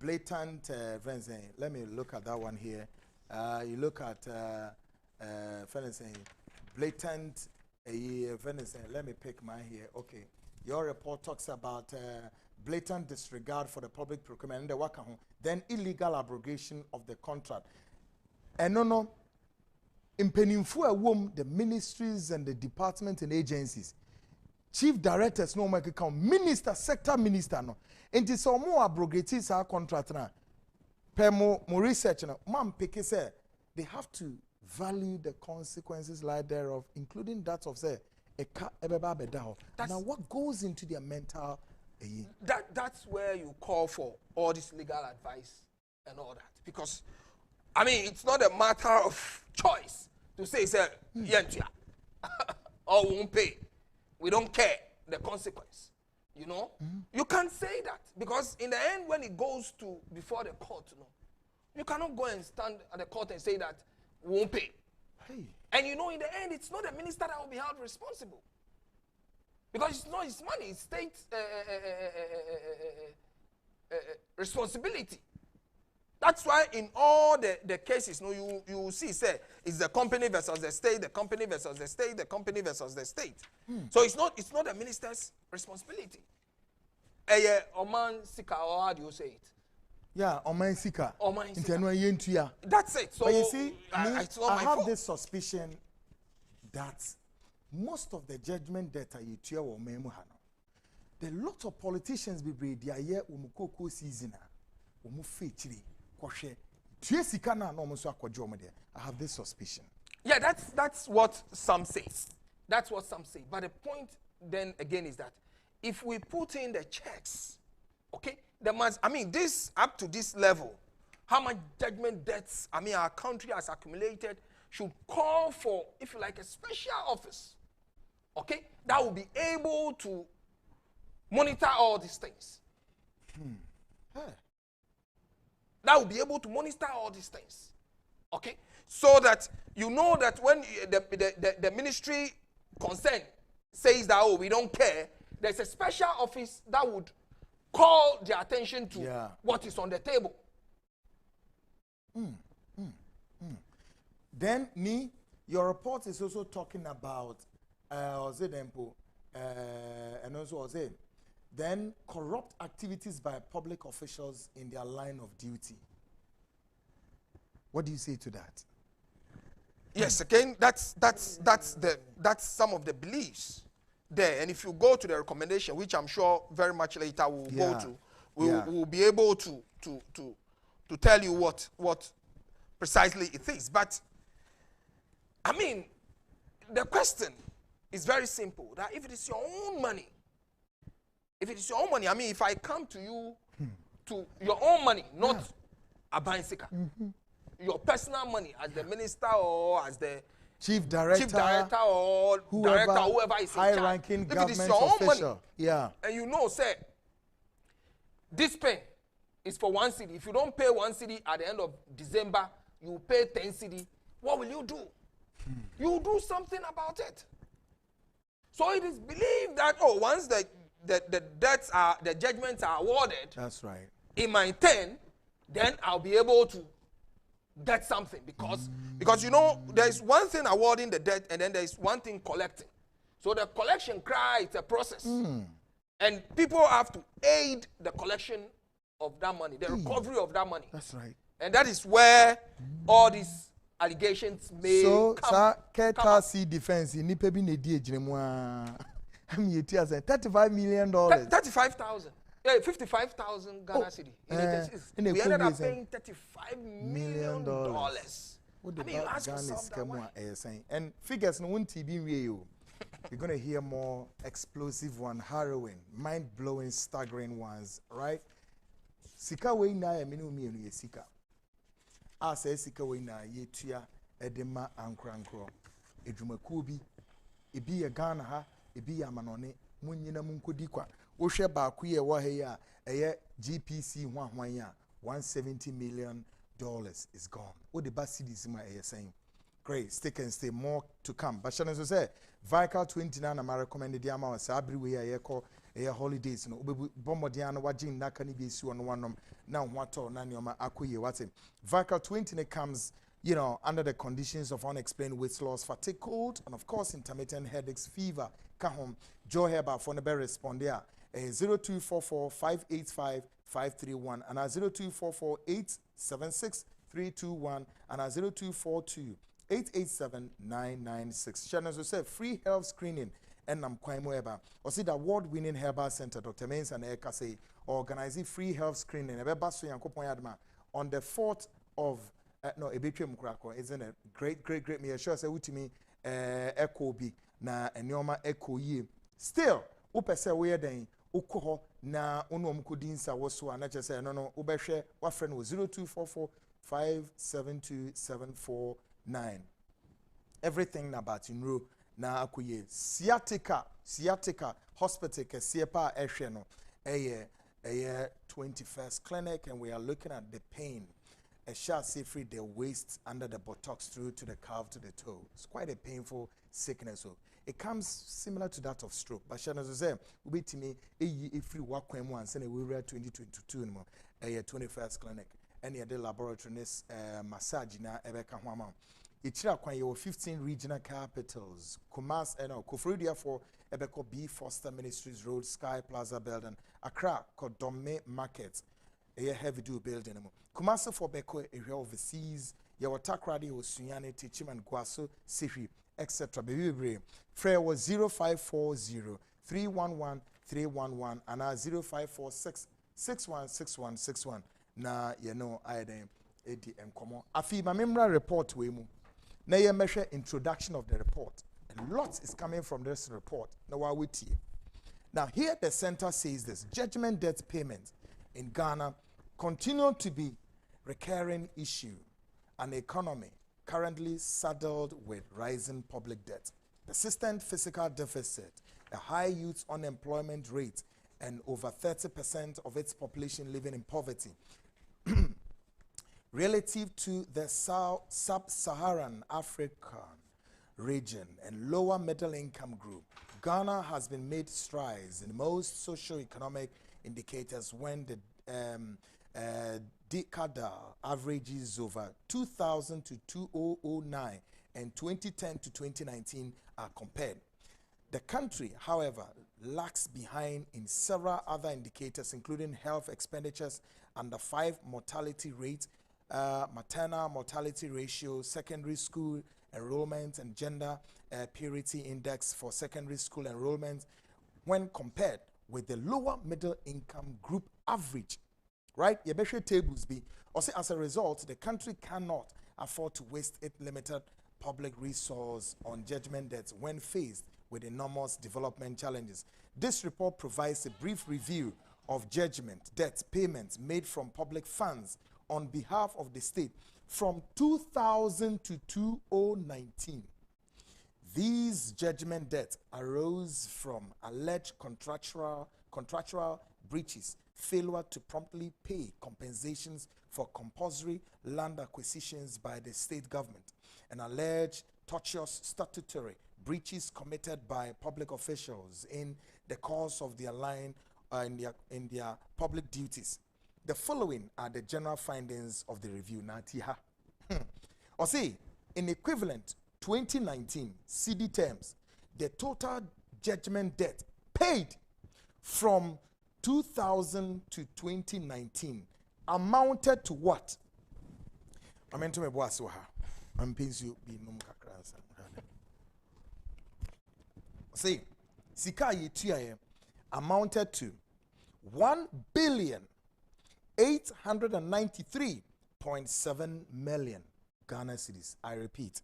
S1: blatant, let me look at that one here. You look at blatant, let me pick mine here. Okay. Your report talks about blatant disregard for the public procurement, then illegal abrogation of the contract. And no, in Penimfu, the ministries and the departments and agencies, chief directors, no make account, minister, sector minister, no. And it's all more abrogated our contract now. Per more research, no. Man, pick say they have to value the consequences like thereof, including that of say a car now what goes into their mental
S18: that's where you call for all this legal advice and all that, because I mean it's not a matter of choice to say or won't pay, we don't care the consequence, you know. You can't say that, because in the end when it goes to before the court, you know, you cannot go and stand at the court and say that we won't pay. And you know, in the end, it's not the minister that will be held responsible, because it's not his money; it's state responsibility. That's why in all the cases, you will see, say, it's the company versus the state, the company versus the state, the company versus the state. So it's not the minister's responsibility. Oman sika, or how do you say it?
S1: Yeah, Oman sika.
S18: Oman sika.
S1: That's
S18: it. So
S1: but you see,
S18: I
S1: have this suspicion that most of the judgment data you hear or memo the lot of politicians be brave their year umukoko season umufechiri kwahwe tie sika na no so akwajo mo de. I have this suspicion.
S18: Yeah, that's what some say. That's what some say. But the point then again is that if we put in the checks, okay, this up to this level, how much judgment debts our country has accumulated should call for, if you like, a special office, okay, that will be able to monitor all these things. That will be able to monitor all these things, okay, so that you know that when the ministry concerned says that, oh, we don't care, there's a special office that would call their attention to what is on the table.
S1: Then, your report is also talking about, and also then corrupt activities by public officials in their line of duty. What do you say to that?
S18: Yes, again, that's some of the beliefs there. And if you go to the recommendation, which I'm sure very much later we'll go to, we'll be able to tell you what precisely it is. But I mean, the question is very simple, that if it is your own money, I mean, if I come to you to your own money, not a bicycle, your personal money as the minister or as the
S1: chief director
S18: or whoever is in charge,
S1: high-ranking
S18: if it is
S1: government
S18: your own
S1: official,
S18: money, and you know, say, this pen is for 1 cedi. If you don't pay 1 cedi at the end of December, you pay 10 cedi. What will you do? You do something about it. So it is believed that, oh, once the judgments are awarded,
S1: that's right,
S18: in my turn, then I'll be able to get something, because you know, there's one thing awarding the debt and then there's one thing collecting. So the collection cry, it's a process, and people have to aid the collection of that money, the recovery of that money.
S1: That's right,
S18: and that is where all these allegations may come.
S1: So, defense in Nipebi Nedi Ejremwa. I'm $35 million.
S18: 35,000. 55,000 Ghana cedi. We ended up paying $35 million.
S1: What I mean, you ask yourself that why? And figures no one TB. You're going to hear more explosive one, harrowing, mind-blowing, staggering ones, right? Sika we na e minu mi enu sika. Asa sika we na ye tua edema ankrankro. Edwumakuo bi ebi ye Ghana ha, ebi ye amanone, munyina munkodi kwa. Wo hwe ba ku ye wo he ya eye GPC hwan ya $170 million is gone. What the bus cities ma eye saying. Great, stick and stay, more to come. But Shannon so say Vical 29 am recommended the amount sabri we a call a holidays no bombodiano wajin nakani be su on one now what or nanyoma akuye what's it. Vical 20 comes, you know, under the conditions of unexplained weight loss, fatigue, cold, and of course intermittent headaches, fever. Kahom Joe Heba for the respond there. 0244 585 531 and 0244 876 321 and 0242 887-996. Shannon so say free health screening and Kwaimo Eba. Or see the award-winning herbal center, Dr. Mains and Eka say, organizing free health screening. Eba so Yankopon on the 4th of no Ebitwe Mukrako, isn't it? Great. Me sure say utimi echo bi na enyoma echo ye. Still, upese we den ukoho na ono mukudinsa woso anache say no ubehwe wa friend wo 0244 572 749. Everything about Inro na akuye sciatica hospital ke siepa ehwe no eye 21st clinic, and we are looking at the pain. A shall see free the waist under the buttocks through to the calf to the toe. It's quite a painful sickness. So it comes similar to that of stroke. But Shannon say, we to me if you work when once and we read 2022 no a 21st clinic. Any other laboratory massage na ebeka hwama. Ichira kwan ye 15 regional capitals. Kumasi Kofridia for ebeko B Foster Ministries Road, Sky Plaza building. Accra Kodome Market. A heavy do building. Kumasi for beko area overseas. Your Takradi was Sunyani Tichim and Guaso Sihi, etc. Baby Frey was 0540 311 311 and 0546 616161. Na I den edi enkomo afi ma memra report we mu na ye measure introduction of the report. A lot is coming from this report. Now why we tie. Now here the center says this: judgment debt payments in Ghana continue to be recurring issue, an economy currently saddled with rising public debt, persistent fiscal deficit, a high youth unemployment rate, and over 30% of its population living in poverty. Relative to the sub-Saharan African region and lower middle income group, Ghana has been made strides in most socio-economic indicators when the decadal averages over 2000 to 2009 and 2010 to 2019 are compared. The country, however, lags behind in several other indicators, including health expenditures, under 5 mortality rate, maternal mortality ratio, secondary school enrollment, and gender parity index for secondary school enrollment when compared with the lower middle income group average. Right? Yebeshe tables be. Also, as a result, the country cannot afford to waste its limited public resource on judgment debts when faced with enormous development challenges. This report provides a brief review of judgment debt payments made from public funds on behalf of the state from 2000 to 2019. These judgment debts arose from alleged contractual breaches, failure to promptly pay compensations for compulsory land acquisitions by the state government, and alleged tortious statutory breaches committed by public officials in the course of their line in their public duties. The following are the general findings of the review. Natiha. Or say, in equivalent 2019 CD terms, the total judgment debt paid from 2000 to 2019 amounted to what? I meant to me boaswaha. I'm you be num kakransa. See, Sika Yituya amounted to 1,893.7 million Ghana cedis. I repeat,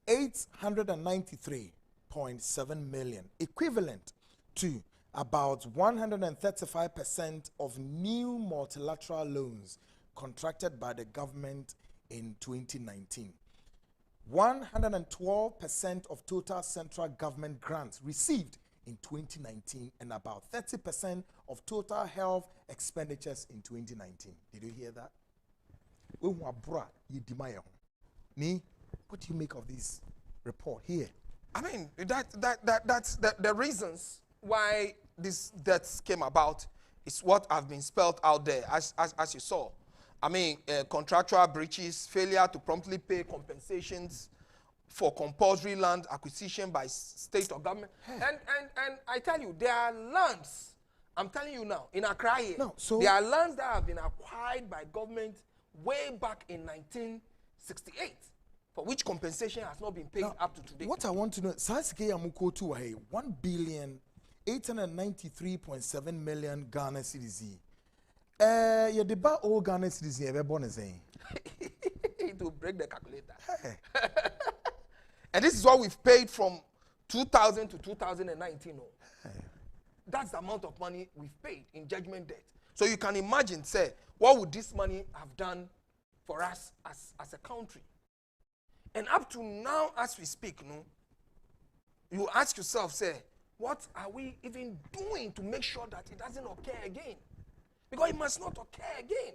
S1: 893.7 million, equivalent to about 135% of new multilateral loans contracted by the government in 2019. 112% of total central government grants received in 2019 and about 30% of total health expenditures in 2019. Did you hear that? What do you make of this report here?
S18: I mean, that's the reasons why these deaths came about is what have been spelled out there, as you saw. I mean, contractual breaches, failure to promptly pay compensations for compulsory land acquisition by state or government. And I tell you, there are lands, I'm telling you now, in Accra here, there are lands that have been acquired by government way back in 1968, for which compensation has not been paid up to today.
S1: What I want to know, Sasike Yamuko to 1,893.7 million Ghana cedis. You deba all Ghana cedis ever born as
S18: it will break the calculator. And this is what we've paid from 2000 to 2019. That's the amount of money we've paid in judgment debt. So you can imagine, say, what would this money have done for us as a country? And up to now, as we speak, you ask yourself, say, what are we even doing to make sure that it doesn't occur again? Because it must not occur again.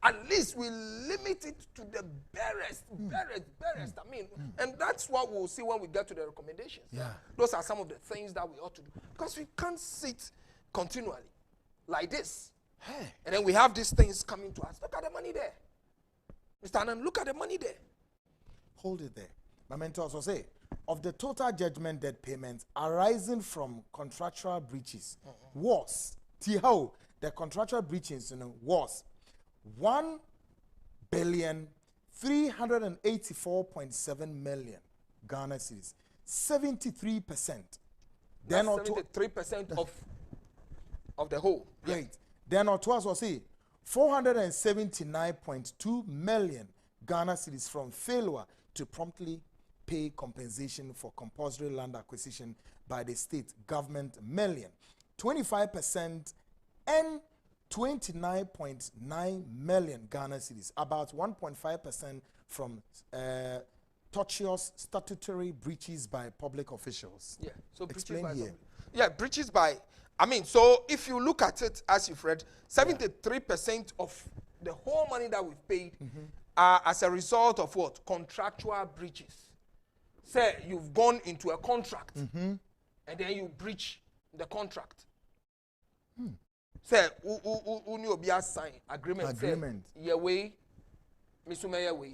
S18: At least we limit it to the barest. I mean, and that's what we'll see when we get to the recommendations.
S1: Yeah.
S18: Those are some of the things that we ought to do. Because we can't sit continually like this.
S1: Hey.
S18: And then we have these things coming to us. Look at the money there. Mr. Anand, look at the money there.
S1: Hold it there. My mentor also say, of the total judgment debt payments arising from contractual breaches was, the contractual breaches was 1,384.7 million Ghana cedis, 73%.
S18: Then 73% of the whole.
S1: Great. Yeah. Then or twice was say 479.2 million Ghana cedis from failure to promptly pay compensation for compulsory land acquisition by the state government million. 25% and 29.9 million Ghana cedis, about 1.5% from tortious statutory breaches by public officials.
S18: Yeah, so
S1: explain here.
S18: Breaches by, I mean, so if you look at it as you've read, 73% of the whole money that we've paid are as a result of what? Contractual breaches. Say you've gone into a contract and then you breach the contract. Say, you sign agreement. Say, your way,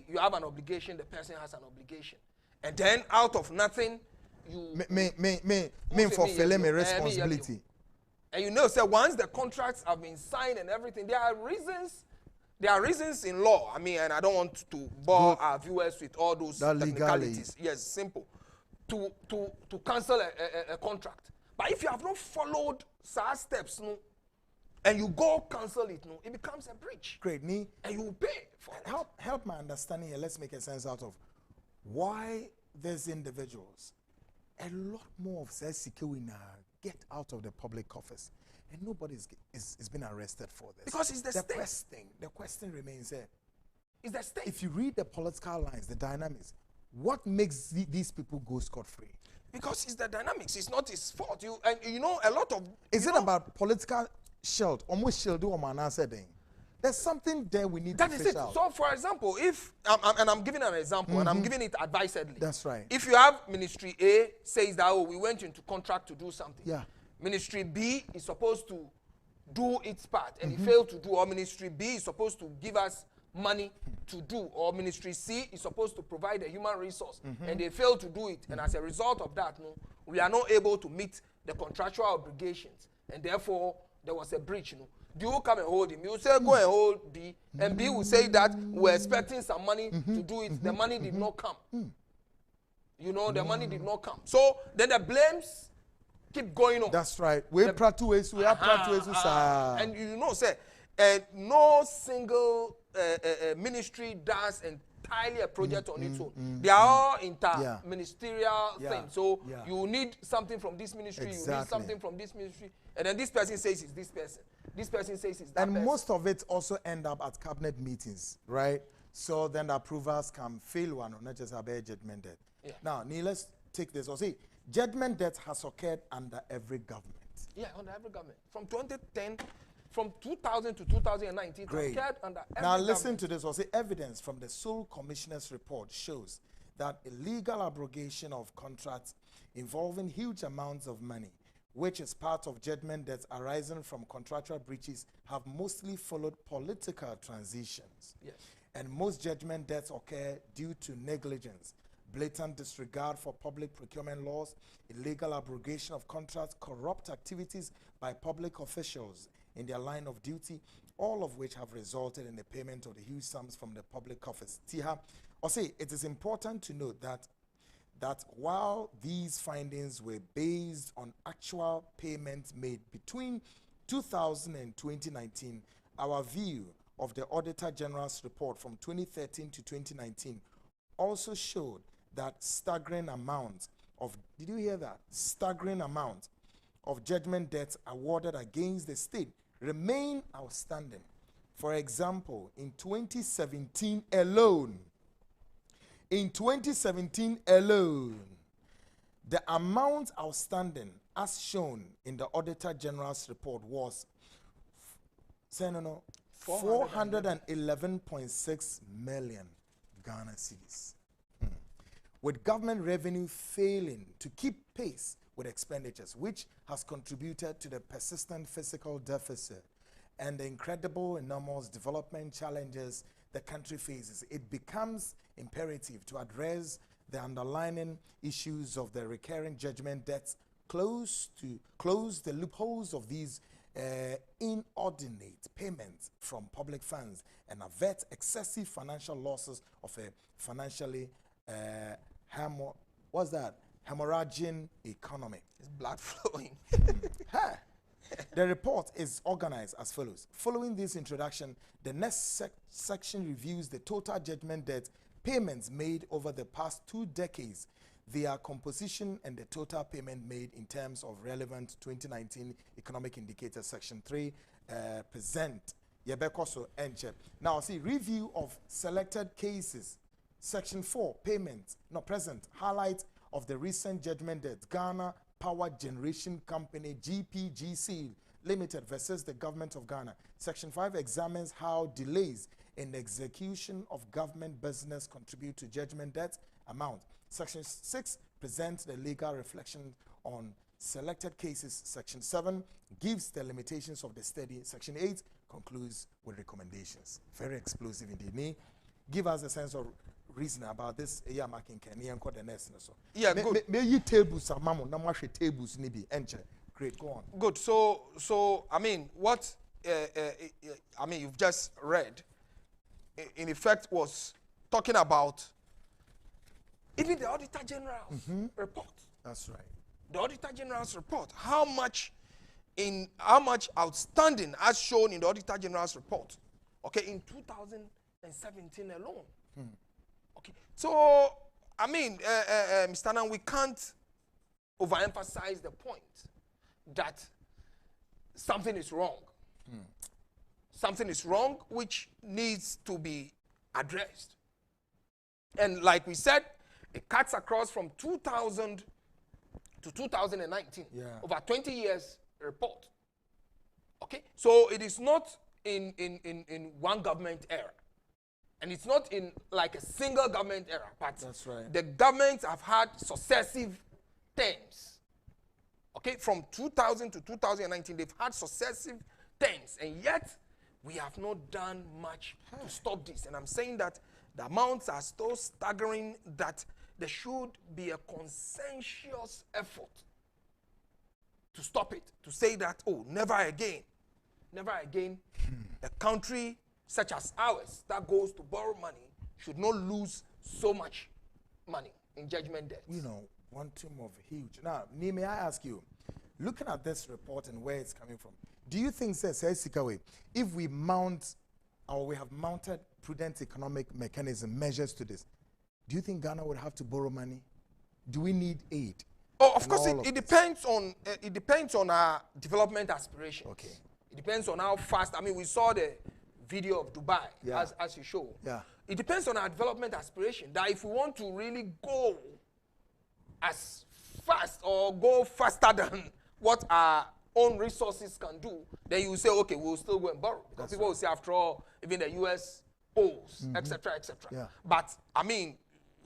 S18: you have an obligation, the person has an obligation. And then out of nothing, you...
S1: Me fulfilling my responsibility.
S18: And you know, say, once the contracts have been signed and everything, there are reasons in law. I mean, and I don't want to bore our viewers with all those technicalities. Yes, simple. To cancel a contract. But if you have not followed such steps, and you go cancel it, it becomes a breach.
S1: Great.
S18: And you will pay for it.
S1: Help my understanding here. Let's make a sense out of why these individuals, a lot more of Sekewina get out of the public office. And nobody is been arrested for this.
S18: Because it's the state.
S1: The question remains here.
S18: It's the state.
S1: If you read the political lines, the dynamics, what makes these people go scot-free?
S18: Because it's the dynamics. It's not his fault. And you know, a lot of...
S1: Is it about political shield? Almost shield or man answering. There's something there we need to fish out.
S18: So, for example, if... and I'm giving an example, and I'm giving it advisedly.
S1: That's right.
S18: If you have Ministry A says that, we went into contract to do something.
S1: Yeah.
S18: Ministry B is supposed to do its part, and it failed to do, or Ministry B is supposed to give us money to do, or Ministry C is supposed to provide a human resource, and they fail to do it, and as a result of that, we are not able to meet the contractual obligations, and therefore there was a breach. Do you come and hold him? You say go and hold B, and B will say that we're expecting some money to do it. The money did not come. You know, the money did not come. So then the blames keep going on.
S1: That's right. We have practice.
S18: And you know, say, no single ministry does entirely a project on its own. They are all inter-ministerial things. So you need something from this ministry, you need something from this ministry, and then this person says it's this person. This person says it's that person.
S1: And most of it also end up at cabinet meetings, right? So then the approvals can fail one, not just a judgment debt.
S18: Yeah.
S1: Now, Neil, let's take this. Or see, judgment debt has occurred under every government.
S18: Yeah, under every government. From 2010, from 2000 to 2019,
S1: Great.
S18: it occurred under every
S1: Now,
S18: government.
S1: listen to this. Or see, evidence from the sole commissioner's report shows that illegal abrogation of contracts involving huge amounts of money, which is part of judgment debts arising from contractual breaches, have mostly followed political transitions.
S18: Yes.
S1: And most judgment debts occur due to negligence, blatant disregard for public procurement laws, illegal abrogation of contracts, corrupt activities by public officials in their line of duty, all of which have resulted in the payment of the huge sums from the public office. Tiha, or say, it is important to note that while these findings were based on actual payments made between 2000 and 2019, our view of the Auditor General's report from 2013 to 2019 also showed that staggering amount of, did you hear that? Staggering amount of judgment debts awarded against the state remain outstanding. For example, in 2017 alone, the amount outstanding as shown in the Auditor General's report was 411.6 million Ghana cedis. With government revenue failing to keep pace with expenditures, which has contributed to the persistent fiscal deficit and the incredible, enormous development challenges the country faces, it becomes imperative to address the underlying issues of the recurring judgment debts, close the loopholes of these inordinate payments from public funds, and avert excessive financial losses of a financially hemorrhaging economy.
S18: It's blood flowing.
S1: The report is organized as follows. Following this introduction, the next section reviews the total judgment debt payments made over the past 2 decades, their composition, and the total payment made in terms of relevant 2019 economic indicators. Section 3 present Yebekoso Enche. Now, see, review of selected cases. Section 4, payment, not present, highlight of the recent judgment debt, Ghana Power Generation Company, GPGC Limited versus the Government of Ghana. Section 5 examines how delays in the execution of government business contribute to judgment debt amount. Section 6 presents the legal reflection on selected cases. Section 7 gives the limitations of the study. Section 8 concludes with recommendations. Very explosive indeed. Give us a sense of reason about this. Yeah,
S18: good.
S1: May you tables are mammo, no more tables nibi enter. Great, go on.
S18: Good. So I mean, what you've just read, in effect, was talking about even the Auditor General's report.
S1: That's right.
S18: The Auditor General's report. How much outstanding as shown in the Auditor General's report? Okay, in 2017 alone. Okay, so I mean, Mr. Nan, we can't overemphasize the point that something is wrong. Something is wrong which needs to be addressed. And like we said, it cuts across from 2000 to 2019. Over 20 years report. Okay, so it is not in one government era. And it's not in like a single government era, but
S1: that's right.
S18: The governments have had successive terms. Okay, from 2000 to 2019, they've had successive terms, and yet we have not done much to stop this. And I'm saying that the amounts are so staggering that there should be a consensuous effort to stop it, to say that, oh, never again, a country such as ours that goes to borrow money should not lose so much money in judgment debts.
S1: You know, one tomb of huge. Now, may I ask you, looking at this report and where it's coming from, do you think, says Sikawe, if we mount or we have mounted prudent economic mechanism measures to this, do you think Ghana would have to borrow money? Do we need aid?
S18: Oh, of course, it depends on our development aspiration.
S1: Okay.
S18: It depends on how fast. I mean, we saw the video of Dubai as you show.
S1: Yeah.
S18: It depends on our development aspiration. That if we want to really go as fast or go faster than what our own resources can do, then you will say, okay, we'll still go and borrow. Because people will say, after all, even the US owes, etc., etc.
S1: Yeah.
S18: But I mean,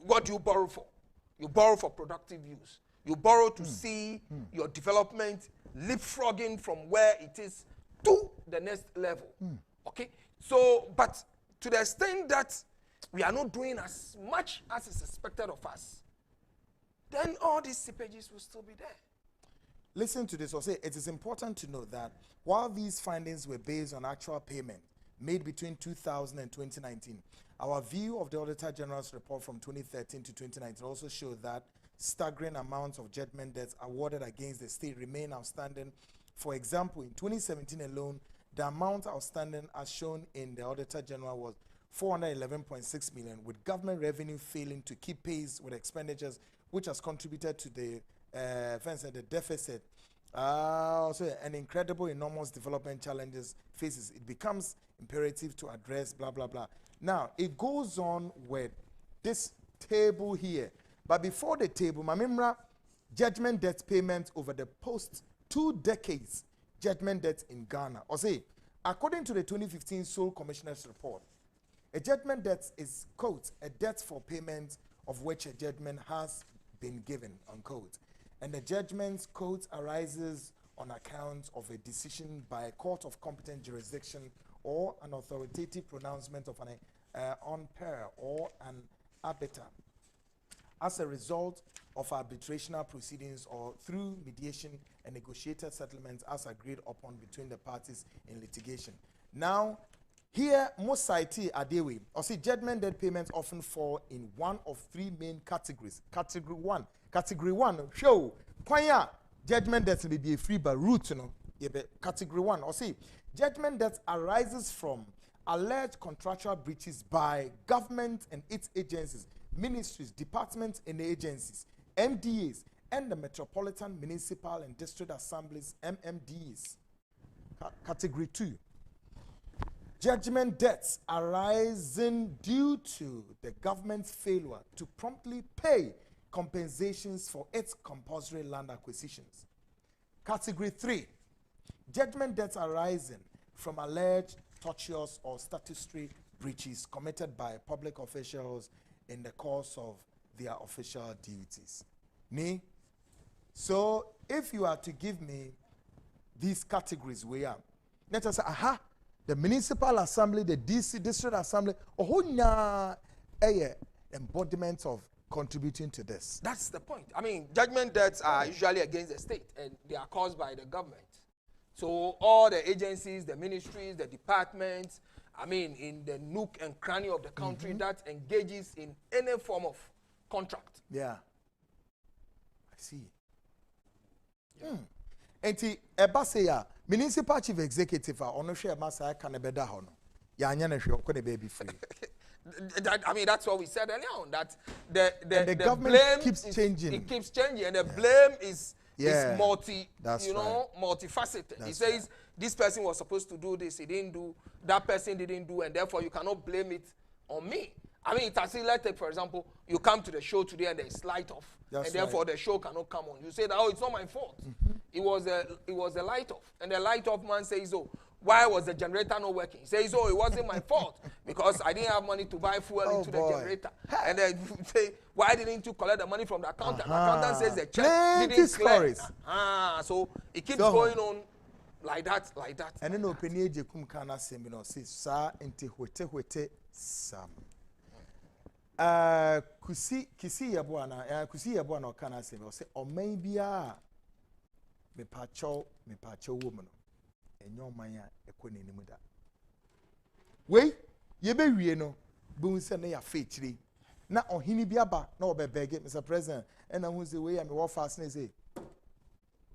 S18: what do you borrow for? You borrow for productive use. You borrow to see your development leapfrogging from where it is to the next level. Okay? So, but to the extent that we are not doing as much as is expected of us, then all these seepages will still be there.
S1: Listen to this. I'll say it is important to note that while these findings were based on actual payment made between 2000 and 2019, our view of the Auditor General's report from 2013 to 2019 also showed that staggering amounts of judgment debts awarded against the state remain outstanding. For example, in 2017 alone, the amount outstanding as shown in the Auditor General was 411.6 million, with government revenue failing to keep pace with expenditures, which has contributed to the deficit. Also, an incredible, enormous development challenges faces. It becomes imperative to address blah, blah, blah. Now, it goes on with this table here. But before the table, Mamimra, judgment debt payments over the post 2 decades, judgment debt in Ghana. Or say, according to the 2015 Sole Commissioner's report, a judgment debt is, quote, a debt for payment of which a judgment has been given, unquote. And the judgment, quote, arises on account of a decision by a court of competent jurisdiction or an authoritative pronouncement of an unpair or an arbiter as a result of arbitrational proceedings or through mediation and negotiated settlements as agreed upon between the parties in litigation. Now, here, most society adewe, or see judgment debt payments often fall in one of 3 main categories. Category 1, show, kwanya, judgment debt may be free by root, you know. Category 1, or see, judgment debt arises from alleged contractual breaches by government and its agencies, ministries, departments and agencies, MDAs, and the Metropolitan, Municipal and District Assemblies, MMDs. Category 2. Judgment debts arising due to the government's failure to promptly pay compensations for its compulsory land acquisitions. Category 3. Judgment debts arising from alleged tortious or statutory breaches committed by public officials in the course of their official duties. So if you are to give me these categories we are, let us say, the municipal assembly, the DC district assembly, embodiment of contributing to this.
S18: That's the point. I mean, judgment debts are usually against the state and they are caused by the government. So all the agencies, the ministries, the departments, I mean, in the nook and cranny of the country that engages in any form of contract.
S1: Yeah. I see. Enti eba say ya municipal chief executive ono hwe ema say kan beda ho no ya anya na hwe okone baby free.
S18: I mean, that's what we said earlier on, that the
S1: government
S18: blame
S1: keeps changing.
S18: It keeps changing, and the blame is
S1: That's
S18: multifaceted. He says this person was supposed to do this, he didn't do, that person didn't do, and therefore you cannot blame it on me. I mean, it's as if, let's take, for example, you come to the show today and there's light off, and therefore the show cannot come on. You say that, oh, it's not my fault. It was a light off, and the light off man says, oh, why was the generator not working? He says, oh, it wasn't my fault because I didn't have money to buy fuel into the generator. And then say, why didn't you collect the money from the accountant? The accountant says the check didn't clear. So it keeps going on like that.
S1: And then open age kum kana seminar says sa enti hwete sam. Kisi yabo na kana seminar say o man bia me pacho woman. Enyomanya ekone nimu da. We ye be wie no bu se na ya fechiri na ohini bi aba na obebege Mr. President and na hu say we am wo fast na say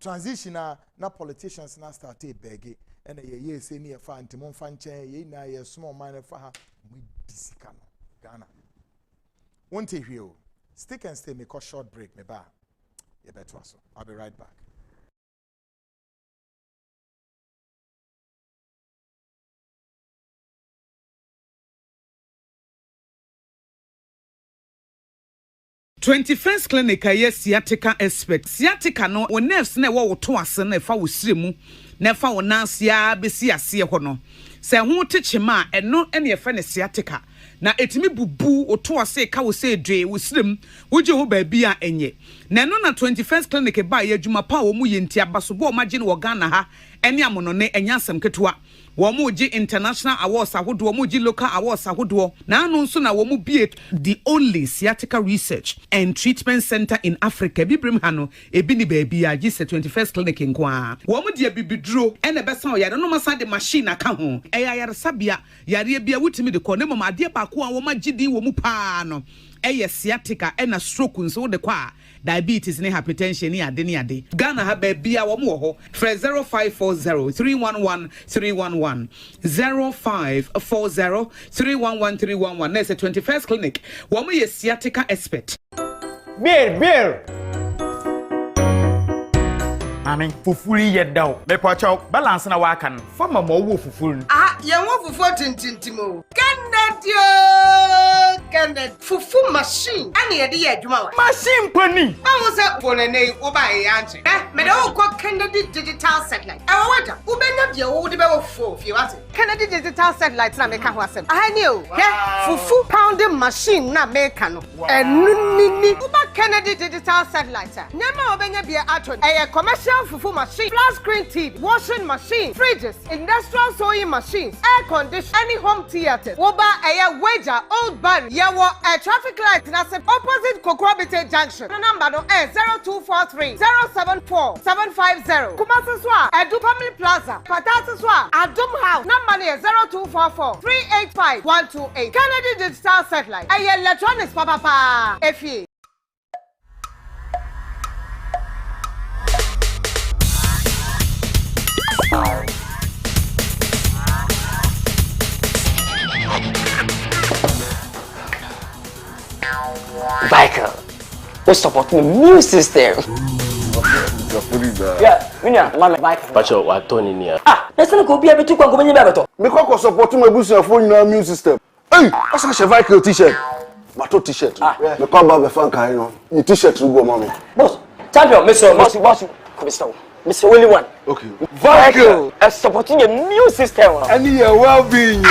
S1: transition na politicians na start a beg and ye say near fan Timon Fanche, ye na ye small minor for her. We discano Ghana. Won't you stick and stay, make a short break, me ba. You better also. I'll be right back.
S3: First clinic a sciatica expert. Sciatica no o nerves na wo to ase na fa wo siremu na fa wo nansia besi ase ho no. Se ho techema eno ene fa ne sciatica na etimi bubu o to ase ka wo se dwe wo sirem wo je ho ba bia enye. Na no na 21st clinic ba ye adwuma pa wo mu ye ntia so bo o magye no wo Ghana ha ene amono ne enya asem ketewa. Womu ji international awards ahodo womu ji local awards ahodo na anu nso na womu bie the only sciatica research and treatment center in Africa bibrim ha no ebi ni baabi a ji 21st clinic nkoa womu de bibiduro ene besa o yare no masa de machine aka ho eya yare sabia yare bia wutimi de ko ne mama ade ba ko a woma gidi womu pa no eye sciatica ena stroke nso de kwa diabetes ne hypertension ne ade ne ade Ghana ha ba bia wo mo ho 0540 311 311 0540 311 311 na 21st clinic wo mo ye sciatica expert
S6: beer Amen. Fufuri yedda. Me kwacha balance na waka no. Fama ma wo fufuru.
S7: Ye wo fufu tintintimo. Kenneth fufu machine. Ani ye de ye adwuma wa.
S6: Machine pani.
S7: Awu se fonene wo ba ye anche. Me de wo kwa Kennedy digital satellite. Wada. Wo benya de wo de be wo fufu fie wate. Kennedy digital satellite na me ka ho asem. Ahani o. Fufu pounding machine na me ka no. Enu nini. Wo ba Kennedy digital satellite. Nyama wo benya bia ato. Eye commercial fufu machine, flat screen TV, washing machine, fridges, industrial sewing machines, air condition, any home theaters. Woba aya wager old bar. Yawo a traffic light na se opposite Kokrobite Junction. The number no 0243 074 750. Kumasi Swa, Edu Family Plaza, Patata Swa, Adum House. Number 0244 385 128. Kennedy Digital Satellite. Aya electronics papa. Efi.
S8: Biker, what's supporting the immune system? Yeah, Minya, mama biker.
S19: Pacho, wa Tony ni.
S8: Let's not go be able to go many better.
S10: Me kwa supporting my booster for your immune system. Hey, asa che Biker t-shirt. Mato t-shirt. Me kwa ba be fan kan no. Ni t-shirt go mama.
S8: Boss, champion, boss, come stop. Mr. Only one.
S10: Okay.
S8: Vital is supporting your immune system.
S10: And your well-being.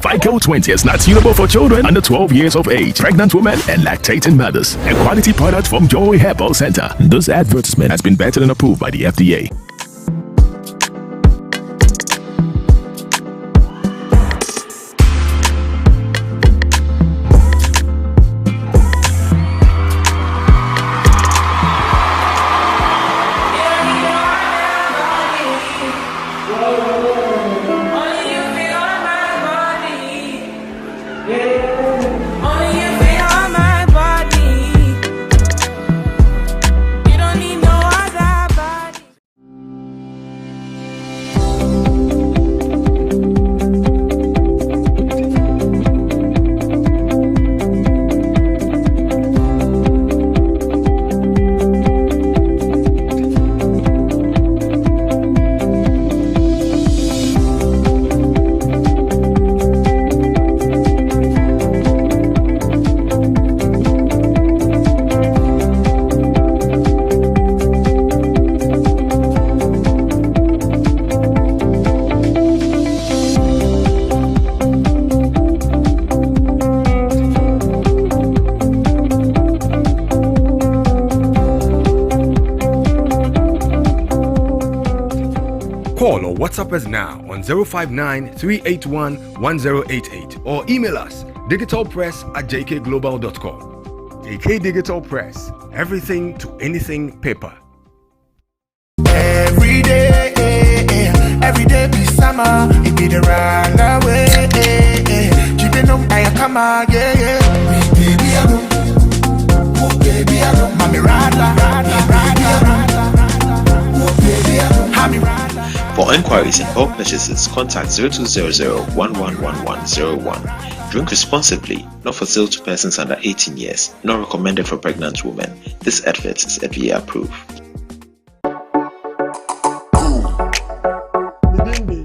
S11: Vico 20 is not suitable for children under 12 years of age, pregnant women, and lactating mothers. A quality product from Joy Herbal Center. This advertisement has been vetted and approved by the FDA.
S12: Call or WhatsApp us now on 059-381-1088 or email us digitalpress@jkglobal.com. JK Digital Press, everything to anything paper.
S13: Every day be summer, it be the run away. Keeping up, I come again. Baby, I know. baby, I don't. Mommy rada,
S14: For inquiries and bulk purchases, contact 0200-111101. Drink responsibly, not for sale to persons under 18 years, not recommended for pregnant women. This advert is FDA approved.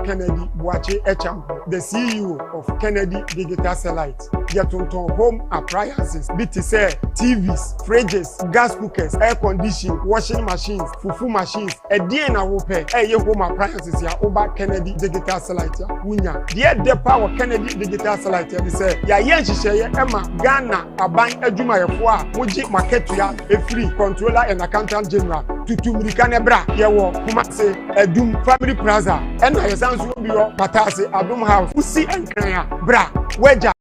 S19: Kennedy Boache Echam, the CEO of Kennedy Digital Satellite. Yatunton home appliances, BTC, TVs, fridges, gas cookers, air conditioning, washing machines, fufu machines, a DNA wope, home appliances ya over Kennedy Digital Satellite ya wunya. The power Kennedy Digital Satellite ya say ya share Emma Ghana aban adwuma yefo muji market ya free controller and accountant general tutu mirikane bra yewo kumase edum family plaza and na yesanso bi yo patase adum house usi enkran bra weja.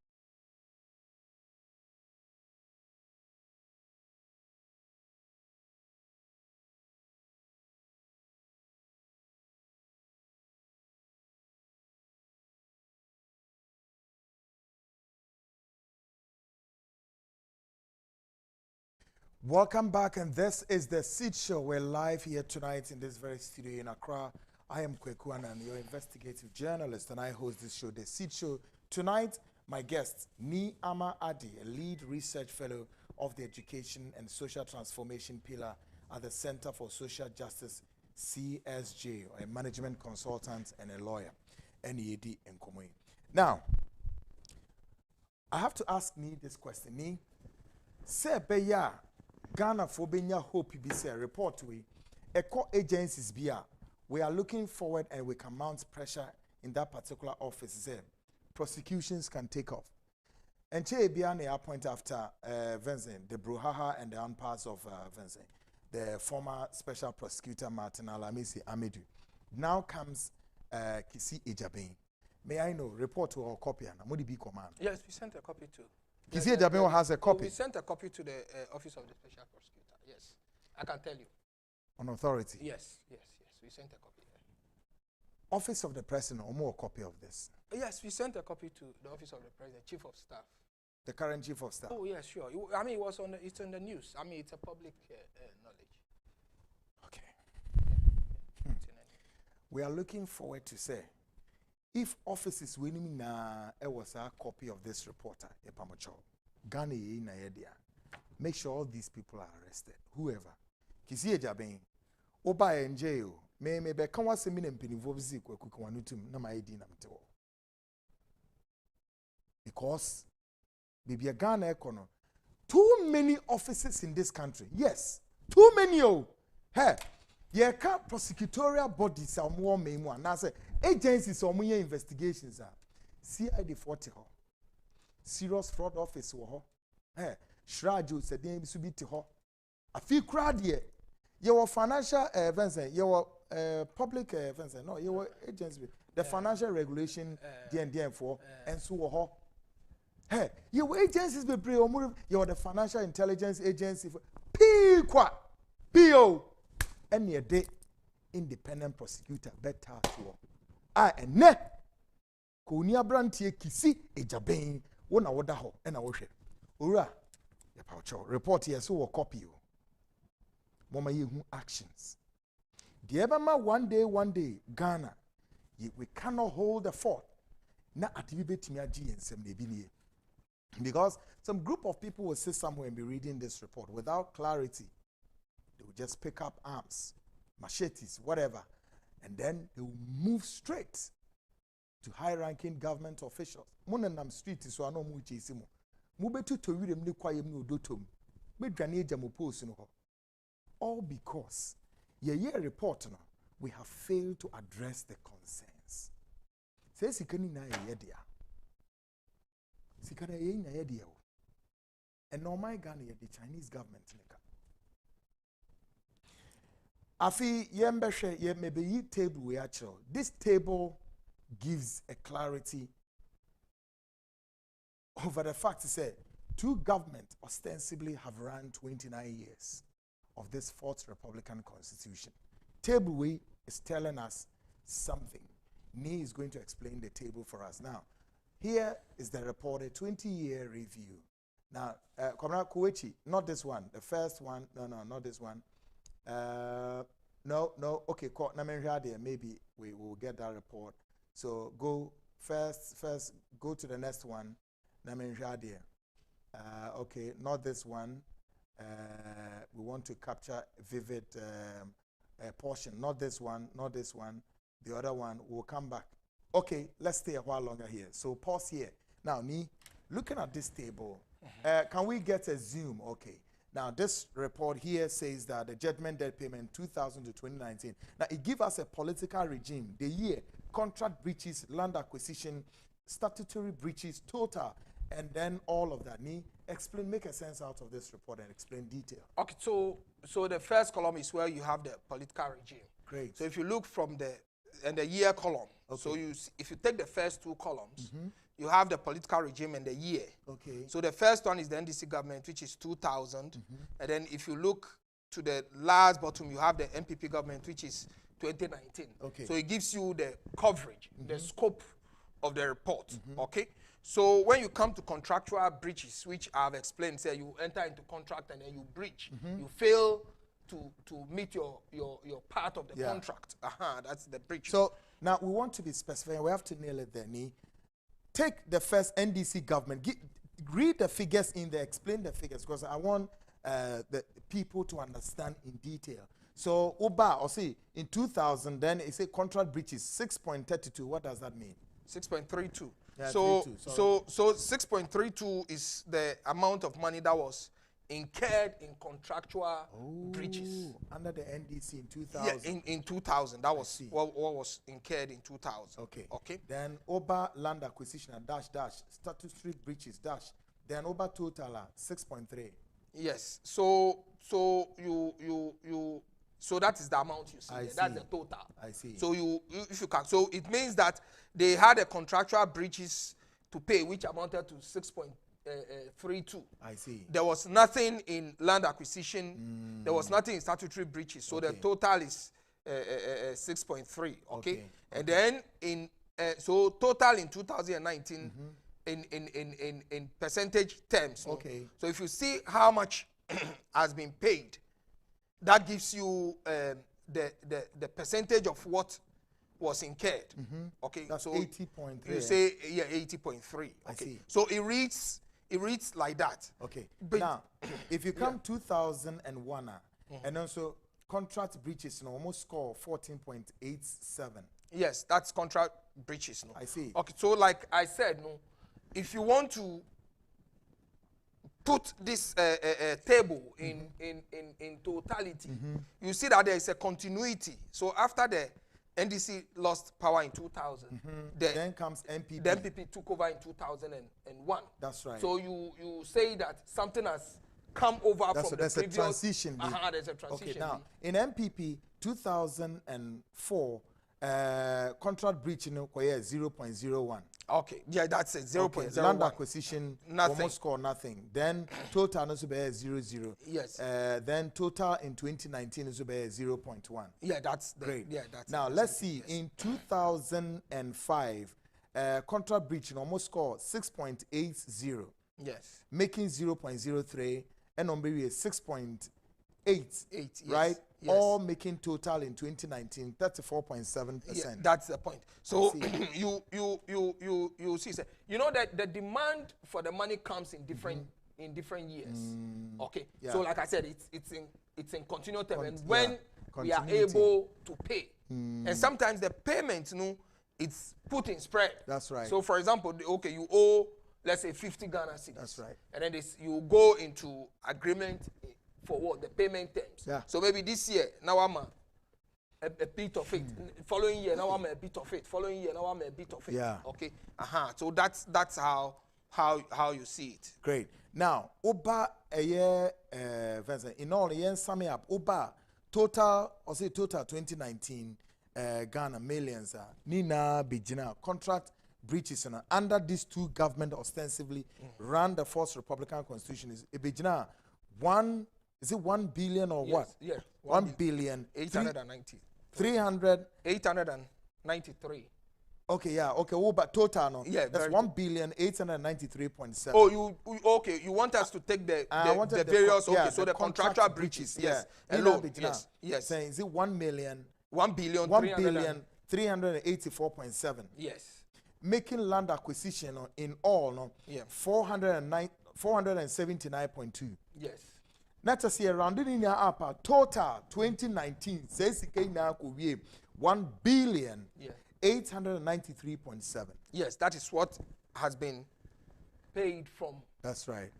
S1: Welcome back, and this is the Seed Show. We're live here tonight in this very studio in Accra. I am Kweku Anan, your investigative journalist, and I host this show, the Seed Show. Tonight, my guest, Ni Ama Adi, a lead research fellow of the Education and Social Transformation Pillar at the Center for Social Justice, CSJ, a management consultant and a lawyer, NEAD and Komoi. Now, I have to ask Ni this question. Ni, say beya Ghana for Benya Hope BBC report we eco agencies be we are looking forward and we can mount pressure in that particular office. Prosecutions can take off. And Che Biane appoint after Vincent, the brouhaha and the unpass of Vincent, the former special prosecutor Martin Alamisi Amedu. Now comes Kisi Ejabin. May I know, report to our copy and Modi B command?
S18: Yes, we sent a copy too.
S1: Kisi Ejabin has a copy.
S18: We sent a copy to the office of the special prosecutor. Yes, I can tell you.
S1: On authority?
S18: Yes. We sent a copy.
S1: Office of the President, or more copy of this?
S18: Yes, we sent a copy to the office of the President, Chief of Staff.
S1: The current Chief of Staff?
S18: Oh, yes, sure. I mean, it's in the news. I mean, it's a public knowledge.
S1: Okay. We are looking forward to say, if offices winning was a copy of this reporter, Ghana make sure all these people are arrested. Whoever. Kisi Ejabin, Oba NJO, me be kanwa semi mpinivo bisi kwa nutum na ma ID na mtewo. Because Bibi Ghana ekono, too many offices in this country. Yes, too many. Hey, ye ka prosecutorial bodies are more memo and say agencies or more investigations are CID 40 ho. Serious fraud office ho. Hey, Shraju said they be to ho. A few crowd ye. Your financial events, your public events, no, your agency, the financial regulation, DN4, and so on. Hey, your agencies be pre or you're the financial intelligence agency for PO, and your day independent prosecutor better to and ne Konya Brantie Kisi Ejabin, one hour ho, and I worship. Ura, the pouch report here, so copy you. Mama yehu actions. The Ebama one day, Ghana, we cannot hold the fort. Na atibibet miaji and some because some group of people will sit somewhere and be reading this report without clarity. They will just pick up arms, machetes, whatever, and then they will move straight to high-ranking government officials. Monanam street is one of mu chisimu. Mubetu to read them kwayem no dotum. Medwane jamoposu no. All because ye report no, we have failed to address the concerns. Says sikani na yedia. Sikana ye na yedia. And no my Ghana the Chinese government nika. Afi yembeshe ye maybe ye table we actual. This table gives a clarity over the fact to say two governments ostensibly have run 29 years of this fourth Republican Constitution. Table way is telling us something. Nee is going to explain the table for us. Now, here is the report, a 20-year review. Now, Comrade Kuwechi, not this one. The first one, no, not this one. No. Okay, maybe we will get that report. So go first. Go to the next one. Okay, not this one. We want to capture vivid portion. Not this one. The other one will come back. Okay, let's stay a while longer here. So pause here. Now, looking at this table, can we get a zoom? Okay. Now, this report here says that the judgment debt payment 2000 to 2019. Now, it gives us a political regime. The year, contract breaches, land acquisition, statutory breaches, total, and then all of that. Explain, make a sense out of this report and explain detail.
S18: Okay, so the first column is where you have the political regime.
S1: Great.
S18: So if you look from the year column,
S1: okay.
S18: So if you take the first two columns, you have the political regime and the year.
S1: Okay.
S18: So the first one is the NDC government, which is 2000. And then if you look to the last bottom, you have the MPP government, which is 2019.
S1: Okay.
S18: So it gives you the coverage, the scope of the report. Okay. So when you come to contractual breaches, which I've explained, say you enter into contract and then you breach, you fail to meet your part of the contract. That's the breach.
S1: So now we want to be specific. We have to nail it there. Take the first NDC government. Read the figures in there. Explain the figures because I want the people to understand in detail. So Uba, or see in 2000, then it say contract breaches 6.32. What does that mean?
S18: 6.32.
S1: Yeah,
S18: so 6.32 is the amount of money that was incurred in contractual breaches
S1: under the NDC in 2000.
S18: Yeah, in 2000. That was what was incurred in 2000.
S1: Okay. Then over land acquisition and dash statutory breaches dash. Then over total 6.3.
S18: Yes. So that is the amount you see. That's the total.
S1: I see.
S18: So if you can, so it means that they had a contractual breaches to pay, which amounted to 6.32.
S1: I see.
S18: There was nothing in land acquisition. There was nothing in statutory breaches. So the total is 6.3. Okay. And then so total in 2019 in percentage terms.
S1: Okay.
S18: So if you see how much has been paid, that gives you the percentage of what was incurred. Okay,
S1: that's
S18: so
S1: 80.3.
S18: You say 80.3.
S1: I see.
S18: So it reads like that.
S1: Okay.
S18: But
S1: now, if you come 2001, and also contract breaches, almost score 14.87.
S18: Yes, that's contract breaches.
S1: I see.
S18: Okay, so like I said, if you want to put this table in totality, you see that there is a continuity. So after the NDC lost power in 2000,
S1: then comes MPP.
S18: The MPP took over in 2001.
S1: That's right.
S18: So you say that something has come over from the previous.
S1: There's a transition.
S18: There's a transition.
S1: Okay, now in MPP 2004, contract breach 0.01.
S18: Okay, yeah, that's it. 0.01.
S1: Land acquisition,
S18: nothing.
S1: Almost score nothing. Then total also be 0.00.
S18: Yes.
S1: Then total in 2019 is 0.1.
S18: Yeah, that's
S1: great.
S18: Yeah, that's.
S1: Now let's see. In 2005, contract breach almost score 6.80.
S18: Yes.
S1: Making 0.03 and on maybe 6.8.
S18: Yes.
S1: Right.
S18: Yes.
S1: All making total in 2019 34.7%.
S18: Yeah, that's the point. So you see, you know that the demand for the money comes in different years. Okay. Yeah. So like I said, it's in continual term, and when we are able to pay, and sometimes the payment, it's put in spread.
S1: That's right.
S18: So for example, okay, you owe, let's say 50 Ghana cedis.
S1: That's right.
S18: And then you go into agreement for what? The payment terms.
S1: Yeah.
S18: So maybe this year, now I'm a bit of it. Following year, now I'm a bit of it. Following year, now I'm a bit of it.
S1: Yeah.
S18: Okay. So that's how you see it.
S1: Great. Now, Oba a year, in all, yen summing up, Oba total 2019 Ghana millions. Nina Bijina contract breaches under these two government ostensibly ran the first Republican Constitution. Is Bijina 1 billion or
S18: yes,
S1: what?
S18: Yeah.
S1: 1 billion.
S18: 890.
S1: 300.
S18: 893.
S1: Okay, yeah, okay. Oh, but total, no.
S18: Yeah,
S1: that's 1,893.7.
S18: Oh, okay. You want us to take the various, okay, so the contractual breaches, yes. Alone, yes.
S1: Saying, is it 1 billion 384.7?
S18: Yes.
S1: Making land acquisition in all, no?
S18: Yeah.
S1: 479.2.
S18: Yes.
S1: Let us see around in your upper total 2019 says now could be 1 billion 893.7.
S18: Yes, that is what has been paid from.
S1: That's right.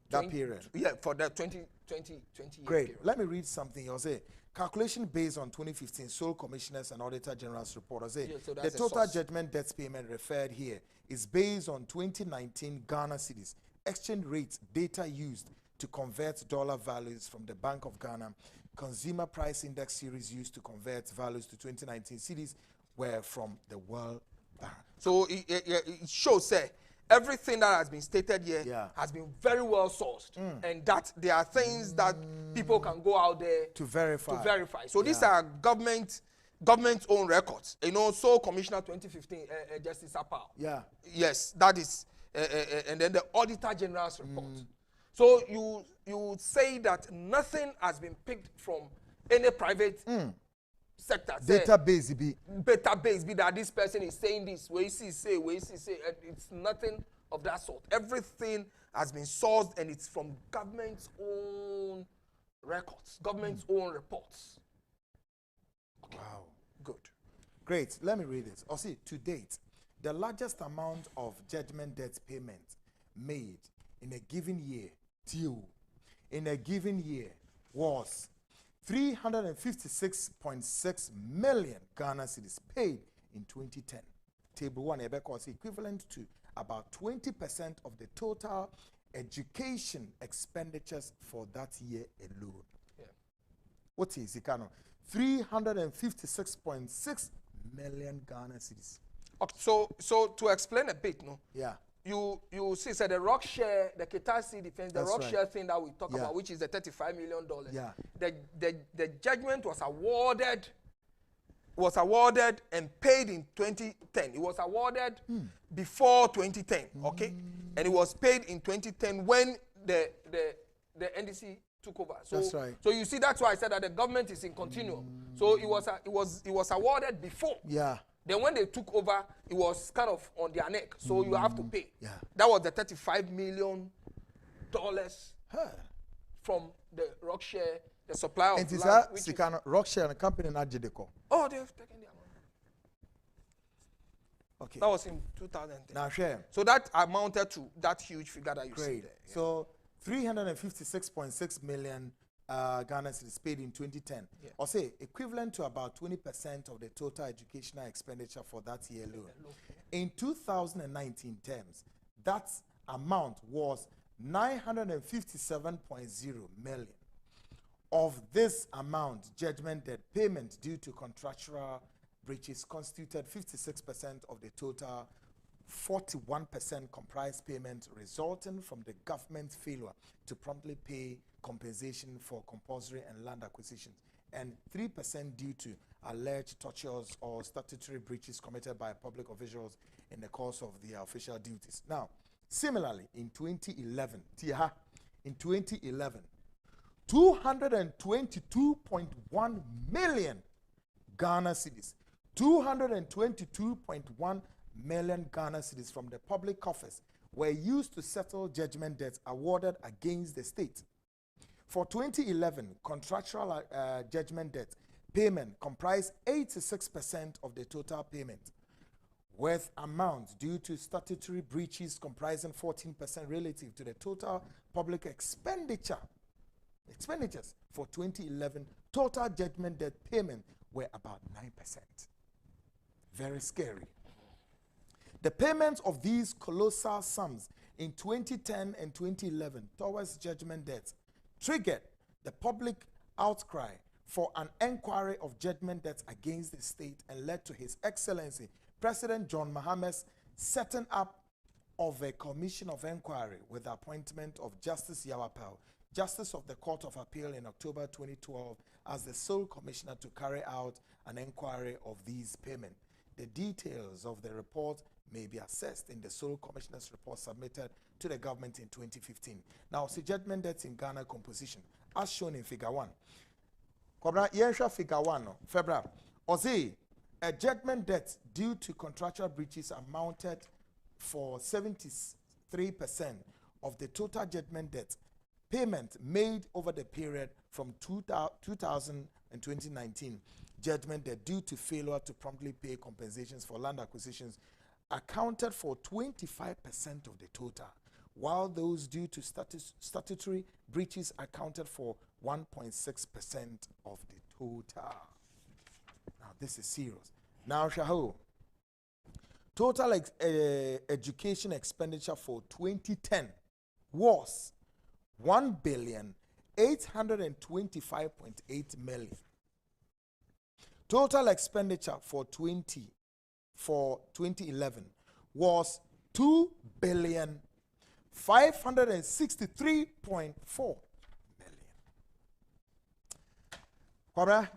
S1: That period.
S18: Yeah, for the 2020.
S1: Great.
S18: Period.
S1: Let me read something. You'll say calculation based on 2015 Sole Commissioners and Auditor General's report. I'll say
S18: so
S1: the total judgment debts payment referred here is based on 2019 Ghana cedis exchange rates data used to convert dollar values from the Bank of Ghana. Consumer Price Index series used to convert values to 2019 cedis were from the World Bank.
S18: So it shows, everything that has been stated here has been very well sourced, and that there are things that people can go out there
S1: to verify.
S18: So these are government own records. You know, Sole Commissioner 2015, Justice Apal.
S1: Yeah.
S18: Yes, that is, and then the Auditor General's report. So you would say that nothing has been picked from any private sector.
S1: Database
S18: be that this person is saying this, where you see say, it's nothing of that sort. Everything has been sourced and it's from government's own records, government's own reports. Okay.
S1: Wow.
S18: Good.
S1: Great. Let me read this. See, to date, the largest amount of judgment debt payment made in a given year, was 356.6 million Ghana cedis paid in 2010. Table 1 is equivalent to about 20% of the total education expenditures for that year alone.
S18: Yeah.
S1: What is it? 356.6 million Ghana cedis.
S18: Okay, so to explain a bit, no?
S1: Yeah.
S18: You see, so the rock share, the Kencity defense, the rock share thing that we talk about, which is the $35 million.
S1: Yeah.
S18: The judgment was awarded and paid in 2010. It was awarded before 2010, okay? And it was paid in 2010 when the NDC took over. So,
S1: that's right.
S18: So you see, that's why I said that the government is in continuum. So it was awarded before.
S1: Yeah.
S18: Then when they took over, it was kind of on their neck. So you have to pay.
S1: Yeah.
S18: That was the $35 million from the rock share, the supply of
S1: and
S18: land.
S1: Which is rock share and company na Jideko.
S18: Oh, they've taken their money.
S1: Okay.
S18: That was in 2010.
S1: Now share.
S18: So that amounted to that huge figure that you see there. Yeah.
S1: So 356.6 million Ghana cedis paid in 2010.
S18: Yeah.
S1: Or say equivalent to about 20% of the total educational expenditure for that year alone. In 2019 terms, that amount was 957.0 million. Of this amount, judgment debt payment due to contractual breaches constituted 56% of the total. 41% comprised payment resulting from the government's failure to promptly pay compensation for compulsory and land acquisitions, and 3% due to alleged tortures or statutory breaches committed by public officials in the course of their official duties. Now, similarly, in 2011, 222.1 million Ghana cedis, 222.1 million Ghana cedis from the public coffers were used to settle judgment debts awarded against the state. For 2011, contractual judgment debt payment comprised 86% of the total payment, with amounts due to statutory breaches comprising 14% relative to the total public expenditures for 2011. Total judgment debt payment were about 9%. Very scary. The payments of these colossal sums in 2010 and 2011 towards judgment debts triggered the public outcry for an inquiry of judgment debts against the state and led to His Excellency President John Mahamed's setting up of a commission of inquiry with the appointment of Justice Yawapel, Justice of the Court of Appeal in October 2012, as the sole commissioner to carry out an inquiry of these payments. The details of the report may be assessed in the sole commissioner's report submitted to the government in 2015. Now, see judgment debts in Ghana composition, as shown in figure 1. Kobra, yensha figure 1, no, February. Ozi, a judgment debt due to contractual breaches amounted for 73% of the total judgment debt payment made over the period from 2000 and 2019. Judgment debt due to failure to promptly pay compensations for land acquisitions accounted for 25% of the total, while those due to statutory breaches accounted for 1.6% of the total. Now, this is serious. Now, Shaho, total education expenditure for 2010 was 1,825.8 million. Total expenditure for 2011 was 2,563.4 million. Kwabra,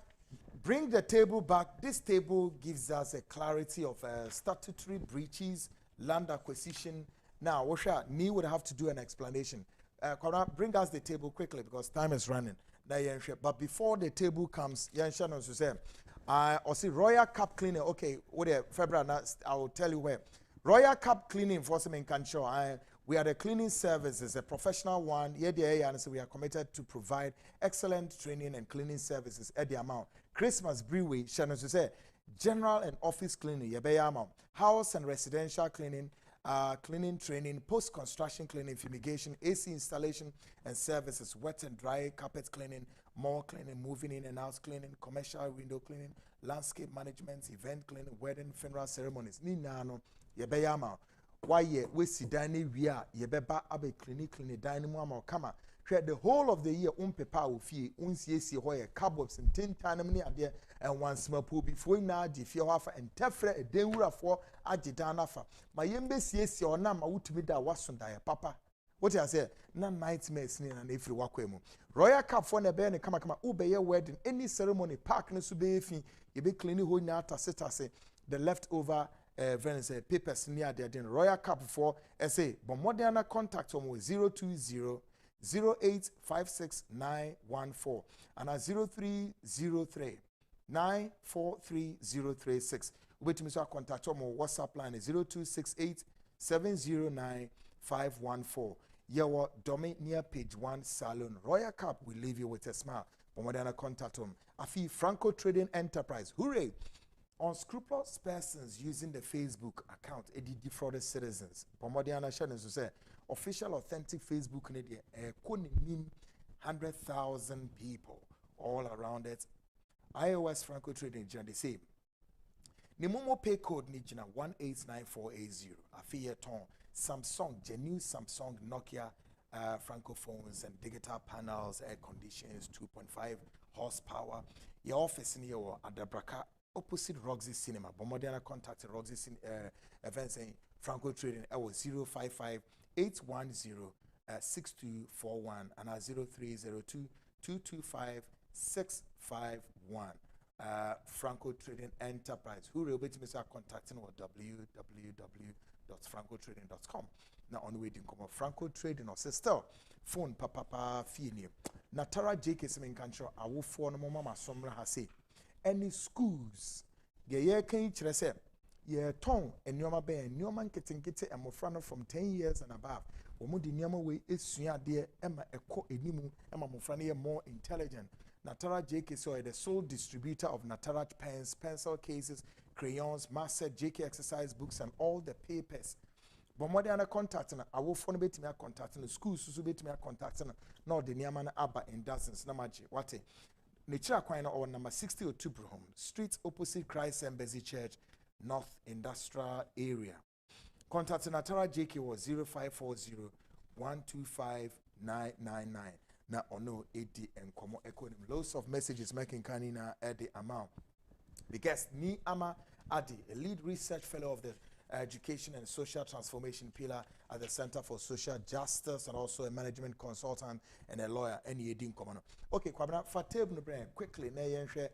S1: bring the table back. This table gives us a clarity of statutory breaches, land acquisition. Now, Washa, me would have to do an explanation. Kwabra, bring us the table quickly because time is running. But before the table comes, Yansha knows to say, I see Royal Cup Cleaning. Okay, February, I will tell you where. Royal Cup Cleaning for some in Kancho. We are the cleaning services, a professional one. We are committed to provide excellent training and cleaning services at the amount. Christmas Brewery, Shannon to say, general and office cleaning, house and residential cleaning, cleaning training, post-construction cleaning, fumigation, AC installation and services, wet and dry carpet cleaning, mall cleaning, moving in and out cleaning, commercial window cleaning, landscape management, event cleaning, wedding, funeral ceremonies. Ni nano yebeyama. Why ye we si dine wia yebeba abe clinic dining mama kama. The whole of the year pepa ufi unsiesi hoye cupboards and 10 time ni ade and one small pool before na di fie hafa and tefre e denwura for agidana fa. Ma yembe siesi ona ma wutumi da wasunda ya papa. What I say? Na nightmares ni na every wakwemu. Royal Cup for ne be ne kama ube ye wedding any ceremony park ne su be fi ye be clean ho nya atase the leftover papers near there then Royal Cup for say but modern contact on 020 0856914 and 0303 943036. Wait me so contact on WhatsApp line 0268 709 514. Yawa Domi near page 1 salon. Royal Cup will leave you with a smile. Bomodana contact him. Afi Franco Trading Enterprise. Hooray! Unscrupulous persons using the Facebook account defrauded citizens. Bomodana Shannon say official authentic Facebook media 100,000 people all around it. iOS Franco Trading they say Nimomo pay code nijina 189480. Afi ton Samsung, genuine Samsung, Nokia, Francophones and digital panels, air conditions, 2.5 horsepower. Your office in your Adabraka, opposite Roxy Cinema. Bomodiana contact Roxy events saying Franco Trading. I was 055 810 6241 and 0302 225 651. Franco Trading Enterprise. Who will be to contacting or www.francotrading.com. Now on waiting come Franco Trading or sister phone papa fini. Natara JK Semen Control I will phone mama somra has say any schools ye can say ye ton and yoma be and yoman kitten and mofrano from 10 years and above. Omudi nyama we esua de ema eko enimu ema mofrano more intelligent. Natara JK so the sole distributor of Natara pens, pencil cases, crayons, master JK exercise books and all the papers. But more than a contact, I will phone bit me a contact in the schools to bit me a contact no the Niaman Abba in dozens. Namaji, what a nature coin or number 62 Broham Street opposite Christ Embassy Church, North Industrial Area. Contact Natara JK was 0540 125 999. Now, no, AD and Komo Economy. Loads of messages making Kanina at the amount. The guest, Ni Ama Adi, a lead research fellow of the Education and Social Transformation Pillar at the Center for Social Justice and also a management consultant and a lawyer. Any Edin Komano. Okay, Kwabna, for table no brain quickly, na yenhwe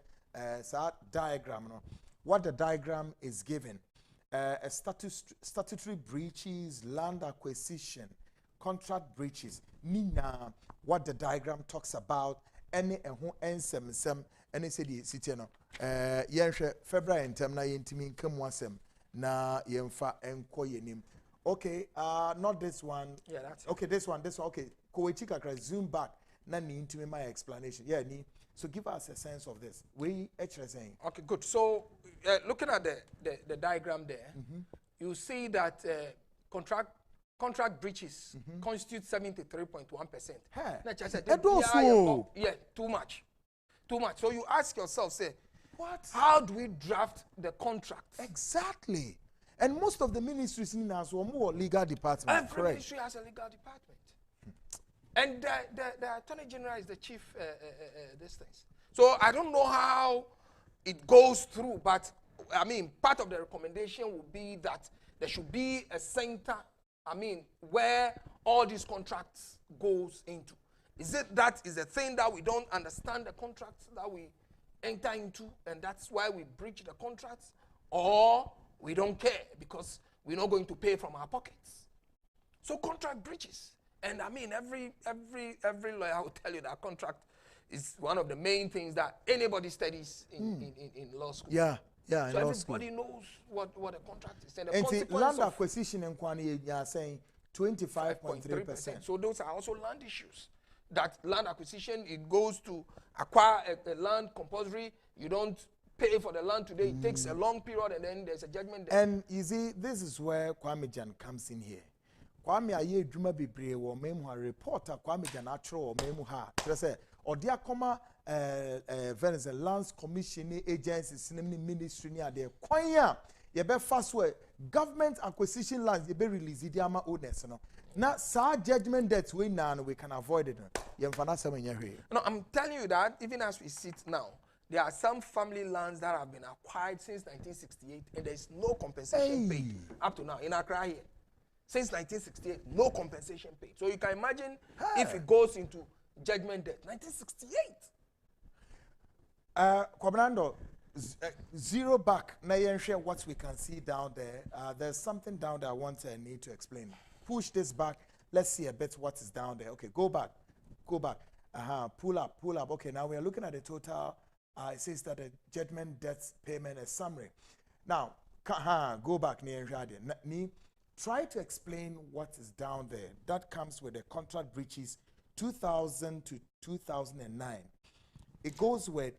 S1: sa diagram no. what the diagram is giving. A statutory breaches, land acquisition, contract breaches. Nina, what the diagram talks about. Any ensem any say the city no. February and term na yentimi come wasem na yemfa enko yenim. Okay, not this one.
S18: Yeah, that's it.
S1: Okay, this one. Okay, Kowechi zoom back. Na ni intimi my explanation. Yeah, ni. So give us a sense of this. We actually saying.
S18: Okay, good. So looking at the diagram there, you see that contract breaches constitute 73.1%. Yeah, too much. So you ask yourself, say,
S1: what?
S18: How do we draft the contract?
S1: Exactly. And most of the ministries in us were more legal department.
S18: Every ministry has a legal department. And the Attorney General is the chief these things. So I don't know how it goes through, but I mean, part of the recommendation would be that there should be a center, I mean, where all these contracts goes into. Is it that is a thing that we don't understand the contracts that we enter into, and that's why we breach the contracts, or we don't care because we're not going to pay from our pockets? So contract breaches. And I mean, every lawyer will tell you that contract is one of the main things that anybody studies in law school.
S1: Yeah,
S18: so
S1: in law school.
S18: Everybody knows what a contract is. And the
S1: and
S18: consequence
S1: land
S18: of
S1: acquisition and quantity, you are saying 25.3%.
S18: So those are also land issues. That land acquisition, it goes to acquire a land compulsory. You don't pay for the land today. It takes a long period, and then there's a judgment there.
S1: And you see, this is where Kwame Jan comes in here. Kwame aye dwuma bebre wo memu ha reporter Kwame Jan atro wo memu ha say odia koma Venice Lands Commission agencies ni ministry ni ade kwan ya ye be fast way government acquisition lands ye be release the ama owners no na sa judgment debt we now we can avoid it ye mfa na sem nya hwe.
S18: No, I'm telling you that even as we sit now, there are some family lands that have been acquired since 1968 and there is no compensation paid up to now in Accra here. Since 1968, no compensation paid. So you can imagine if it goes into judgment debt. 1968.
S1: Kobrando, zero back. Now you share what we can see down there. There's something down there I want to need to explain. Push this back. Let's see a bit what is down there. Okay, go back. Pull up. Okay, now we are looking at the total. It says that the judgment debt payment is summary. Now, go back near Ni. Try to explain what is down there. That comes with the contract breaches 2000 to 2009. It goes with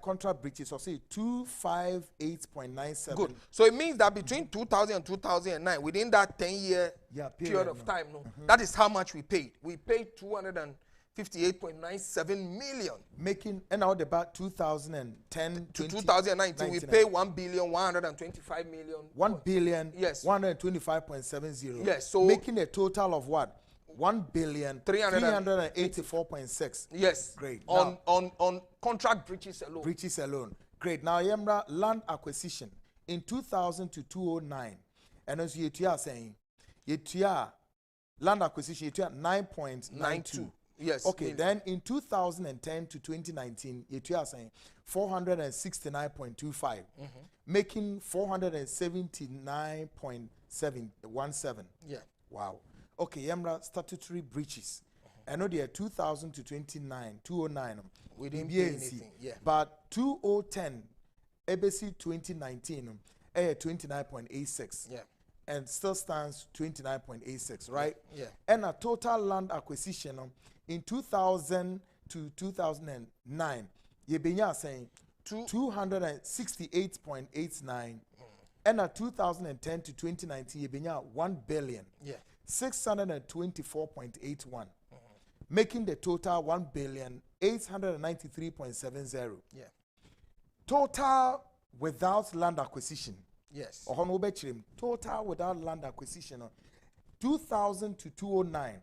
S1: contract breaches, or say 258.97. Good.
S18: So it means that between 2000 and 2009, within that 10-year period of time, that is how much we paid. We paid 258.97 million.
S1: Making, and now about 2010
S18: to 2019, we pay 1,125 million.
S1: 1 billion,
S18: yes,
S1: 125.70.
S18: Yes, so
S1: making a total of what? 1,384.6.
S18: Yes,
S1: great.
S18: On contract breaches alone.
S1: Great. Now, Yemra, land acquisition in 2000 to 2009, and as you are saying, land acquisition you 9.92.
S18: Yes.
S1: Okay, then in 2010 to 2019, you are saying 469.25, making 479.717.
S18: Yeah.
S1: Wow. Okay, Yemra, statutory breaches. I know they are 2000 to 2009.
S18: We didn't pay anything. Yeah.
S1: But 2010, ABC 2019, 29.86.
S18: Yeah.
S1: And still stands 29.86, right?
S18: Yeah.
S1: And a total land acquisition in 2000 to 2009, you're saying 268.89. And a 2010 to 2019, you're 1 billion.
S18: Yeah.
S1: 624.81. Making the total 1,893.70.
S18: Yeah.
S1: Total without land acquisition.
S18: Yes.
S1: Total without land acquisition. 2000 to 2009.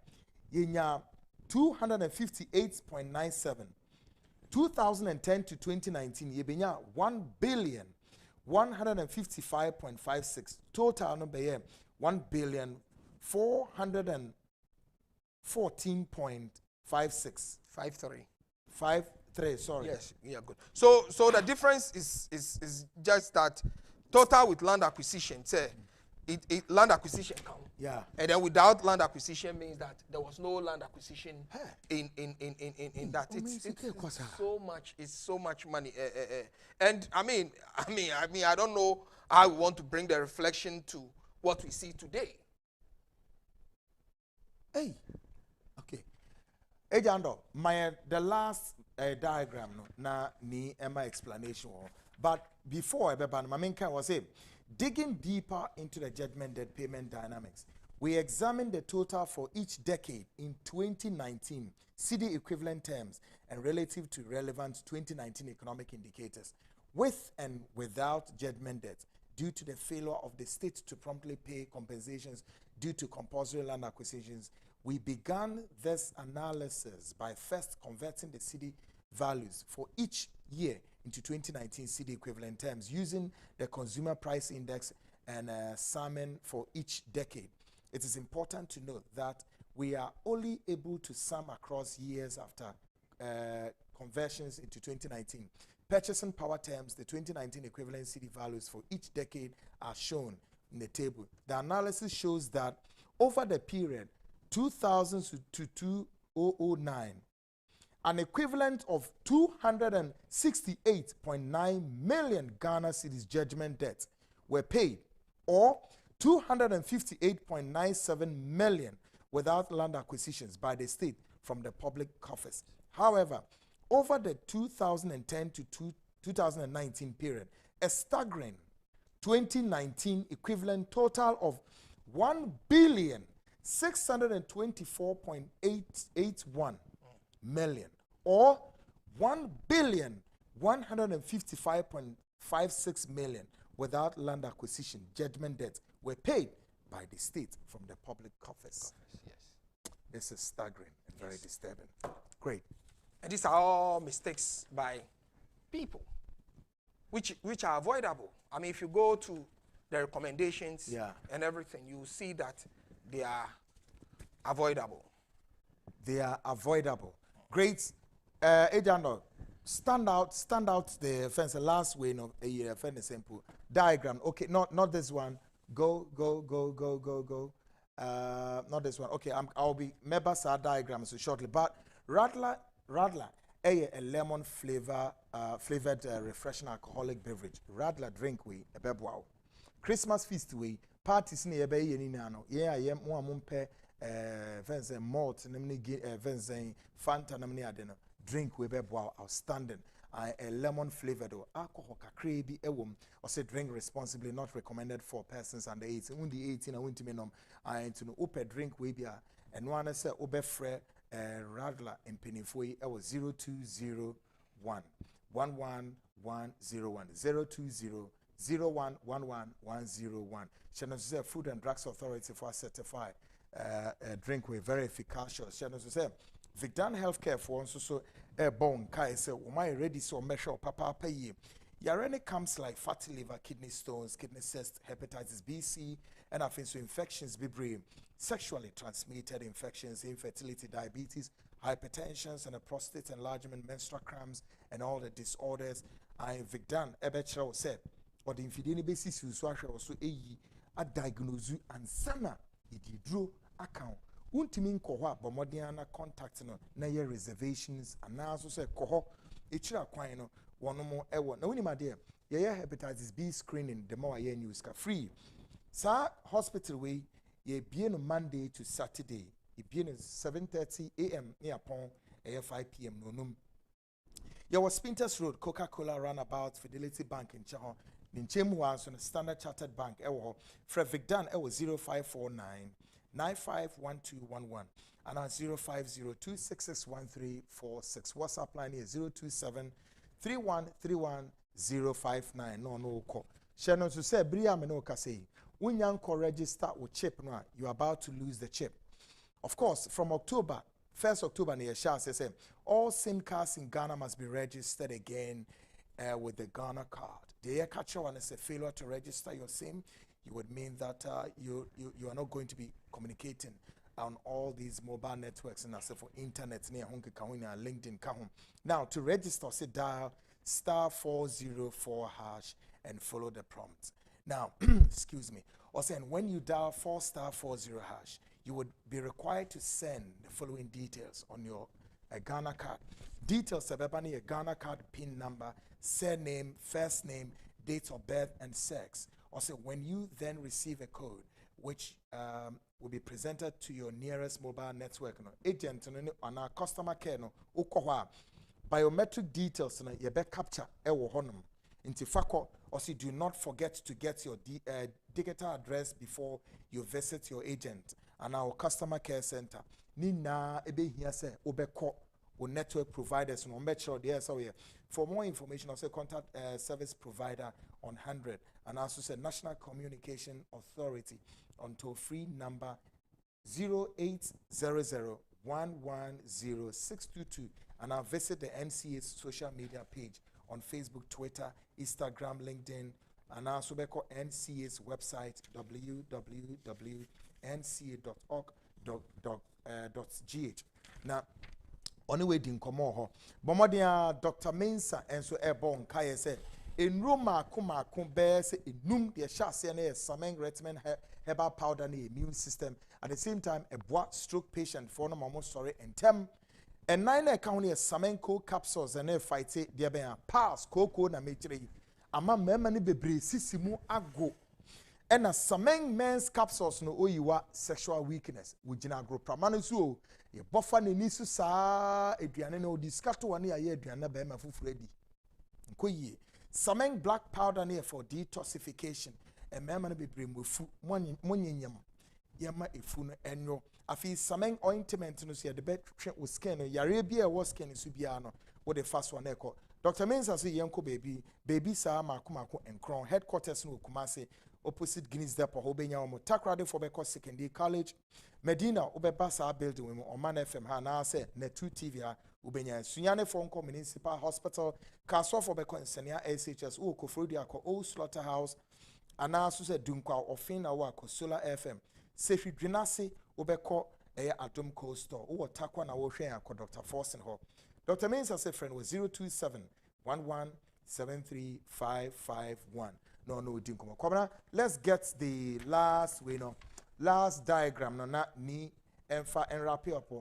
S1: Yenya 258.97. 2010 to 2019. Yebenya 1,155.56. Total number 1,414.56.
S18: 53.
S1: 3, sorry.
S18: Yes, yeah, good. So the difference is just that total with land acquisition, say, land acquisition count.
S1: Yeah.
S18: And then without land acquisition means that there was no land acquisition in that. It's so much money. And I mean, I don't know how we want to bring the reflection to what we see today.
S1: Hey. Okay. Ejando, the last diagram no na ni Emma explanation. But before Maminka was saying, digging deeper into the judgment debt payment dynamics, we examined the total for each decade in 2019, CD equivalent terms and relative to relevant 2019 economic indicators, with and without judgment debt, due to the failure of the state to promptly pay compensations due to compulsory land acquisitions. We began this analysis by first converting the CD values for each year into 2019 CD equivalent terms using the consumer price index and summing for each decade. It is important to note that we are only able to sum across years after conversions into 2019. Purchasing power terms, the 2019 equivalent CD values for each decade are shown in the table. The analysis shows that over the period 2000 to 2009, an equivalent of 268.9 million Ghana cedis judgment debts were paid, or 258.97 million without land acquisitions by the state from the public coffers. However, over the 2010 to 2019 period, a staggering 2019 equivalent total of 1,624.881 million, or 1,155.56 million without land acquisition judgment debts were paid by the state from the public coffers.
S18: Yes.
S1: This is staggering and very disturbing. Great.
S18: And these are all mistakes by people, which are avoidable. I mean, if you go to the recommendations and everything, you will see that they are avoidable.
S1: They are avoidable. Great. Ejando, stand out the fence. The last way of a year fence simple diagram. Okay, not this one. Go. Not this one. Okay, I'll be member diagram so shortly. But Radler, a lemon flavored refreshing alcoholic beverage. Radler drink we a bebwao. Christmas feast we parties ni ebe ye ni nano. Yeah, mo amumpe fence malt namni fence Fanta namni adeno. Drink we bebwao outstanding. A lemon flavored alcohol kakre bi ewom. Or say drink responsibly, not recommended for persons under 18. Undi 18 and minimum. And to no upe drink we be and one say ube fre Radler in Penifui, I was 0201 11101 020 0111 Channel say Food and Drugs Authority for certified drink with very efficacious. Channel say Vicdan Healthcare for also a bone kai say my ready so measure papa pay. Yarene comes like fatty liver, kidney stones, kidney cyst, hepatitis B, C, and I think so infections be brain. Sexually transmitted infections, infertility, diabetes, hypertension, and a prostate enlargement, menstrual cramps, and all the disorders. I Vicdan Ebechel said, or the infidini basis you swasher also a diagnose and sana it drew account. Untimin koha, bomodiana contact na ye reservations, and now so say koho, itchra quino, one more ever. No, my dear, yeah, hepatitis B screening, the more I news free. Sa hospital way. Ye bien Monday to Saturday. Ye bien 7:30 a.m. near upon 5 p.m. no num. Ye was Spinters Road, Coca-Cola Runabout, Fidelity Bank in Chahon. Ninchemu was on a Standard Chartered Bank. Ewo Frederick Dan. Ewo 0549 951211 and 0502 661346. WhatsApp line is 027 3131 059. No call. Shannon to say Bria Meno Kase. When you register with chip now, you're about to lose the chip. Of course, from October, 1st October, near Shah says all SIM cards in Ghana must be registered again with the Ghana card. The air catcher one is a failure to register your SIM. It would mean that you are not going to be communicating on all these mobile networks and as for internet near LinkedIn. Now to register, say dial *404# and follow the prompt. Now, excuse me. Also, when you dial *440#, you would be required to send the following details on your Ghana card. Details about a Ghana card PIN number, surname, first name, date of birth, and sex. Also, when you then receive a code, which will be presented to your nearest mobile network agent on our customer care biometric details you be capture into FACO. Also, do not forget to get your digital address before you visit your agent and our customer care center. Nina ebe here say obeko or network providers no make sure there. So for more information, also contact service provider on 100 and also say National Communication Authority on toll-free number 0800-110-622 and I'll visit the NCA's social media page on Facebook, Twitter, Instagram, LinkedIn, and also NCA's website www.nca.org.gh. Now, anyway, din komo ho. Bomodia Dr. Mensa enso airborne kai say enroma akoma be say enum de hyase na samen retmen herbal powder na immune system at the same time a boa stroke patient for no mamo sorry entem and 9 account is samenco capsules and fight de be pass koko na mechire ama mema ni bebre sisimu ago and a samen men's capsules no oyiwa sexual weakness wujina agro pramano so ye buffer ne nisu sa eduane na odiskato wane aye eduane be ma fufuredi nkoyie samen black powder ne for detoxification and mema no bebre mfu monyenyam yama efu no enyo afi samen ointment no so ye de be twe o skin no yare bia wo skin so bia no wo the first one e ko Dr. Mensa say yenko baby sa makomako enkron headquarters no Kumasi opposite Guinness Depot obenya omo takrade for Beko Secondary College Medina obeba sa building we Oman FM ha na say Netu TV ha obenya Sunyane Fonko Municipal Hospital Kaso for Beko Nsenia SHS o Kofrodi akọ Old Slaughterhouse ana so say Dunkwa Ofina wa akọ Solar FM Sefi Dwinase obeko Adom Cold Store o takwa na wo hwen akọ Dr. Forsen ho Dr. Mensa say friend was 027-1173-551. No, dinko. Come let's get the last last diagram. No, not ni and wrap it up.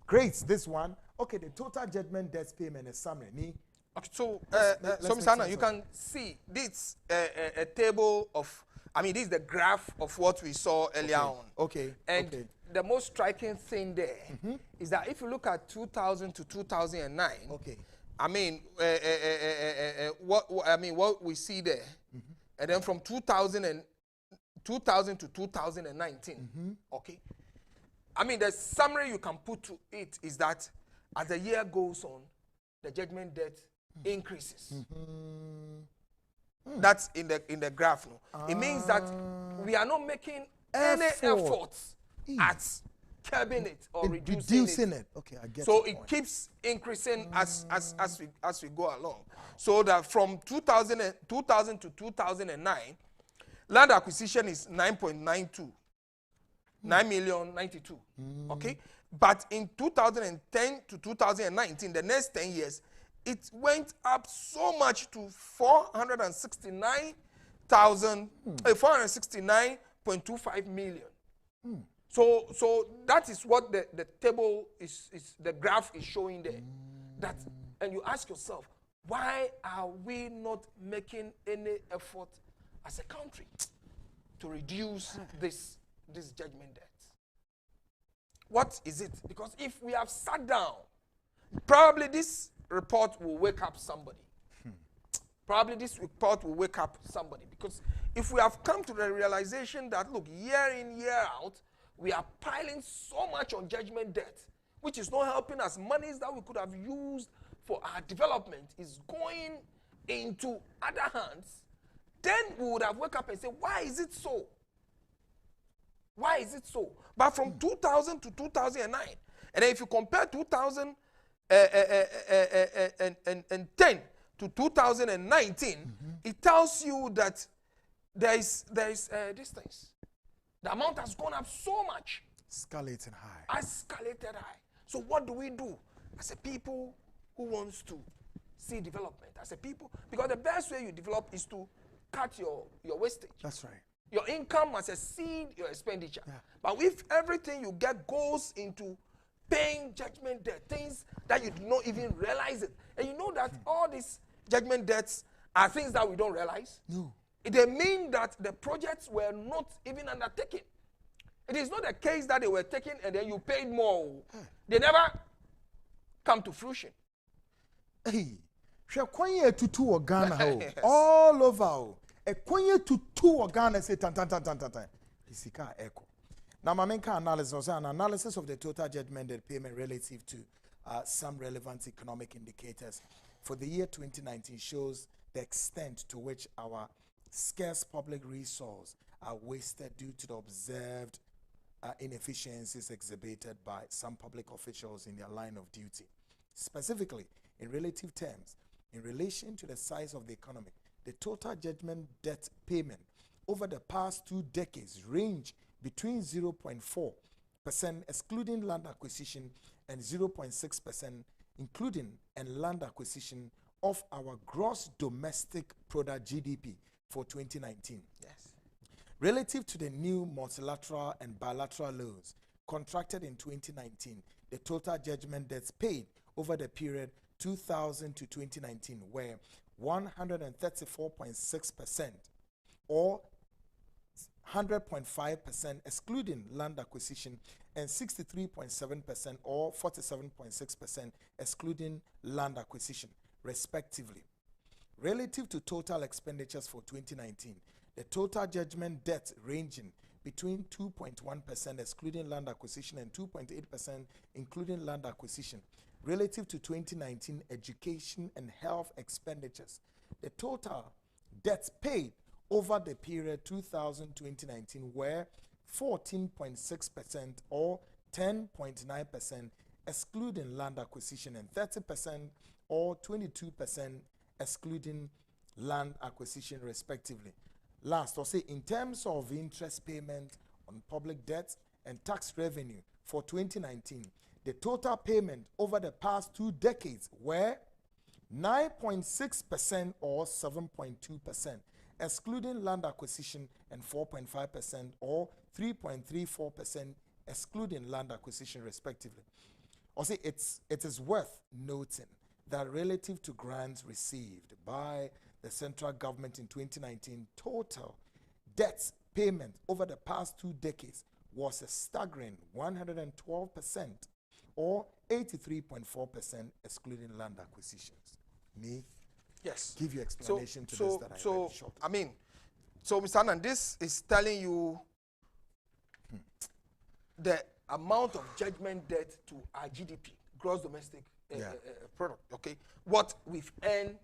S1: Great, this one. Okay, the total judgment debt payment is summary. Ni.
S18: Okay, so Mr. Anna, you can see this a table of. I mean, this is the graph of what we saw earlier on.
S1: Okay.
S18: And the most striking thing there is that if you look at 2000 to 2009,
S1: okay,
S18: I mean, what we see there, and then from 2000 to 2019, okay. I mean, the summary you can put to it is that as the year goes on, the judgment debt increases. That's in the graph. No? It means that we are not making any efforts at curbing it or reducing it.
S1: Okay, I get
S18: so it keeps increasing as we go along. So that from 2000 to 2009, land acquisition is 9.92, 9,092,000. Okay, but in 2010 to 2019, the next 10 years, it went up so much to 469.25 million. So that is what the table is the graph is showing there. That, and you ask yourself, why are we not making any effort as a country to reduce this judgment debt? What is it? Because if we have sat down, probably this report will wake up somebody. Probably this report will wake up somebody. Because if we have come to the realization that, look, year in, year out, we are piling so much on judgment debt, which is not helping us. Monies that we could have used for our development is going into other hands, then we would have woke up and said, why is it so? Why is it so? But from 2000 to 2009, and then if you compare 2010 to 2019, it tells you that there is distance. The amount has gone up so much.
S1: Escalating high.
S18: Escalated high. So what do we do as a people who wants to see development? As a people, because the best way you develop is to cut your wastage.
S1: That's right.
S18: Your income must exceed your expenditure.
S1: Yeah.
S18: But if everything you get goes into paying judgment debt, things that you do not even realize it, and you know that all these judgment debts are things that we don't realize.
S1: No.
S18: They mean that the projects were not even undertaken. It is not a case that they were taken and then you paid more. They never come to fruition.
S1: Hey, Shakwenye tutu wa Ghana ho. All over. Ekwenye tutu wa Ghana say tan. Isika echo. Now, Mamenka analysis, an analysis of the total judgment debt payment relative to some relevant economic indicators for the year 2019 shows the extent to which our scarce public resources are wasted due to the observed inefficiencies exhibited by some public officials in their line of duty. Specifically, in relative terms, in relation to the size of the economy, the total judgment debt payment over the past 2 decades range between 0.4% excluding land acquisition and 0.6% including and land acquisition of our gross domestic product GDP for 2019.
S18: Yes.
S1: Relative to the new multilateral and bilateral loans contracted in 2019, the total judgment debts paid over the period 2000 to 2019 were 134.6% or 100.5% excluding land acquisition and 63.7% or 47.6% excluding land acquisition, respectively. Relative to total expenditures for 2019, the total judgment debt ranging between 2.1% excluding land acquisition and 2.8% including land acquisition. Relative to 2019 education and health expenditures, the total debts paid over the period 2000-2019 were 14.6% or 10.9% excluding land acquisition and 30% or 22% excluding land acquisition, respectively. Last, I'll say in terms of interest payment on public debt and tax revenue for 2019, the total payment over the past 2 decades were 9.6% or 7.2%, excluding land acquisition, and 4.5% or 3.34% excluding land acquisition, respectively. I'll say it is worth noting that relative to grants received by the central government in 2019, total debts payment over the past 2 decades was a staggering 112% or 83.4% excluding land acquisitions. Me?
S18: Yes.
S1: Give you explanation to this that I read short.
S18: I mean, so Mr. Anand, this is telling you the amount of judgment debt to our GDP, gross domestic product, okay? What we've earned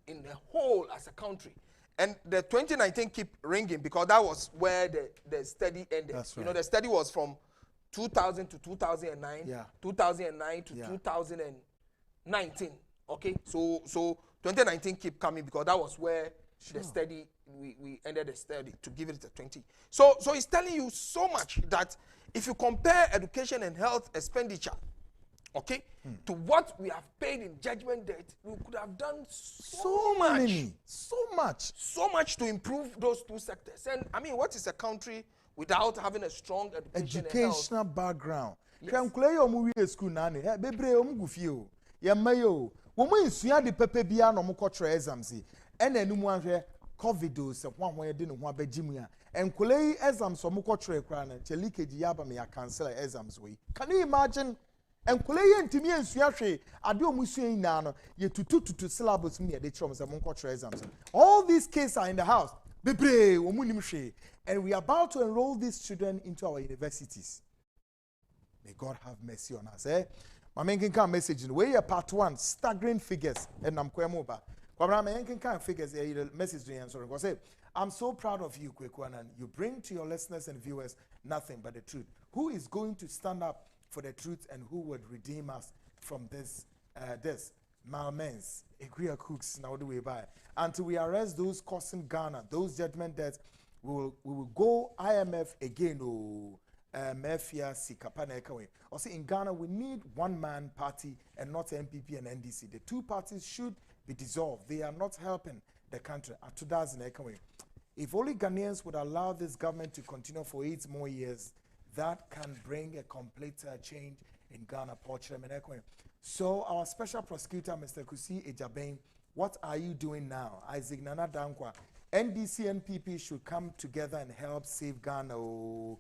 S18: in the whole as a country. And the 2019 keep ringing because that was where the study ended.
S1: That's right.
S18: You know, the study was from 2000 to 2009, 2009 to 2019, okay? So 2019 keep coming because that was where the study, we ended the study to give it a 20. So it's telling you so much that if you compare education and health expenditure, okay, to what we have paid in judgment debt, we could have done so much to improve those 2 sectors. And I mean, what is a country without having a strong
S1: educational background? School nane, bebre omugufio. Yamayo. Woman suya di pepe bia no mukotro exams. Ene enum anhwe COVID se hwan de no ho abagimu a. Enkole exams so mukotro ekra na chelikeji yaba me ya cancel exams we. Can you imagine? Enkole ye ntimi ensua hwe ade omusua ina no ye tutu syllabus me de chrom se mukotro exams. All these cases are in the house. Bebre omunim hwe. And we are about to enroll these children into our universities. May God have mercy on us, eh? My main kind message in the way part 1, staggering figures, and I'm Kwemoba. My main kind figures, message to answer. Say, I'm so proud of you, Kwekwanan. You bring to your listeners and viewers nothing but the truth. Who is going to stand up for the truth and who would redeem us from this malmens, Egria cooks, now the way by. Until we arrest those costing Ghana, those judgment debts, we will go IMF again. Oh, Mafia Sikapana Ekawe. Also in Ghana, we need one-man party and not MPP and NDC. The two parties should be dissolved. They are not helping the country. If only Ghanaians would allow this government to continue for 8 more years, that can bring a complete change in Ghana. So our special prosecutor, Mr. Kusi Ejaben, what are you doing now? Isaac Nana Dankwa, NDC and PP should come together and help save Ghana. Or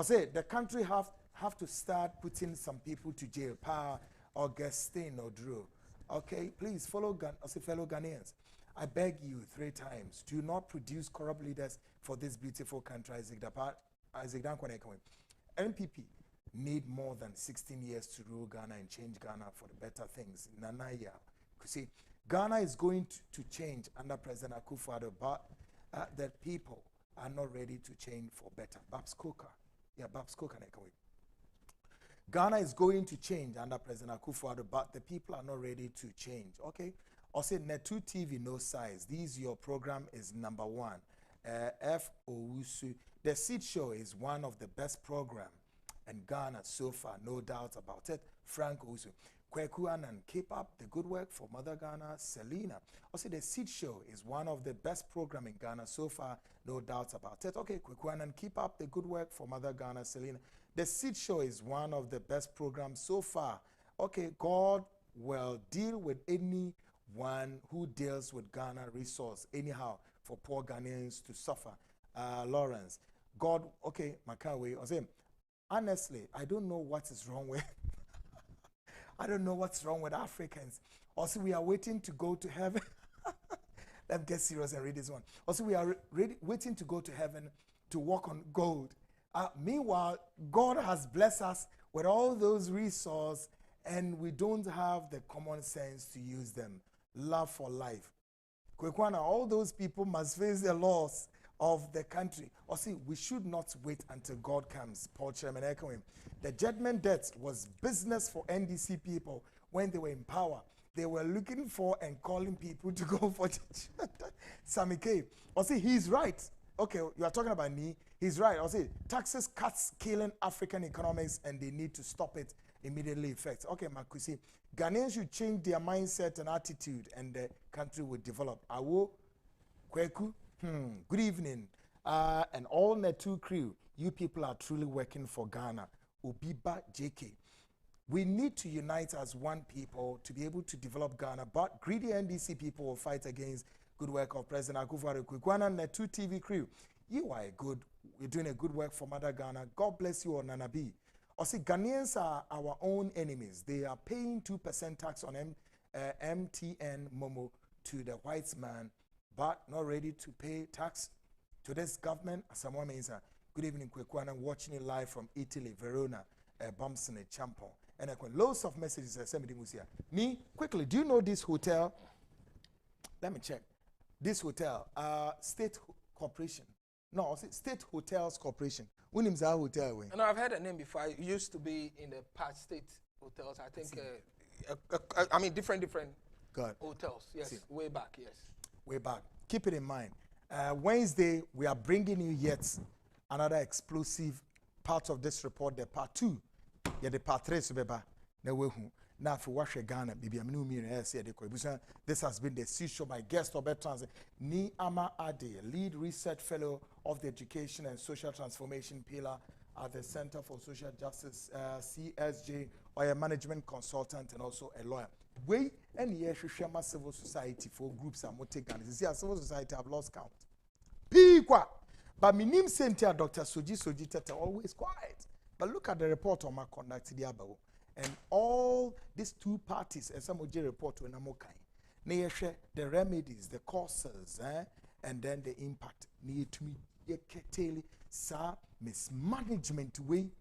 S1: say the country have to start putting some people to jail. Pa, Augustine or Drew. Okay, please follow fellow Ghanaians. I beg you 3 times, do not produce corrupt leaders for this beautiful country. Isaac Dankwa. NPP need more than 16 years to rule Ghana and change Ghana for the better things. Nanaya. You see, Ghana is going to change under President Akufo-Addo, but the people are not ready to change for better. Babs Coker. Yeah, Babs Coker. Ghana is going to change under President Akufo-Addo, but the people are not ready to change. Okay? Also, Netu TV, no size. Your program is number 1. F. Owusu. The Seed Show is one of the best programs in Ghana so far, no doubt about it. Frank Owusu. Kweku Anan, keep up the good work for Mother Ghana. Selena. Also, the Seed Show is one of the best programs in Ghana so far, no doubt about it. Okay, Kweku Anan, keep up the good work for Mother Ghana. Selena. The Seed Show is one of the best programs so far. Okay, God will deal with anyone who deals with Ghana resource anyhow for poor Ghanaians to suffer. Lawrence, God, okay, Makawe, honestly, I don't know what is wrong with I don't know what's wrong with Africans. Also, we are waiting to go to heaven. Let's get serious and read this one. Also, we are waiting to go to heaven to walk on gold. Meanwhile, God has blessed us with all those resources, and we don't have the common sense to use them. Love for life. Kwekwana, all those people must face the laws of the country. Or see, we should not wait until God comes. Paul Chairman echoing. The judgment debt was business for NDC people when they were in power. They were looking for and calling people to go for judgment. Sammy K. Or see, he's right. Okay, you are talking about me. He's right. Or see, taxes cuts killing African economics and they need to stop it immediately effect. Okay, Makusi. Ghanaians should change their mindset and attitude and the country will develop. Awo, Kweku, good evening. And all Netu crew, you people are truly working for Ghana. Obiba JK. We need to unite as one people to be able to develop Ghana, but greedy NDC people will fight against good work of President Akufo-Addo. Kwekwana Netu TV crew, you're doing a good work for Mother Ghana. God bless you all, Nanabi. Also, Ghanaians are our own enemies. They are paying 2% tax on MTN Momo to the white man, but not ready to pay tax to this government. Asamoah Mensah. Good evening, Kwekwana. Watching it live from Italy, Verona, Bomson, Champon. And I got loads of messages. Me, quickly, do you know this hotel? Let me check. This hotel, State Corporation. No, State Hotels Corporation. What name is our hotel?
S18: No, I've heard the name before. It used to be in the past State Hotels. I think, I mean, different hotels. Yes, way back, yes.
S1: Way back. Keep it in mind. Wednesday, we are bringing you yet another explosive part of this report, the part 2. Yeah, the part 3 now for wash Ghana, this has been the Seed Show. My guest, Robert Trans, Ni Ama Ade, lead research fellow of the Education and Social Transformation Pillar at the Center for Social Justice, CSJ, or a management consultant and also a lawyer. We and yes, civil society for groups and Ghana. See, civil society have lost count. Piqua. But my name Cynthia, Dr. Soji Tete, always quiet. But look at the report on my conduct the Abao. And all these two parties, as some report to Namokai, the remedies, the causes, and then the impact. Need to me mismanagement way,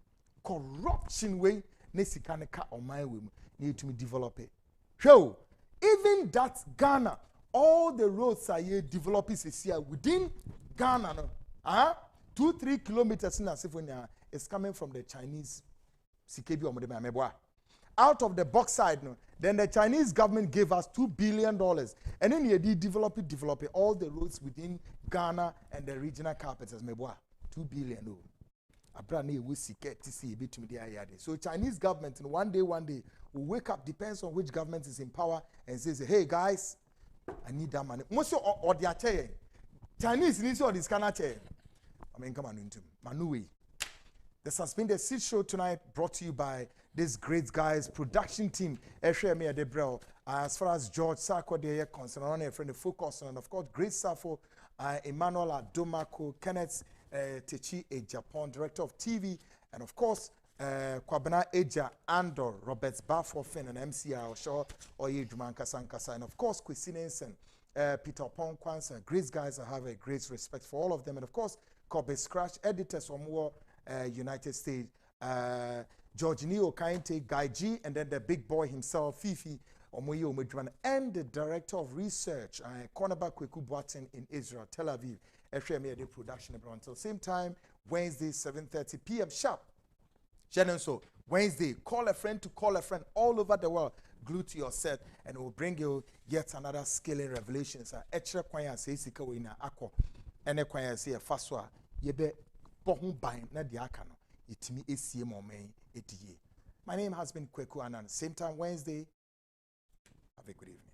S1: corruption way, Nesikaneka or my way, need to me develop it. So, even that Ghana, all the roads are here developing here within Ghana. 2-3 kilometers in Asifonia is coming from the Chinese. Out of the box side, then the Chinese government gave us $2 billion, and then they develop all the roads within Ghana and the regional capitals. $2 billion. abra na ewu sika to see betumi dey ayade. So Chinese government one day will wake up, depends on which government is in power, and says, hey guys, I need that money. Most or the attay Chinese need all this kind of chair. I mean, come on into Manui. This has been the Seed Show tonight, brought to you by this great guys production team. As far as George Sarko they are concerned, on a friend the focus and of course Great Safo, Emmanuel Adomako, Kenneth Techi, a Japan director of TV, and of course Kwabena Eja Andor, Robert Bafofin and MCR Shaw Oye Jumanka Sankasa, and of course Kwisinen Peter Pong Kwanza. Great guys, I have a great respect for all of them, and of course Kobe Scratch editors from United States, George Neo Kainte, Guy G, and then the big boy himself, Fifi Omoyo Omedran, and the director of research, Cornerback Kweku Boateng in Israel, Tel Aviv, FMA production until same time, Wednesday, 7:30 p.m. sharp. Shannon, so Wednesday, call a friend to call a friend all over the world. Glue to your set, and it will bring you yet another scaling revelations. Extra kwaya say sika we na akọ, ene kwaya say faswa yebe pohun ban na di aka no yetimi esie momen ediye. My name has been Kweku Anan. Same time Wednesday. Have a good evening.